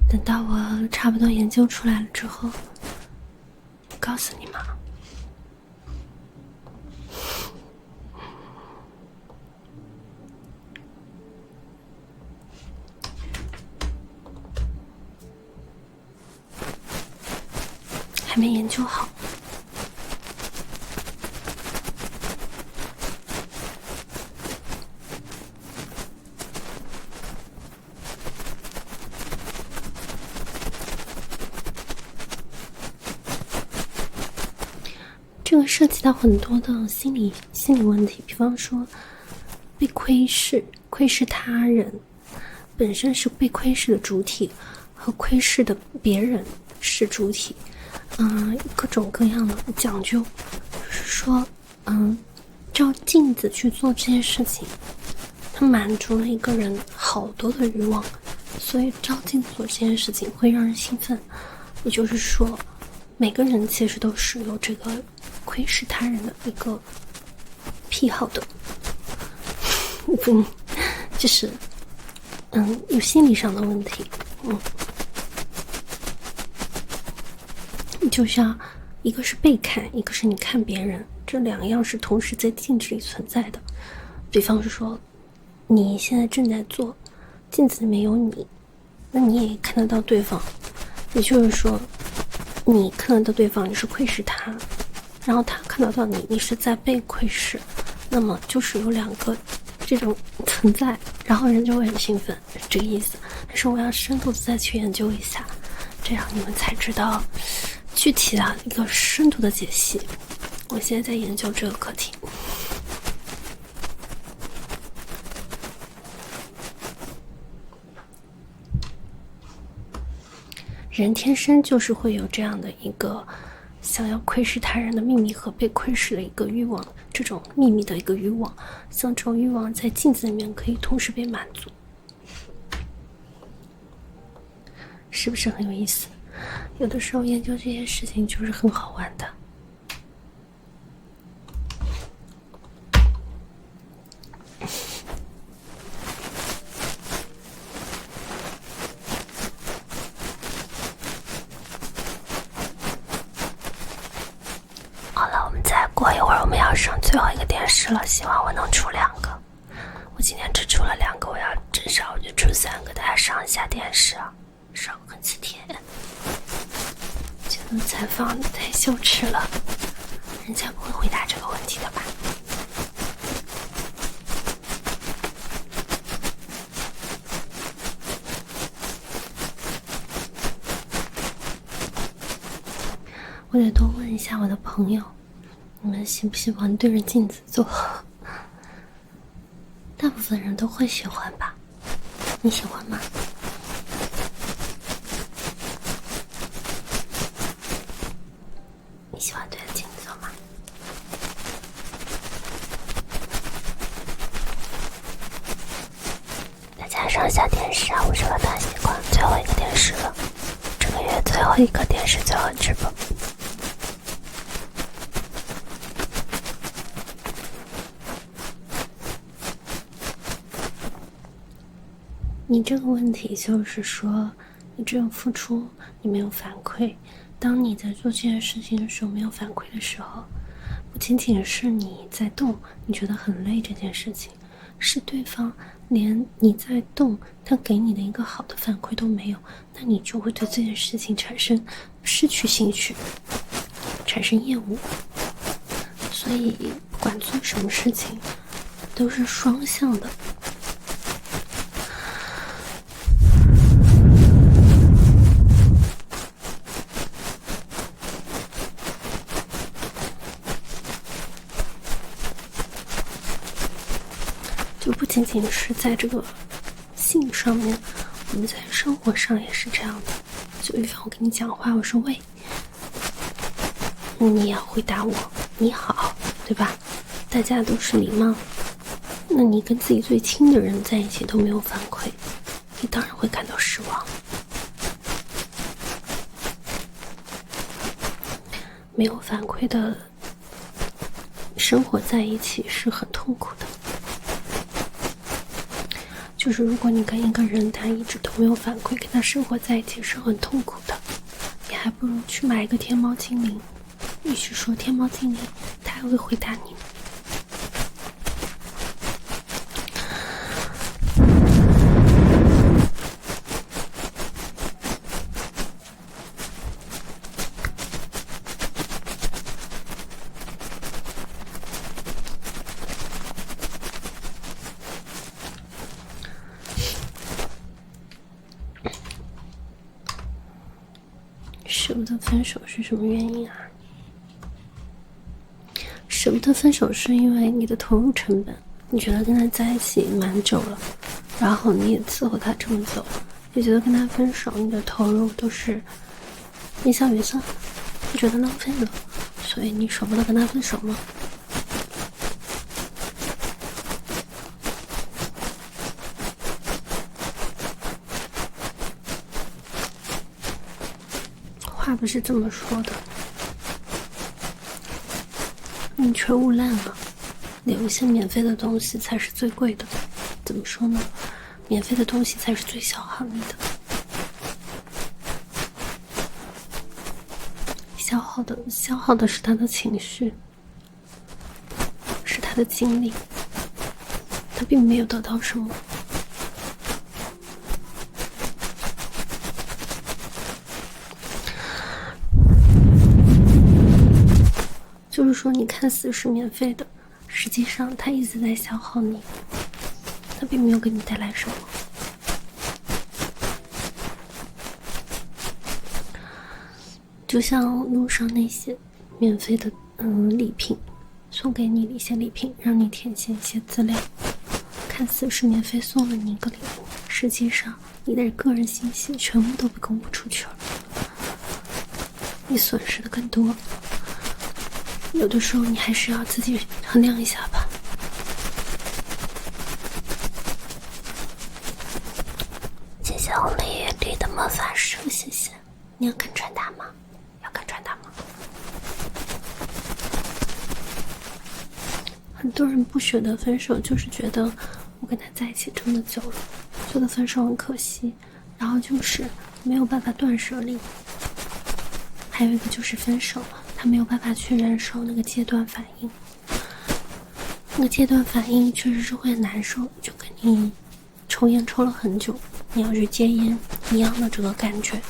等到我差不多研究出来了之后，告诉你们。还没研究好。这个涉及到很多的心理问题，比方说被窥视他人本身是被窥视的主体，和窥视的别人是主体，各种各样的讲究，就是说，照镜子去做这件事情，它满足了一个人好多的欲望，所以照镜子做这件事情会让人兴奋。也就是说，每个人其实都是有这个窥视他人的一个癖好的，就是有心理上的问题，就像一个是被看，一个是你看别人，这两样是同时在镜子里存在的。比方说，你现在正在做，镜子里面有你，那你也看得到对方，也就是说，你看得到对方，你是窥视他，然后他看得到你，你是在被窥视，那么就是有两个这种存在，然后人就会很兴奋，是这个意思。但是我要深度再去研究一下，这样你们才知道具体的一个深度的解析。我现在在研究这个课题。人天生就是会有这样的一个想要窥视他人的秘密和被窥视的一个欲望，这种秘密的一个欲望，像这种欲望在镜子里面可以同时被满足，是不是很有意思？有的时候研究这些事情就是很好玩的。好了，我们再过一会儿我们要上最后一个电视了，希望我能出2个。我今天只出了2个，我要至少就出3个，大家上一下电视啊，上个几天。这种采访太羞耻了，人家不会回答这个问题的吧？我得多问一下我的朋友，你们喜不喜欢对着镜子做？大部分人都会喜欢吧？你喜欢吗？你喜欢对着镜子做吗？大家上下电视啊，我是个大习惯。最后一个电视了，这个月最后一个电视，最后直播。你这个问题就是说，你只有付出，你没有反馈。当你在做这件事情的时候没有反馈的时候，不仅仅是你在动，你觉得很累这件事情，是对方连你在动他给你的一个好的反馈都没有，那你就会对这件事情产生失去兴趣，产生厌恶。所以不管做什么事情都是双向的。就不仅仅是在这个性上面，我们在生活上也是这样的。就比方我跟你讲话，我说喂，你也要回答我你好，对吧？大家都是礼貌。那你跟自己最亲的人在一起都没有反馈，你当然会感到失望。没有反馈的生活在一起是很痛苦的。就是如果你跟一个人他一直都没有反馈，跟他生活在一起是很痛苦的，你还不如去买一个天猫精灵。你去说天猫精灵，他还会回答你。舍不得分手是什么原因啊？舍不得分手是因为你的投入成本，你觉得跟他在一起蛮久了，然后你也伺候他这么久，你觉得跟他分手你的投入都是烟消云散，你觉得浪费了，所以你舍不得跟他分手吗？话不是这么说的，你却误烂了。有一些免费的东西才是最贵的，怎么说呢？免费的东西才是最消耗你的，消耗的是他的情绪，是他的精力，他并没有得到什么。就是说你看似是免费的，实际上它一直在消耗你，它并没有给你带来什么。就像路上那些免费的礼品，送给你的一些礼品，让你填写一些资料，看似是免费送了你一个礼物，实际上你的个人信息全部都被公布出去了，你损失的更多。有的时候你还是要自己衡量一下吧。谢谢红丽丽的魔法书，谢谢。你要看传达吗？要看传达吗？很多人不舍得分手，就是觉得我跟他在一起这么久了，觉得分手很可惜，然后就是没有办法断舍离。还有一个就是分手，他没有办法去忍受那个阶段反应，那个阶段反应确实是会很难受，就跟你抽烟抽了很久，你要去戒烟一样的这个感觉。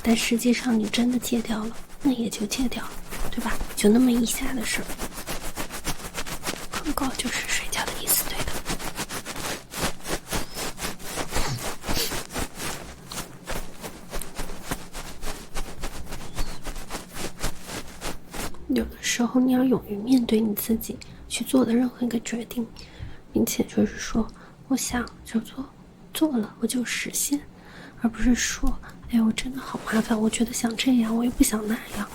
但实际上你真的戒掉了，那也就戒掉了，对吧？就那么一下的事儿。很高就是睡觉的意思，对的。有的时候你要勇于面对你自己去做的任何一个决定，并且就是说我想就做，做了我就实现，而不是说哎我真的好麻烦，我觉得想这样我又不想那样。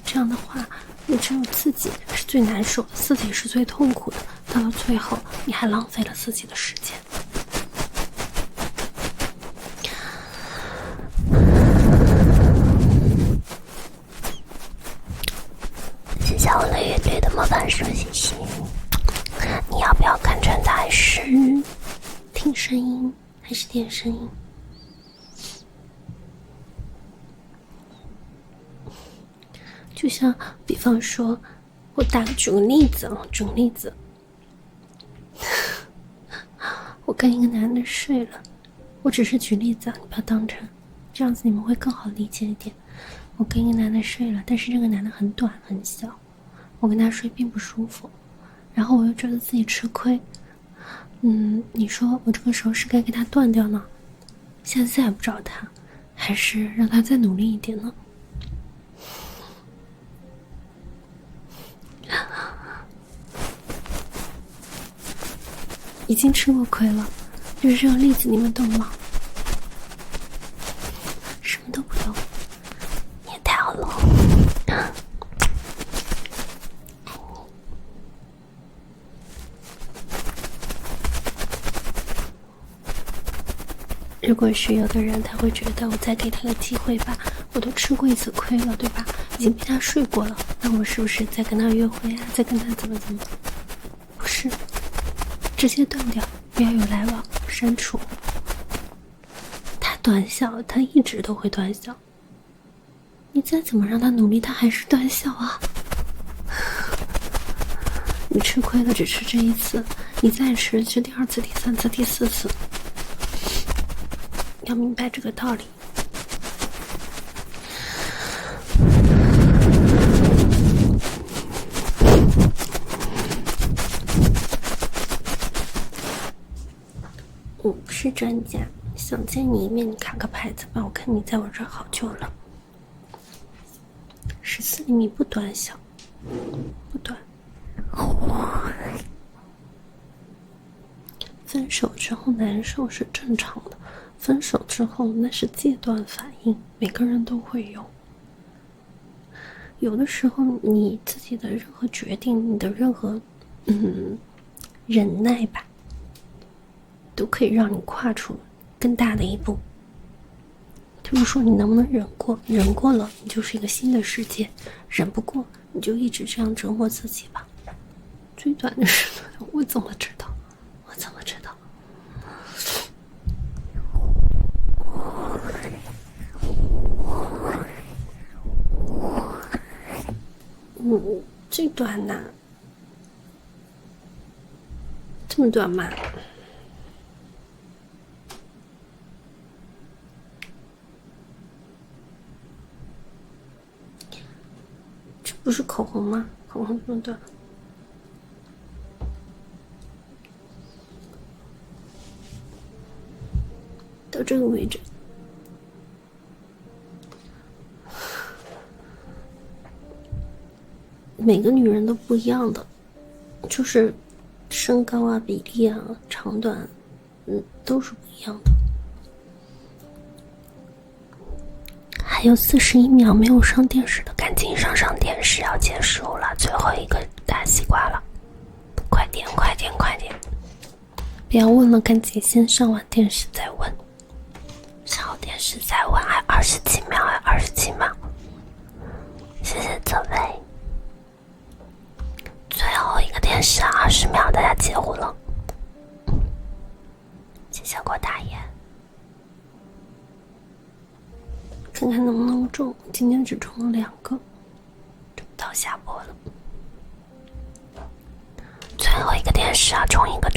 这样的话你只有自己是最难受的，自己是最痛苦的，到了最后你还浪费了自己的时间。谢谢我乐队的魔法书，谢谢。你要不要看传达，还是听声音，还是点声音？就像比方说我举个例子，我跟一个男的睡了，我只是举例子啊，你不要当真，这样子你们会更好理解一点。我跟一个男的睡了，但是这个男的很短很小，我跟他睡并不舒服，然后我又觉得自己吃亏。你说我这个时候是该给他断掉呢，现在再也不找他，还是让他再努力一点呢？已经吃过亏了，就是这个例子你们懂吗？什么都不懂，你也太好了。如果是有的人他会觉得我再给他个机会吧，我都吃过一次亏了，对吧？已经被他睡过了，那我是不是再跟他约会啊，再跟他怎么不是，直接断掉，不要有来往，删除。他短小，他一直都会短小。你再怎么让他努力，他还是短小啊。你吃亏了，只吃这一次，你再吃第二次、第三次、第四次。要明白这个道理。我不是专家，想见你一面，你卡个牌子吧，我看你在我这儿好久了。14厘米不短小，不短。分手之后难受是正常的，分手之后那是戒断反应，每个人都会有。有的时候你自己的任何决定，你的任何忍耐吧，都可以让你跨出更大的一步。就是说你能不能忍过，忍过了你就是一个新的世界，忍不过你就一直这样折磨自己吧。最短的是我怎么知道，我怎么知道。最短的这么短吗？这不是口红吗？口红这么短。到这个位置，每个女人都不一样的，就是身高啊、比例啊、长短，都是不一样的。还有41秒没有上电视的，赶紧上电视，要结束了，最后一个大西瓜了，快点，快点，快点！不要问了，赶紧先上完电视再问。上完电视再问，还27秒，还27秒。谢谢泽威。最后一个电视20秒，大家截胡了。谢谢郭大爷。看看能不能中，今天只中了2个，中不到下播了。最后一个电视中一个，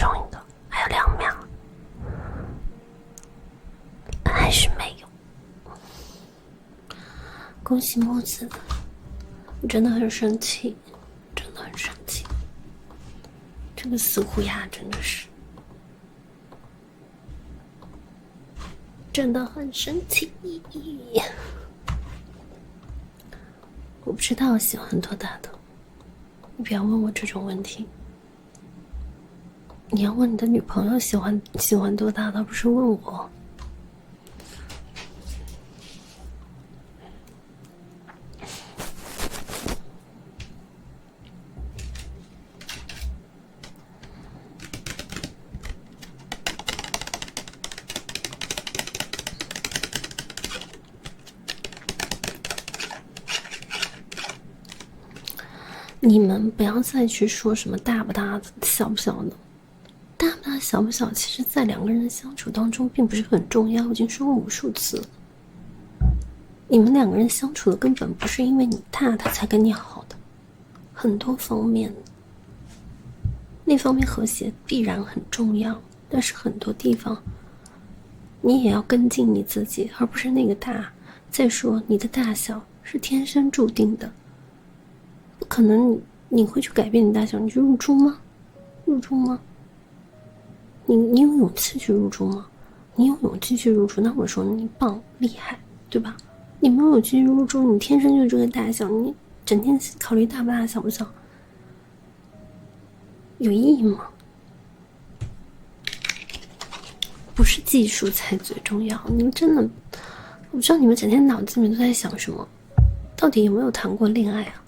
还有2秒，还是没有。恭喜木子，我真的很生气，真的很生气。这个死虎牙真的是，真的很生气。我不知道喜欢多大的，你不要问我这种问题。你要问你的女朋友喜欢多大的，不是问我。你们不要再去说什么大不大的、小不小的，大不大、小不小，其实在2个人的相处当中并不是很重要。我已经说过无数次了，你们2个人相处的根本不是因为你大他才跟你好的，很多方面，那方面和谐必然很重要，但是很多地方你也要跟进你自己，而不是那个大。再说你的大小是天生注定的，不可能你会去改变你大小，你去入猪吗？入猪吗？你有勇气去入猪吗？你有勇气去入猪，那我说你棒厉害，对吧？你没有勇气去入猪，你天生就是这个大小，你整天考虑大不大小不小，有意义吗？不是技术才最重要。你们真的，我不知道你们整天脑子里面都在想什么，到底有没有谈过恋爱啊？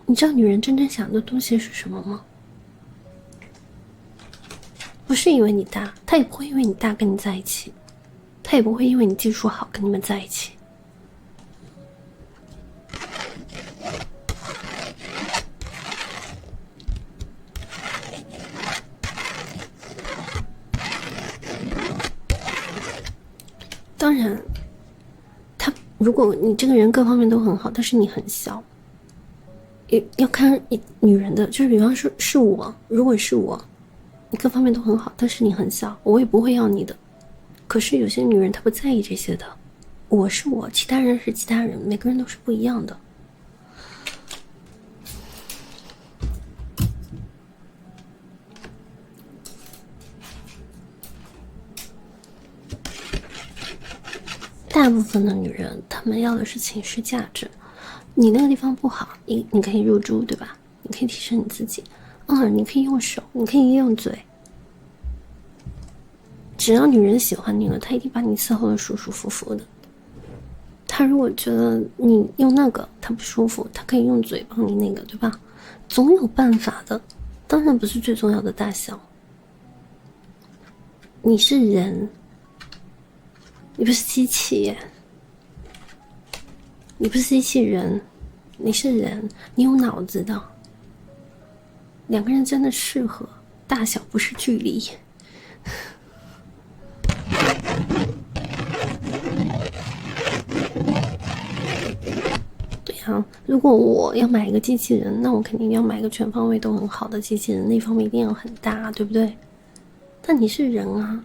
你知道女人真正想的东西是什么吗？不是因为你大，她也不会因为你大跟你在一起，她也不会因为你技术好跟你们在一起。当然，如果你这个人各方面都很好，但是你很小，也要看女人的，就是比方说是我，如果是我，你各方面都很好，但是你很小，我也不会要你的。可是有些女人她不在意这些的，我是我，其他人是其他人，每个人都是不一样的。大部分的女人，她们要的是情绪价值。你那个地方不好，你可以入住，对吧？你可以提升你自己。你可以用手，你可以用嘴。只要女人喜欢你了，她一定把你伺候的舒舒服服的。她如果觉得你用那个她不舒服，她可以用嘴帮你那个，对吧？总有办法的。当然不是最重要的大小。你是人。你不是机器，你不是机器人，你是人，你有脑子的。两个人真的适合，大小不是距离。对啊，如果我要买一个机器人，那我肯定要买一个全方位都很好的机器人，那方面一定要很大，对不对？但你是人啊。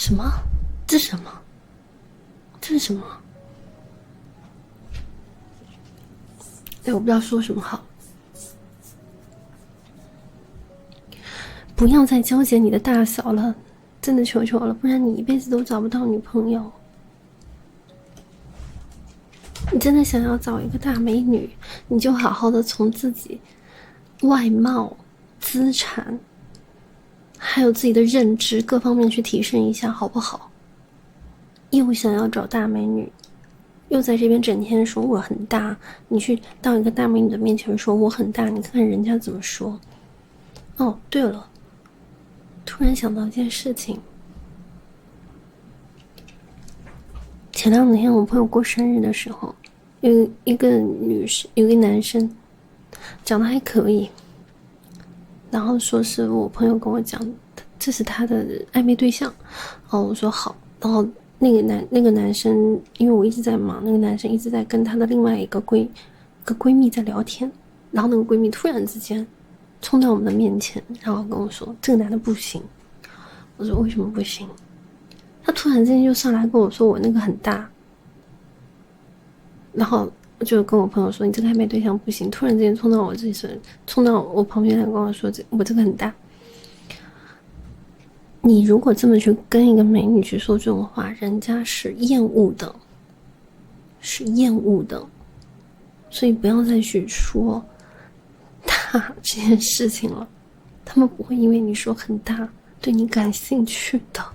什么？这是什么？这是什么？我不知道说什么好。不要再纠结你的大小了，真的求求了，不然你一辈子都找不到女朋友。你真的想要找一个大美女，你就好好的从自己外貌、资产还有自己的认知各方面去提升一下，好不好？又想要找大美女，又在这边整天说我很大，你去到一个大美女的面前说我很大，你看看人家怎么说。哦，对了，突然想到一件事情，前两天我朋友过生日的时候，有一个男生长得还可以，然后说是我朋友跟我讲，这是他的暧昧对象。我说好。然后那个男生，因为我一直在忙，那个男生一直在跟他的另外一个闺蜜在聊天。然后那个闺蜜突然之间冲到我们的面前，然后跟我说这个男的不行。我说为什么不行？他突然之间就上来跟我说我那个很大，然后我就跟我朋友说你这个暧昧对象不行。突然之间冲到我旁边来跟我说我这个很大。你如果这么去跟一个美女去说这种话，人家是厌恶的，所以不要再去说大这件事情了。他们不会因为你说很大对你感兴趣的。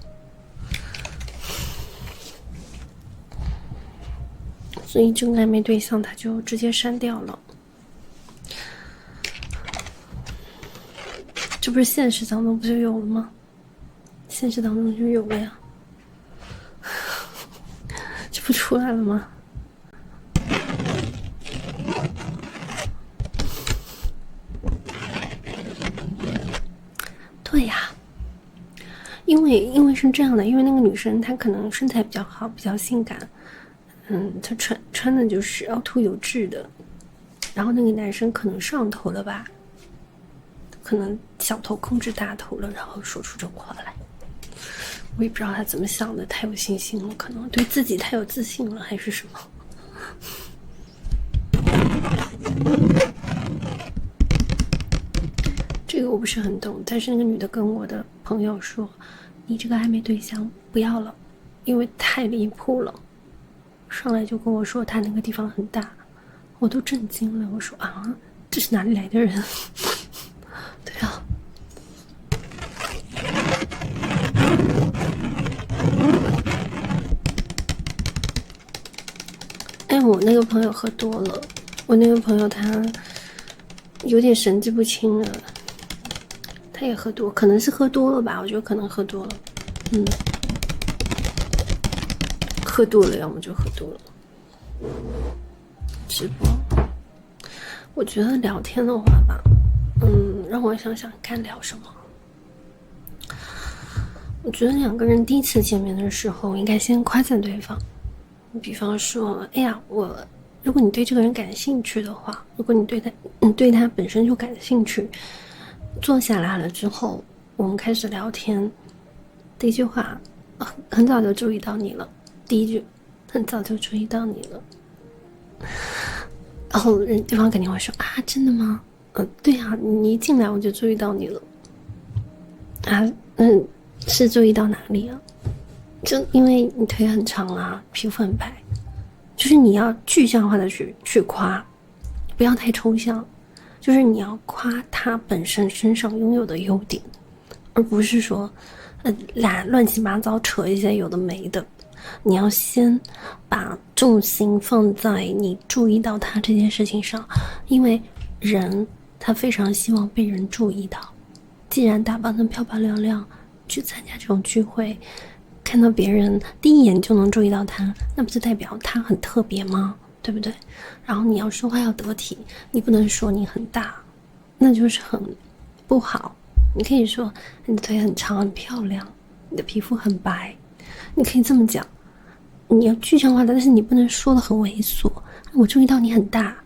所以这个暧昧对象他就直接删掉了。这不是现实当中不就有了吗？现实当中就有了呀，这不出来了吗？对呀，因为是这样的，因为那个女生她可能身材比较好，比较性感，她穿的就是凹凸有致的，然后那个男生可能上头了吧，可能小头控制大头了，然后说出这话来。我也不知道他怎么想的，太有信心了，可能对自己太有自信了，还是什么。这个我不是很懂，但是那个女的跟我的朋友说，你这个暧昧对象不要了，因为太离谱了。上来就跟我说他那个地方很大，我都震惊了。我说啊，这是哪里来的人？对啊。我那个朋友喝多了，我那个朋友他有点神志不清了，他也喝多，可能是喝多了吧，我觉得可能喝多了，喝多了，要么就喝多了。直播，我觉得聊天的话吧，让我想想看聊什么。我觉得两个人第一次见面的时候，应该先夸赞对方。比方说，哎呀，如果你对这个人感兴趣的话，如果你对他本身就感兴趣，坐下来了之后，我们开始聊天。第一句话，很早就注意到你了。第一句，很早就注意到你了。然后对方肯定会说啊，真的吗？对啊，你一进来我就注意到你了。啊，是注意到哪里啊？就因为你腿很长啊，皮肤很白，就是你要具象化的去夸，不要太抽象，就是你要夸他本身身上拥有的优点，而不是说乱七八糟扯一些有的没的。你要先把重心放在你注意到他这件事情上，因为人他非常希望被人注意到。既然打扮得漂漂亮亮去参加这种聚会，看到别人第一眼就能注意到他，那不就代表他很特别吗？对不对？然后你要说话要得体，你不能说你很大，那就是很不好。你可以说你的腿很长很漂亮，你的皮肤很白，你可以这么讲。你要具象化的，但是你不能说的很猥琐。我注意到你很大，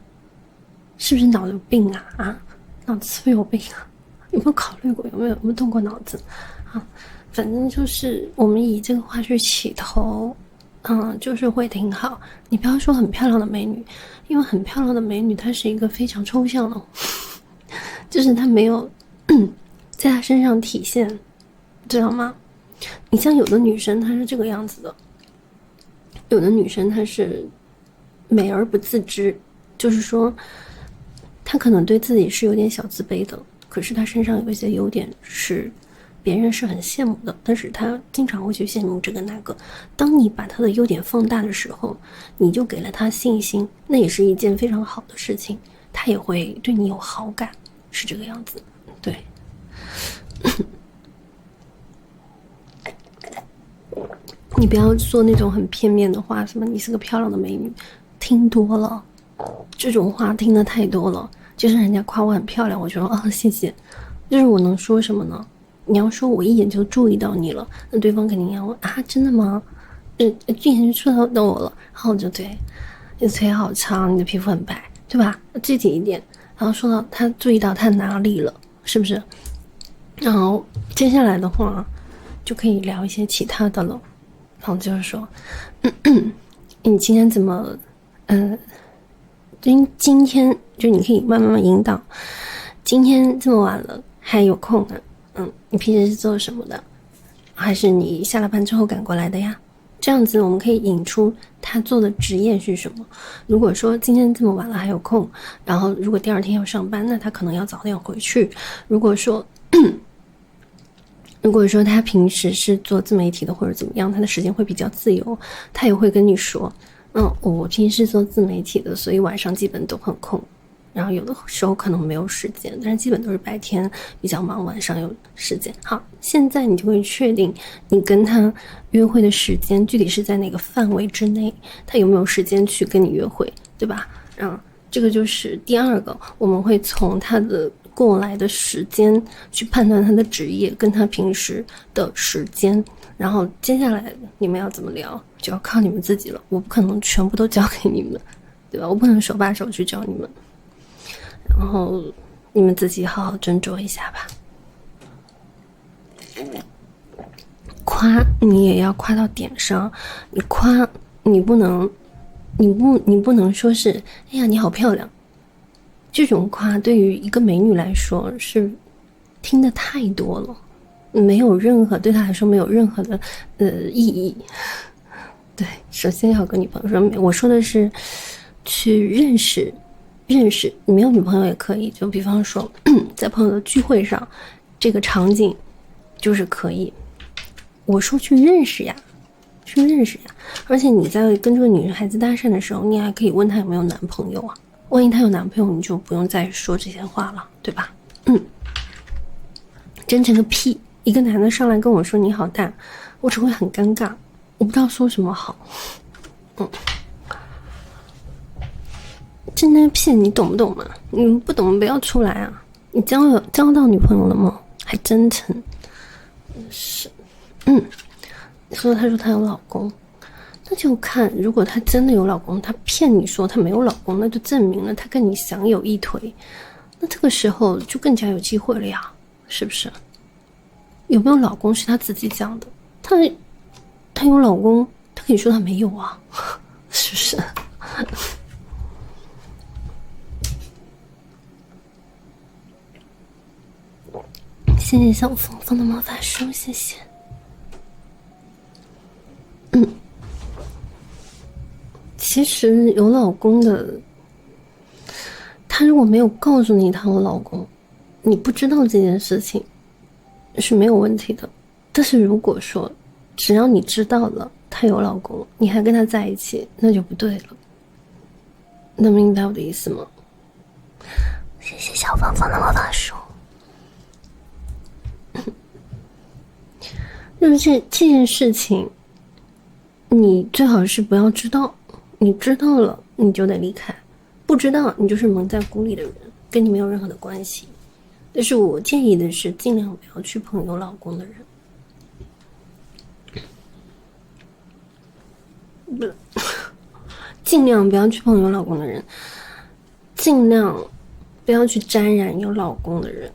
是不是脑子有病啊？脑子是不是有病啊？有没有考虑过？有没有动过脑子啊？反正就是我们以这个话去起头，就是会挺好。你不要说很漂亮的美女，因为很漂亮的美女她是一个非常抽象的，就是她没有在她身上体现，知道吗？你像有的女生她是这个样子的，有的女生她是美而不自知，就是说她可能对自己是有点小自卑的，可是她身上有一些优点是别人是很羡慕的，但是她经常会去羡慕这个那个。当你把她的优点放大的时候，你就给了她信心，那也是一件非常好的事情，她也会对你有好感，是这个样子。对。你不要说那种很片面的话，什么你是个漂亮的美女，听多了，这种话听得太多了。就是人家夸我很漂亮，我就说谢谢，就是我能说什么呢？你要说我一眼就注意到你了，那对方肯定要问真的吗？一眼就注意到我了，然后我就对，你的腿好长，你的皮肤很白，对吧？具体一点，然后说到他注意到他哪里了，是不是？然后接下来的话就可以聊一些其他的了。然后就是说你今天怎么今天就你可以慢慢引导，今天这么晚了还有空呢，你平时是做什么的？还是你下了班之后赶过来的呀？这样子我们可以引出他做的职业是什么。如果说今天这么晚了还有空，然后如果第二天要上班，那他可能要早点回去。如果说他平时是做自媒体的或者怎么样，他的时间会比较自由，他也会跟你说我平时是做自媒体的，所以晚上基本都很空，然后有的时候可能没有时间，但是基本都是白天比较忙，晚上有时间。好，现在你就会确定你跟他约会的时间具体是在哪个范围之内，他有没有时间去跟你约会，对吧？这个就是第二个，我们会从他的过来的时间去判断他的职业跟他平时的时间，然后接下来你们要怎么聊就要靠你们自己了，我不可能全部都交给你们，对吧？我不能手把手去教你们，然后你们自己好好斟酌一下吧。夸你也要夸到点上，你夸你不能说是哎呀你好漂亮，这种夸对于一个美女来说是听得太多了，没有任何对她来说没有任何的意义。对，首先要跟女朋友说，我说的是去认识，你没有女朋友也可以，就比方说在朋友的聚会上，这个场景就是可以。我说去认识呀，而且你在跟这个女孩子搭讪的时候，你还可以问她有没有男朋友啊。万一她有男朋友，你就不用再说这些话了，对吧？真诚个屁！一个男的上来跟我说你好大，我只会很尴尬，我不知道说什么好。真的屁，你懂不懂嘛？你不懂不要出来啊！你交到女朋友了吗？还真诚，是。她说她有老公，那就看如果她真的有老公，她骗你说她没有老公，那就证明了她跟你想有一腿，那这个时候就更加有机会了呀，是不是？有没有老公是她自己讲的，她有老公，她可以说她没有啊，是不是？谢谢小峰峰的魔法书，谢谢。其实有老公的，他如果没有告诉你他有老公，你不知道这件事情是没有问题的。但是如果说只要你知道了他有老公，你还跟他在一起，那就不对了。能明白我的意思吗？谢谢小芳芳的魔法书。就是这件事情，你最好是不要知道，你知道了你就得离开，不知道你就是蒙在鼓里的人，跟你没有任何的关系。但是我建议的是，尽量不要去碰有老公的人。不，尽量不要去碰有老公的人，尽量不要去沾染有老公的人。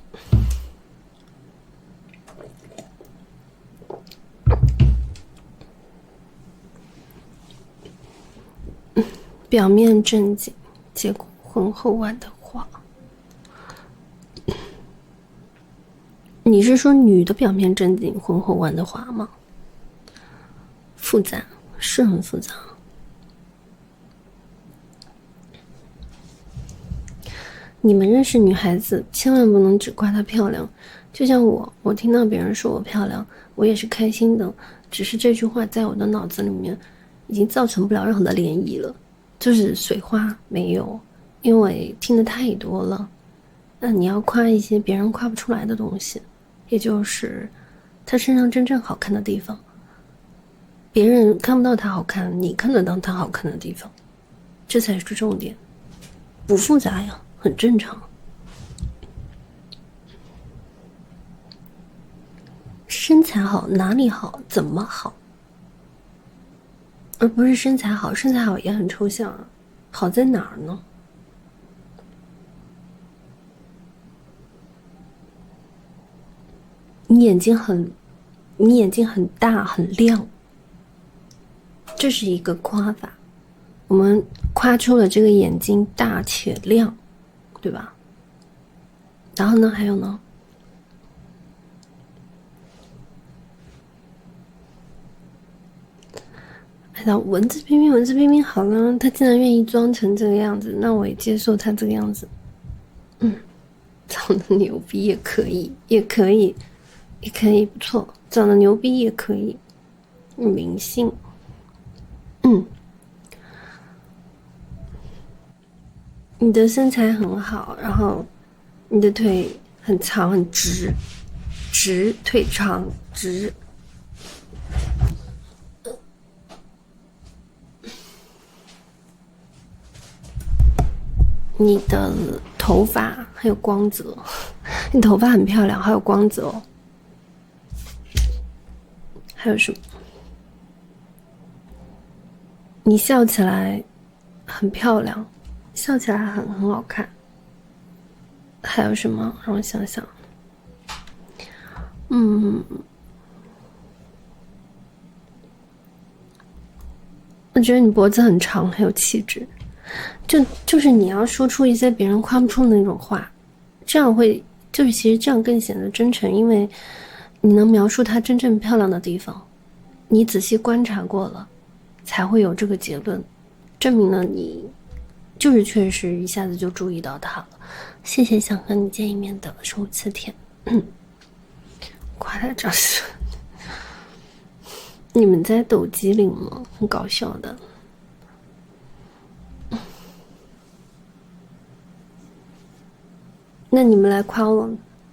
表面正经，结果婚后玩的花。你是说女的表面正经，婚后玩的花吗？复杂，是很复杂。你们认识女孩子，千万不能只夸她漂亮。就像我听到别人说我漂亮，我也是开心的，只是这句话在我的脑子里面已经造成不了任何的涟漪了。就是水花没有，因为听得太多了。那你要夸一些别人夸不出来的东西，也就是他身上真正好看的地方，别人看不到他好看，你看得到他好看的地方，这才是重点。不复杂呀，很正常。身材好哪里好，怎么好，而不是身材好。身材好也很抽象啊，好在哪儿呢？你眼睛很大很亮，这是一个夸法。我们夸出了这个眼睛大且亮，对吧？然后呢，还有呢？哎呀，文字冰冰好了，他竟然愿意装成这个样子，那我也接受他这个样子。长得牛逼也可以，不错，长得牛逼也可以，明星。你的身材很好，然后你的腿很长很直，腿长直。你的头发很有光泽，你头发很漂亮，还有光泽哦。还有什么？你笑起来很漂亮，笑起来很好看。还有什么？让我想想。我觉得你脖子很长，很有气质。就是你要说出一些别人夸不出的那种话，这样会其实这样更显得真诚，因为你能描述她真正漂亮的地方，你仔细观察过了，才会有这个结论，证明了你就是确实一下子就注意到她了。谢谢想和你见一面的15次甜，夸他长是。你们在抖机灵吗？很搞笑的。那你们来夸我，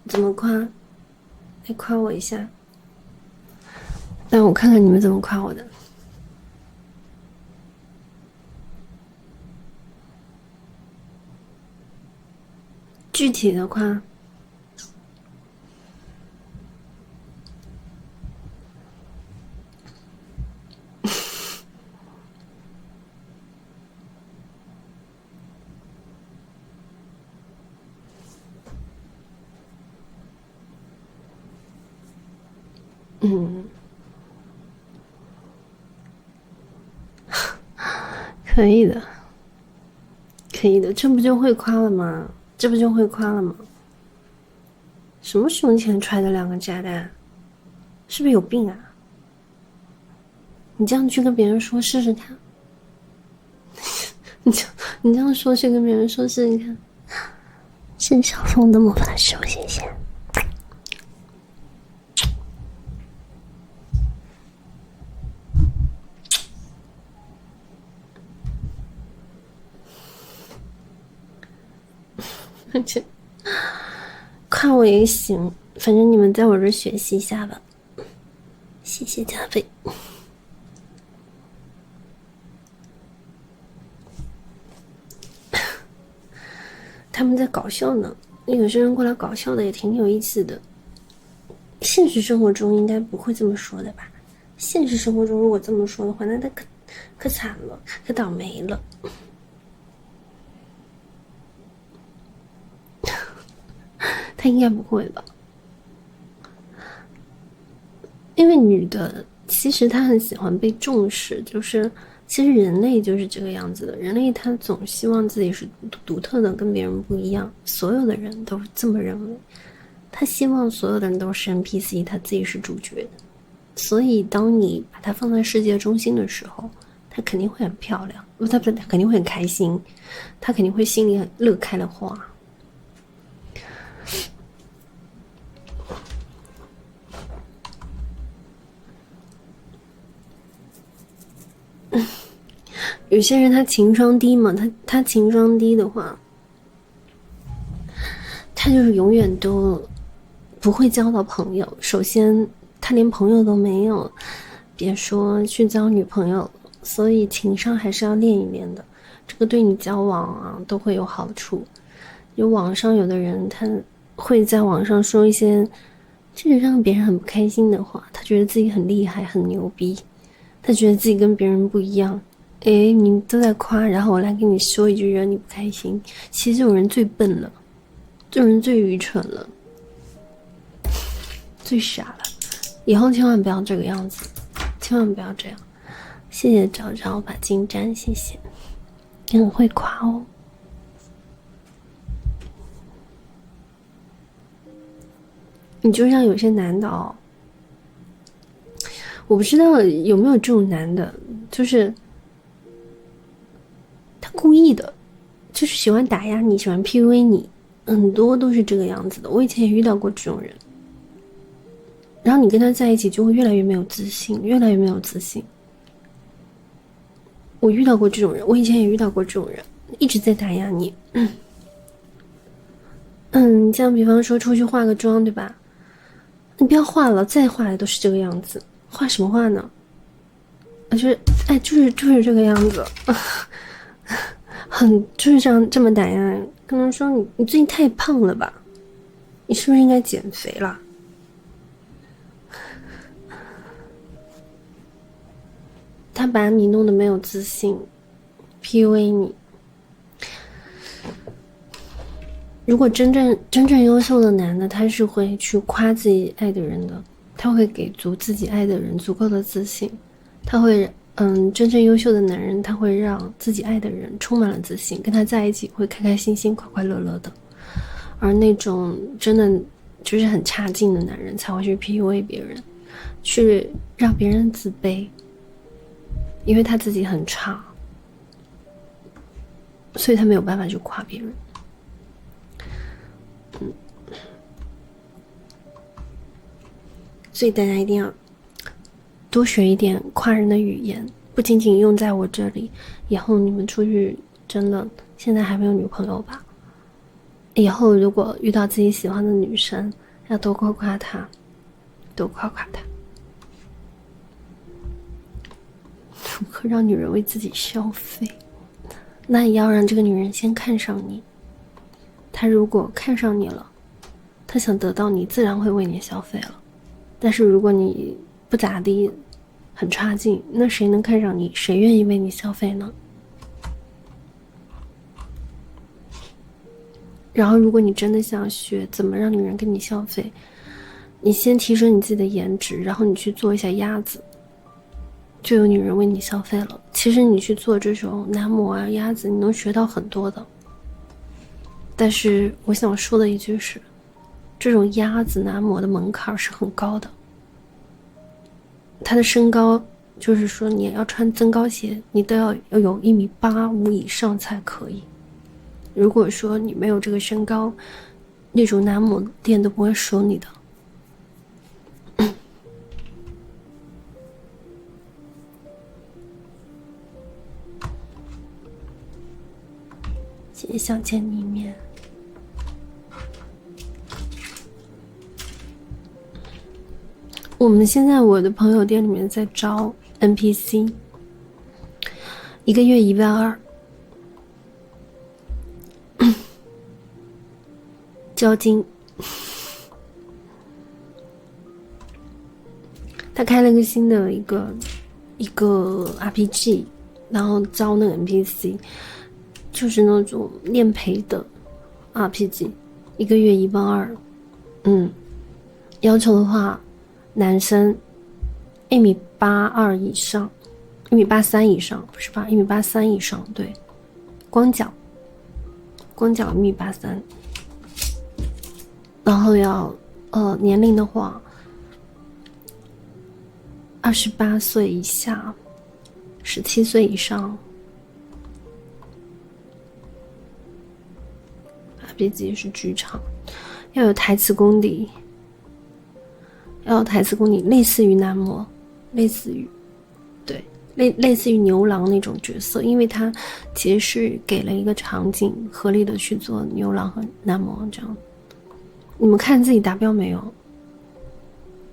怎么夸？来夸我一下，让我看看你们怎么夸我的。具体的夸。可以的，可以的，这不就会夸了吗？这不就会夸了吗？什么胸前揣的2个炸弹？是不是有病啊？你这样去跟别人说试试看。你这样说去跟别人说试试看。是小凤的魔法书，谢谢。而且夸我也行，反正你们在我这学习一下吧。谢谢加菲。他们在搞笑呢，有些人过来搞笑的也挺有意思的。现实生活中应该不会这么说的吧？现实生活中如果这么说的话，那他可惨了，可倒霉了。他应该不会吧？因为女的其实她很喜欢被重视，就是其实人类就是这个样子的，人类他总希望自己是独特的，跟别人不一样，所有的人都是这么认为，他希望所有的人都是 NPC， 他自己是主角的。所以当你把它放在世界中心的时候，他肯定会很漂亮，他肯定会很开心，他肯定会心里很乐开了花。有些人他情商低嘛，他情商低的话，他就是永远都不会交到朋友。首先他连朋友都没有，别说去交女朋友了，所以情商还是要练一练的，这个对你交往啊都会有好处。有网上有的人他会在网上说一些就是让别人很不开心的话，他觉得自己很厉害很牛逼，他觉得自己跟别人不一样。诶，你都在夸，然后我来跟你说一句惹你不开心，其实这种人最笨了，这种人最愚蠢了，最傻了。以后千万不要这个样子，千万不要这样。谢谢找找把金粘，谢谢，你很会夸哦。你就像有些男的哦，我不知道有没有这种男的，就是他故意的，就是喜欢打压你，喜欢 PUA 你，很多都是这个样子的。我以前也遇到过这种人，然后你跟他在一起就会越来越没有自信，越来越没有自信。我遇到过这种人，我以前也遇到过这种人，一直在打压你。像比方说出去化个妆，对吧？你不要化了，再化来都是这个样子，化什么化呢？就是这个样子，就是这么打压。跟人说你最近太胖了吧？你是不是应该减肥了？他把你弄得没有自信 ，PUA 你。如果真正优秀的男的，他是会去夸自己爱的人的，他会给足自己爱的人足够的自信，他会真正优秀的男人，他会让自己爱的人充满了自信，跟他在一起会开开心心、快快乐乐的。而那种真的就是很差劲的男人，才会去 PUA 别人，去让别人自卑，因为他自己很差，所以他没有办法去夸别人。所以大家一定要多学一点夸人的语言，不仅仅用在我这里，以后你们出去真的，现在还没有女朋友吧？以后如果遇到自己喜欢的女生，要多夸夸她，多夸夸她。如何让女人为自己消费？那也要让这个女人先看上你。她如果看上你了，她想得到你，自然会为你消费了。但是如果你不咋地，很差劲，那谁能看上你？谁愿意为你消费呢？然后如果你真的想学怎么让女人跟你消费，你先提升你自己的颜值，然后你去做一下鸭子，就有女人为你消费了。其实你去做这种男模啊、鸭子，你能学到很多的。但是我想说的一句是，这种鸭子男模的门槛是很高的，他的身高就是说你要穿增高鞋，你都要有1.85米以上才可以。如果说你没有这个身高，那种男模店都不会收你的。也想见你一面。我们现在我的朋友店里面在招 NPC， 一个月12000，交金。他开了个新的一个 RPG， 然后招那个 NPC。就是那种练陪的 RPG， 一个月12000。要求的话，男生1.82米以上，1.83米以上，不是吧？1.83米以上，对，光脚1.83米，然后要年龄的话，28岁以下，17岁以上。RPG 是剧场，要有台词功底，类似于男模，类似于牛郎那种角色，因为他其实是给了一个场景，合理的去做牛郎和男模这样。你们看自己达标没有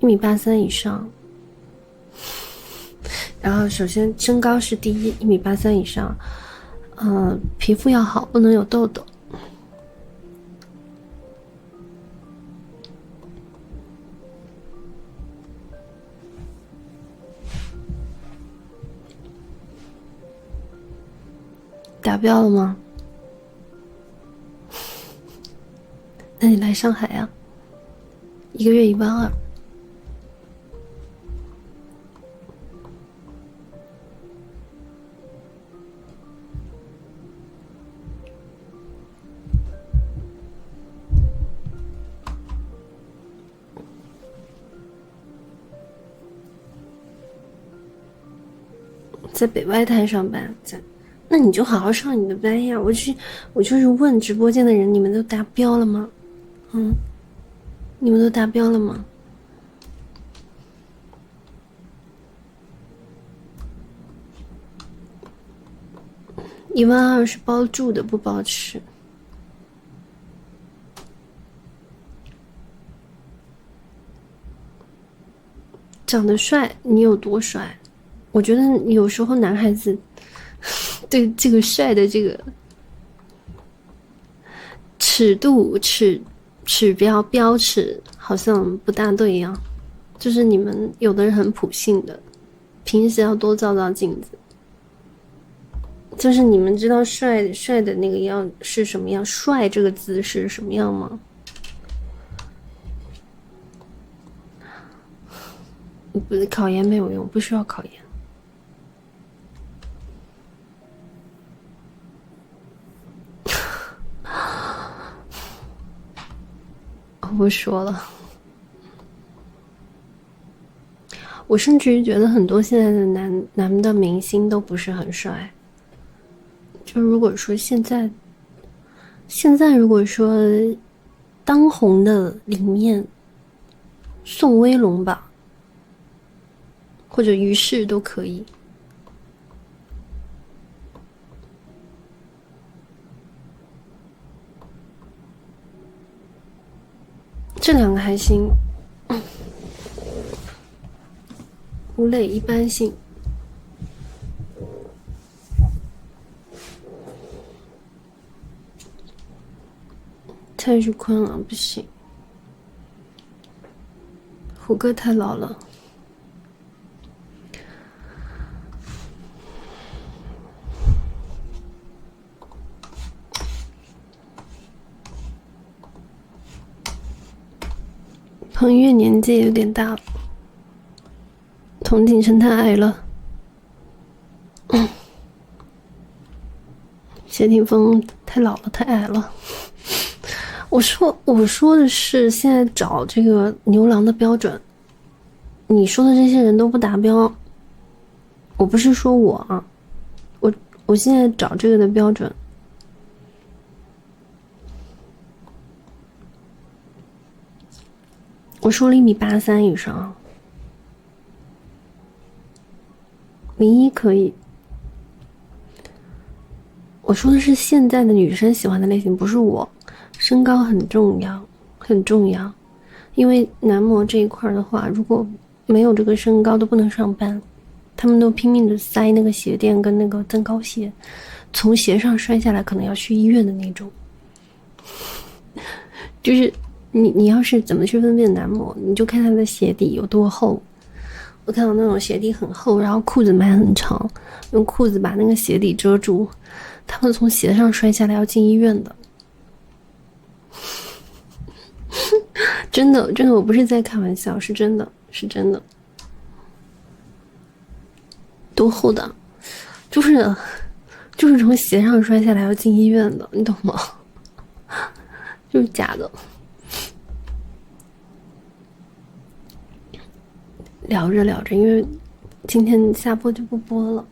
？1.83米以上，然后首先身高是第一，1.83米以上，皮肤要好，不能有痘痘。达标了吗？那你来上海啊，一个月12000。在北外滩上班，那你就好好上你的班呀！我就是问直播间的人，你们都达标了吗？你们都达标了吗？12000是包住的，不包吃。长得帅，你有多帅？我觉得有时候男孩子对这个帅的这个尺度标尺好像不大对一样，就是你们有的人很普信的，平时要多照照镜子。就是你们知道帅的那个样是什么样，帅这个字是什么样吗？不是考研没有用，不需要考研。我不说了。我甚至于觉得很多现在的男的明星都不是很帅。就如果说现在如果说当红的里面，宋威龙吧，或者于适都可以。这两个还行，吴磊一般性。蔡徐坤了不行，胡歌太老了。彭于晏年纪也有点大了，童景生太矮了，谢霆锋太老了，太矮了。我说的是现在找这个牛郎的标准，你说的这些人都不达标。我不是说我啊，我现在找这个的标准，我说1.83米以上，01可以。我说的是现在的女生喜欢的类型，不是我。身高很重要，很重要，因为男模这一块的话，如果没有这个身高都不能上班，他们都拼命的塞那个鞋垫跟那个增高鞋，从鞋上摔下来可能要去医院的那种。就是你要是怎么去分辨男模，你就看他的鞋底有多厚。我看到那种鞋底很厚，然后裤子买很长，用裤子把那个鞋底遮住，他们从鞋上摔下来要进医院的。真的，我不是在开玩笑，是真的，是真的。多厚的，就是从鞋上摔下来要进医院的，你懂吗？就是假的。聊着，因为今天下播就不播了。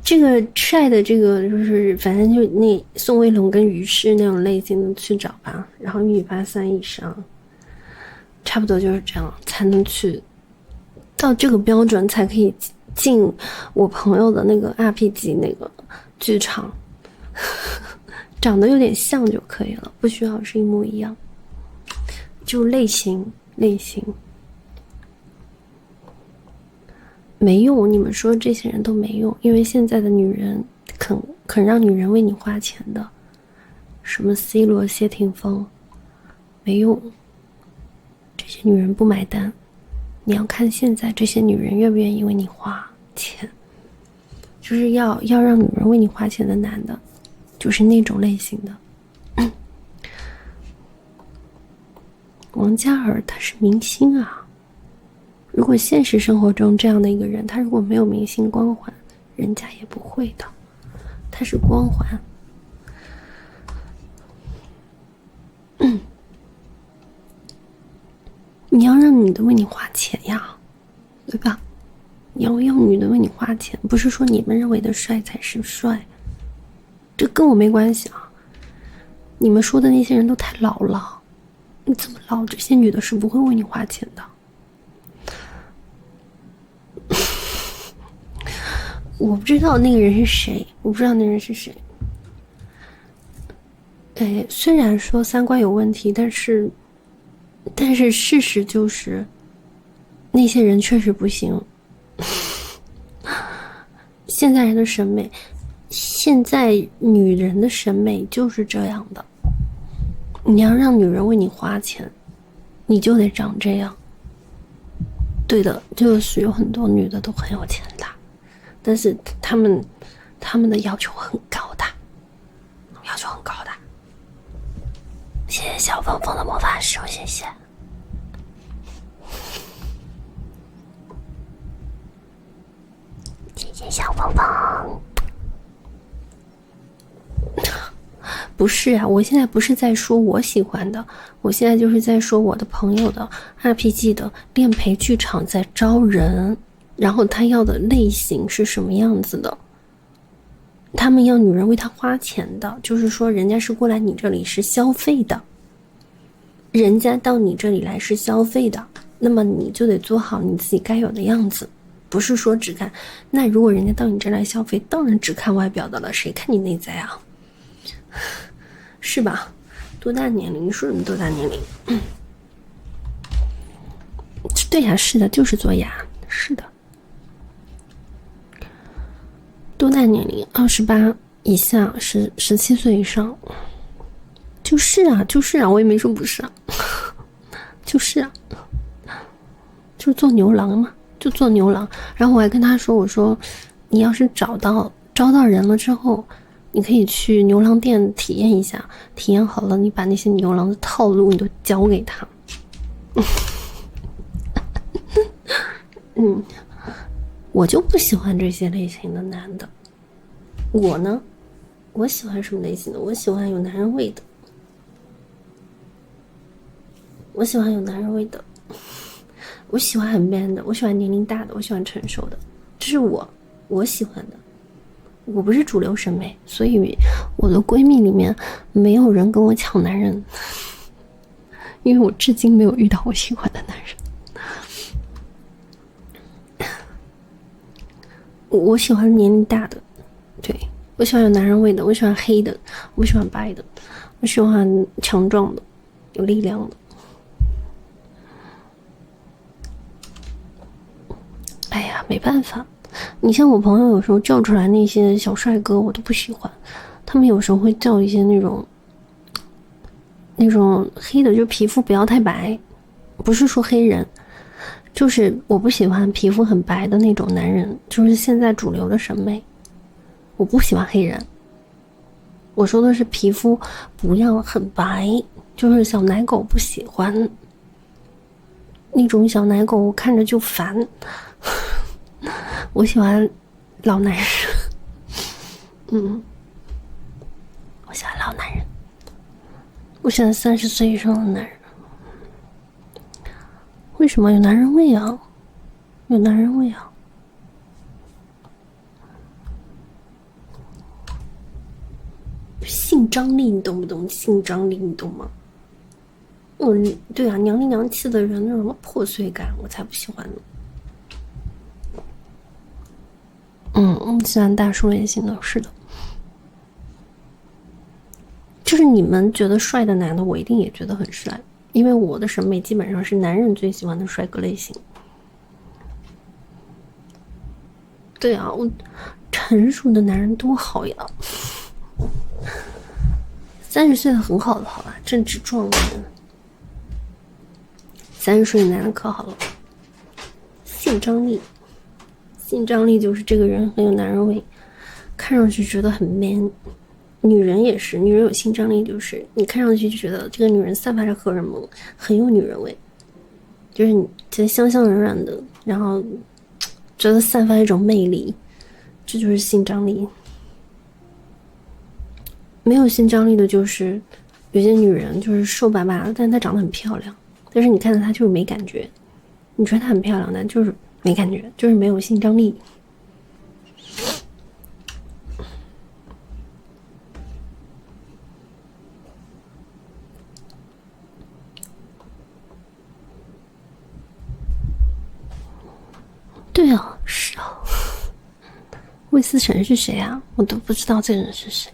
这个帅的这个就是反正就那宋威龙跟于适那种类型的去找吧，然后1.83米以上，差不多就是这样才能去到这个标准，才可以进我朋友的那个 RPG 那个剧场。长得有点像就可以了，不需要是一模一样，就类型没用。你们说这些人都没用，因为现在的女人肯让女人为你花钱的，什么 C 罗、谢霆锋，没用，这些女人不买单。你要看现在这些女人愿不愿意为你花钱，就是要让女人为你花钱的男的，就是那种类型的。王嘉尔他是明星啊，如果现实生活中这样的一个人，他如果没有明星光环，人家也不会的，他是光环。你要让女的为你花钱呀，对吧？你要让女的为你花钱，不是说你们认为的帅才是帅，这跟我没关系啊。你们说的那些人都太老了，你这么老，这些女的是不会为你花钱的。我不知道那个人是谁，虽然说三观有问题，但是事实就是那些人确实不行。现在人的审美，现在女人的审美就是这样的，你要让女人为你花钱，你就得长这样。对的，就是有很多女的都很有钱的，但是他们的要求很高的，谢谢小凤凤的魔法书，谢谢。谢谢小凤凤。不是啊，我现在不是在说我喜欢的，我现在就是在说我的朋友的 RPG 的练培剧场在招人，然后他要的类型是什么样子的，他们要女人为他花钱的，就是说人家是过来你这里是消费的，人家到你这里来是消费的，那么你就得做好你自己该有的样子，不是说只看。那如果人家到你这来消费，当然只看外表的了，谁看你内在啊？是吧？多大年龄？说什么多大年龄？对呀，是的，就是做牙，是的。多大年龄？28以下，17岁以上。就是啊，我也没说不是啊，就是啊，就做牛郎嘛，就做牛郎。然后我还跟他说，我说你要是招到人了之后，你可以去牛郎店体验一下，体验好了，你把那些牛郎的套路你都教给他。我就不喜欢这些类型的男的。我呢，我喜欢什么类型的？我喜欢有男人味的。我喜欢有男人味的。我喜欢很 man 的，我喜欢年龄大的，我喜欢成熟的，这是我喜欢的。我不是主流审美，所以我的闺蜜里面没有人跟我抢男人，因为我至今没有遇到我喜欢的男人。我喜欢年龄大的，对，我喜欢有男人味的，我喜欢黑的，我喜欢白的，我喜欢强壮的，有力量的。哎呀，没办法，你像我朋友有时候叫出来那些小帅哥，我都不喜欢。他们有时候会叫一些那种黑的，就皮肤不要太白，不是说黑人，就是我不喜欢皮肤很白的那种男人，就是现在主流的审美。我不喜欢黑人，我说的是皮肤不要很白，就是小奶狗不喜欢那种小奶狗，我看着就烦。我喜欢老男人。我喜欢老男人，我喜欢30岁以上的男人。为什么？有男人味啊，有男人味啊。性张力你懂不懂？性张力你懂吗？对啊，娘里娘气的人那种什么破碎感我才不喜欢呢。我喜欢大叔类型的，是的。就是你们觉得帅的男的，我一定也觉得很帅，因为我的审美基本上是男人最喜欢的帅哥类型。对啊，成熟的男人多好呀！30岁的很好的，好吧，正值壮年。30岁的男人可好了。性张力，性张力就是这个人很有男人味，看上去觉得很 man。女人也是，女人有性张力，就是你看上去就觉得这个女人散发着荷尔蒙，很有女人味，就是你觉得香香软软的，然后觉得散发一种魅力，这就是性张力。没有性张力的就是有些女人就是瘦巴巴的，但她长得很漂亮，但是你看到她就是没感觉，你觉得她很漂亮，但就是没感觉，就是没有性张力。对啊，是啊。魏思成是谁啊？我都不知道这个人是谁。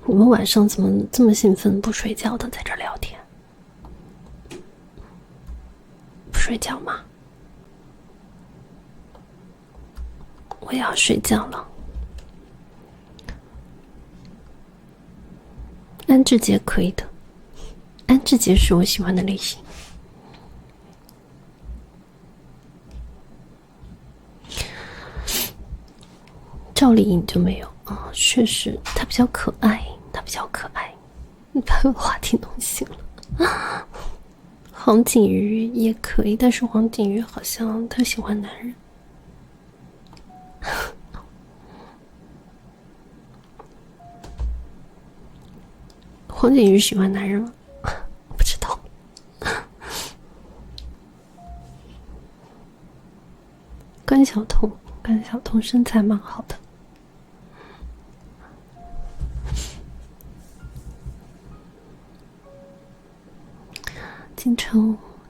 你们晚上怎么这么兴奋不睡觉的在这聊天？不睡觉吗？我也要睡觉了。安志杰可以的，安志杰是我喜欢的类型。赵丽颖就没有啊，确实她比较可爱，她比较可爱。你把话题弄醒了。黄景瑜也可以，但是黄景瑜好像他喜欢男人。黄景瑜喜欢男人吗？不知道。关晓彤身材蛮好的。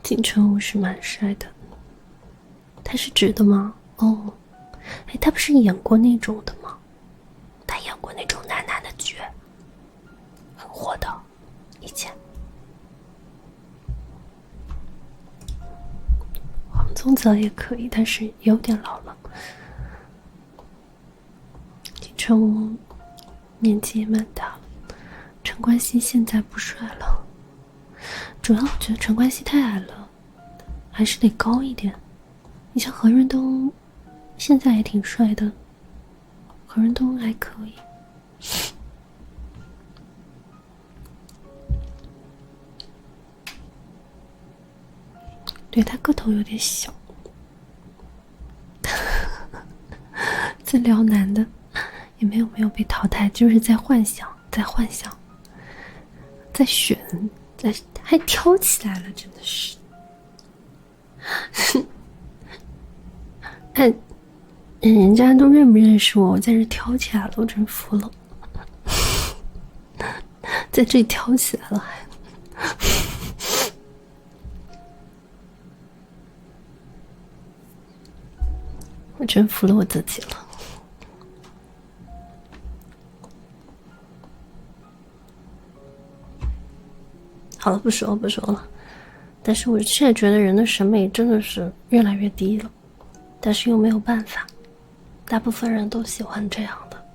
金城武是蛮帅的。他是直的吗？哦，哎，他不是演过那种的吗？他演过那种男的剧，很火的，以前。黄宗泽也可以，但是有点老了。金城武年纪也蛮大了。陈冠希现在不帅了，主要我觉得陈冠希太矮了，还是得高一点。你像何润东现在也挺帅的，和人都还可以。对，他个头有点小。在聊男的，也没有被淘汰，就是在幻想，在选，还挑起来了，真的是。哎，人家都认不认识我，我在这挑起来了，我真服了。在这里挑起来了还。我真服了我自己了。好了，不说了。但是我现在觉得人的审美真的是越来越低了，但是又没有办法，大部分人都喜欢这样的。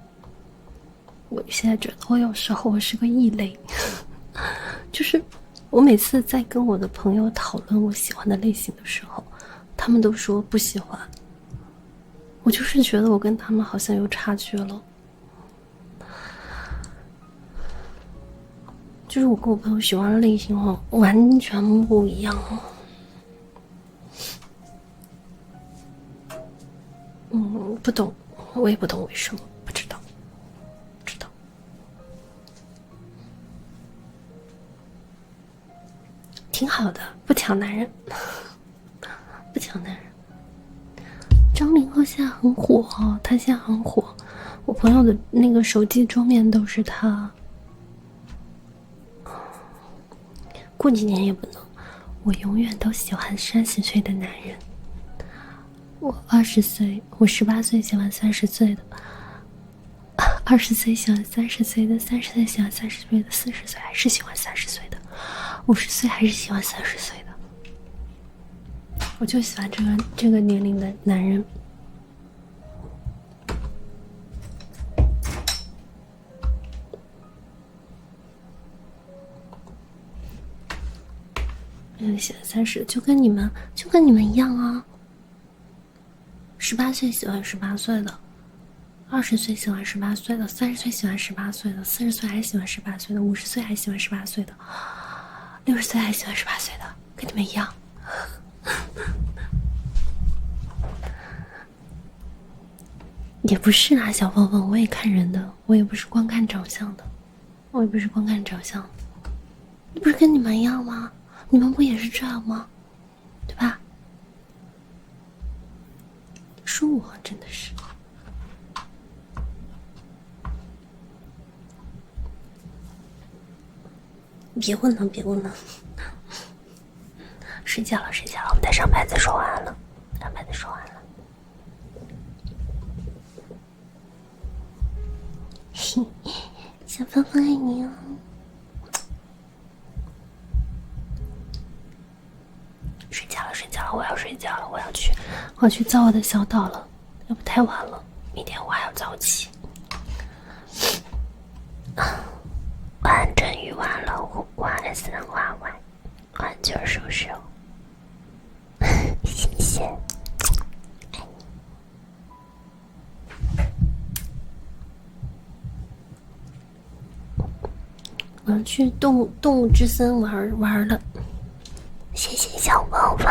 我现在觉得我有时候我是个异类，就是我每次在跟我的朋友讨论我喜欢的类型的时候，他们都说不喜欢。我就是觉得我跟他们好像有差距了，就是我跟我朋友喜欢的类型完全不一样。不懂，我也不懂为什么，不知道。挺好的，不抢男人，不抢男人。张凌浩现在很火他现在很火，我朋友的那个手机桌面都是他。过几年也不能，我永远都喜欢30岁的男人。我20岁，我18岁喜欢30岁的，20岁喜欢30岁的，30岁喜欢30岁的，40岁还是喜欢30岁的，50岁还是喜欢30岁的。我就喜欢这个年龄的男人。喜欢30，就跟你们一样啊。18岁喜欢18岁的，20岁喜欢18岁的，30岁喜欢18岁的，40岁还喜欢18岁的，50岁还喜欢18岁的，60岁还喜欢18岁的，跟你们一样。也不是啊，小凤凤，我也看人的，我也不是光看长相的，你不是跟你们一样吗？你们不也是这样吗？对吧？说我真的是。别问了，睡觉了，我们的上班子说完了，小芳芳爱你哦。睡觉了，我要睡觉了，我要去造我的小岛了，要不太晚了，明天我还要早起。晚安真宇，晚安老虎，晚安森，晚安九叔叔，谢谢。我要去动物之森玩了，谢谢小宝宝，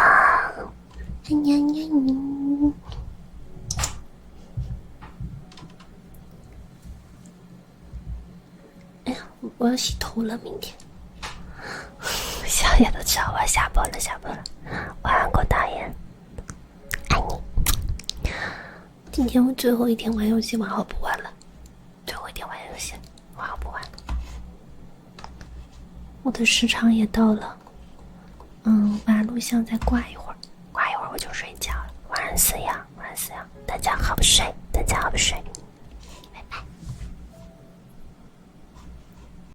哎呀，我要洗头了，明天。宵夜都吃好，我要下播了。晚安，郭大爷，爱你。今天我最后一天玩游戏，玩好不玩了？玩好不玩？我的时长也到了，把录像再挂一会儿我就睡觉了。晚安思阳，大家好睡。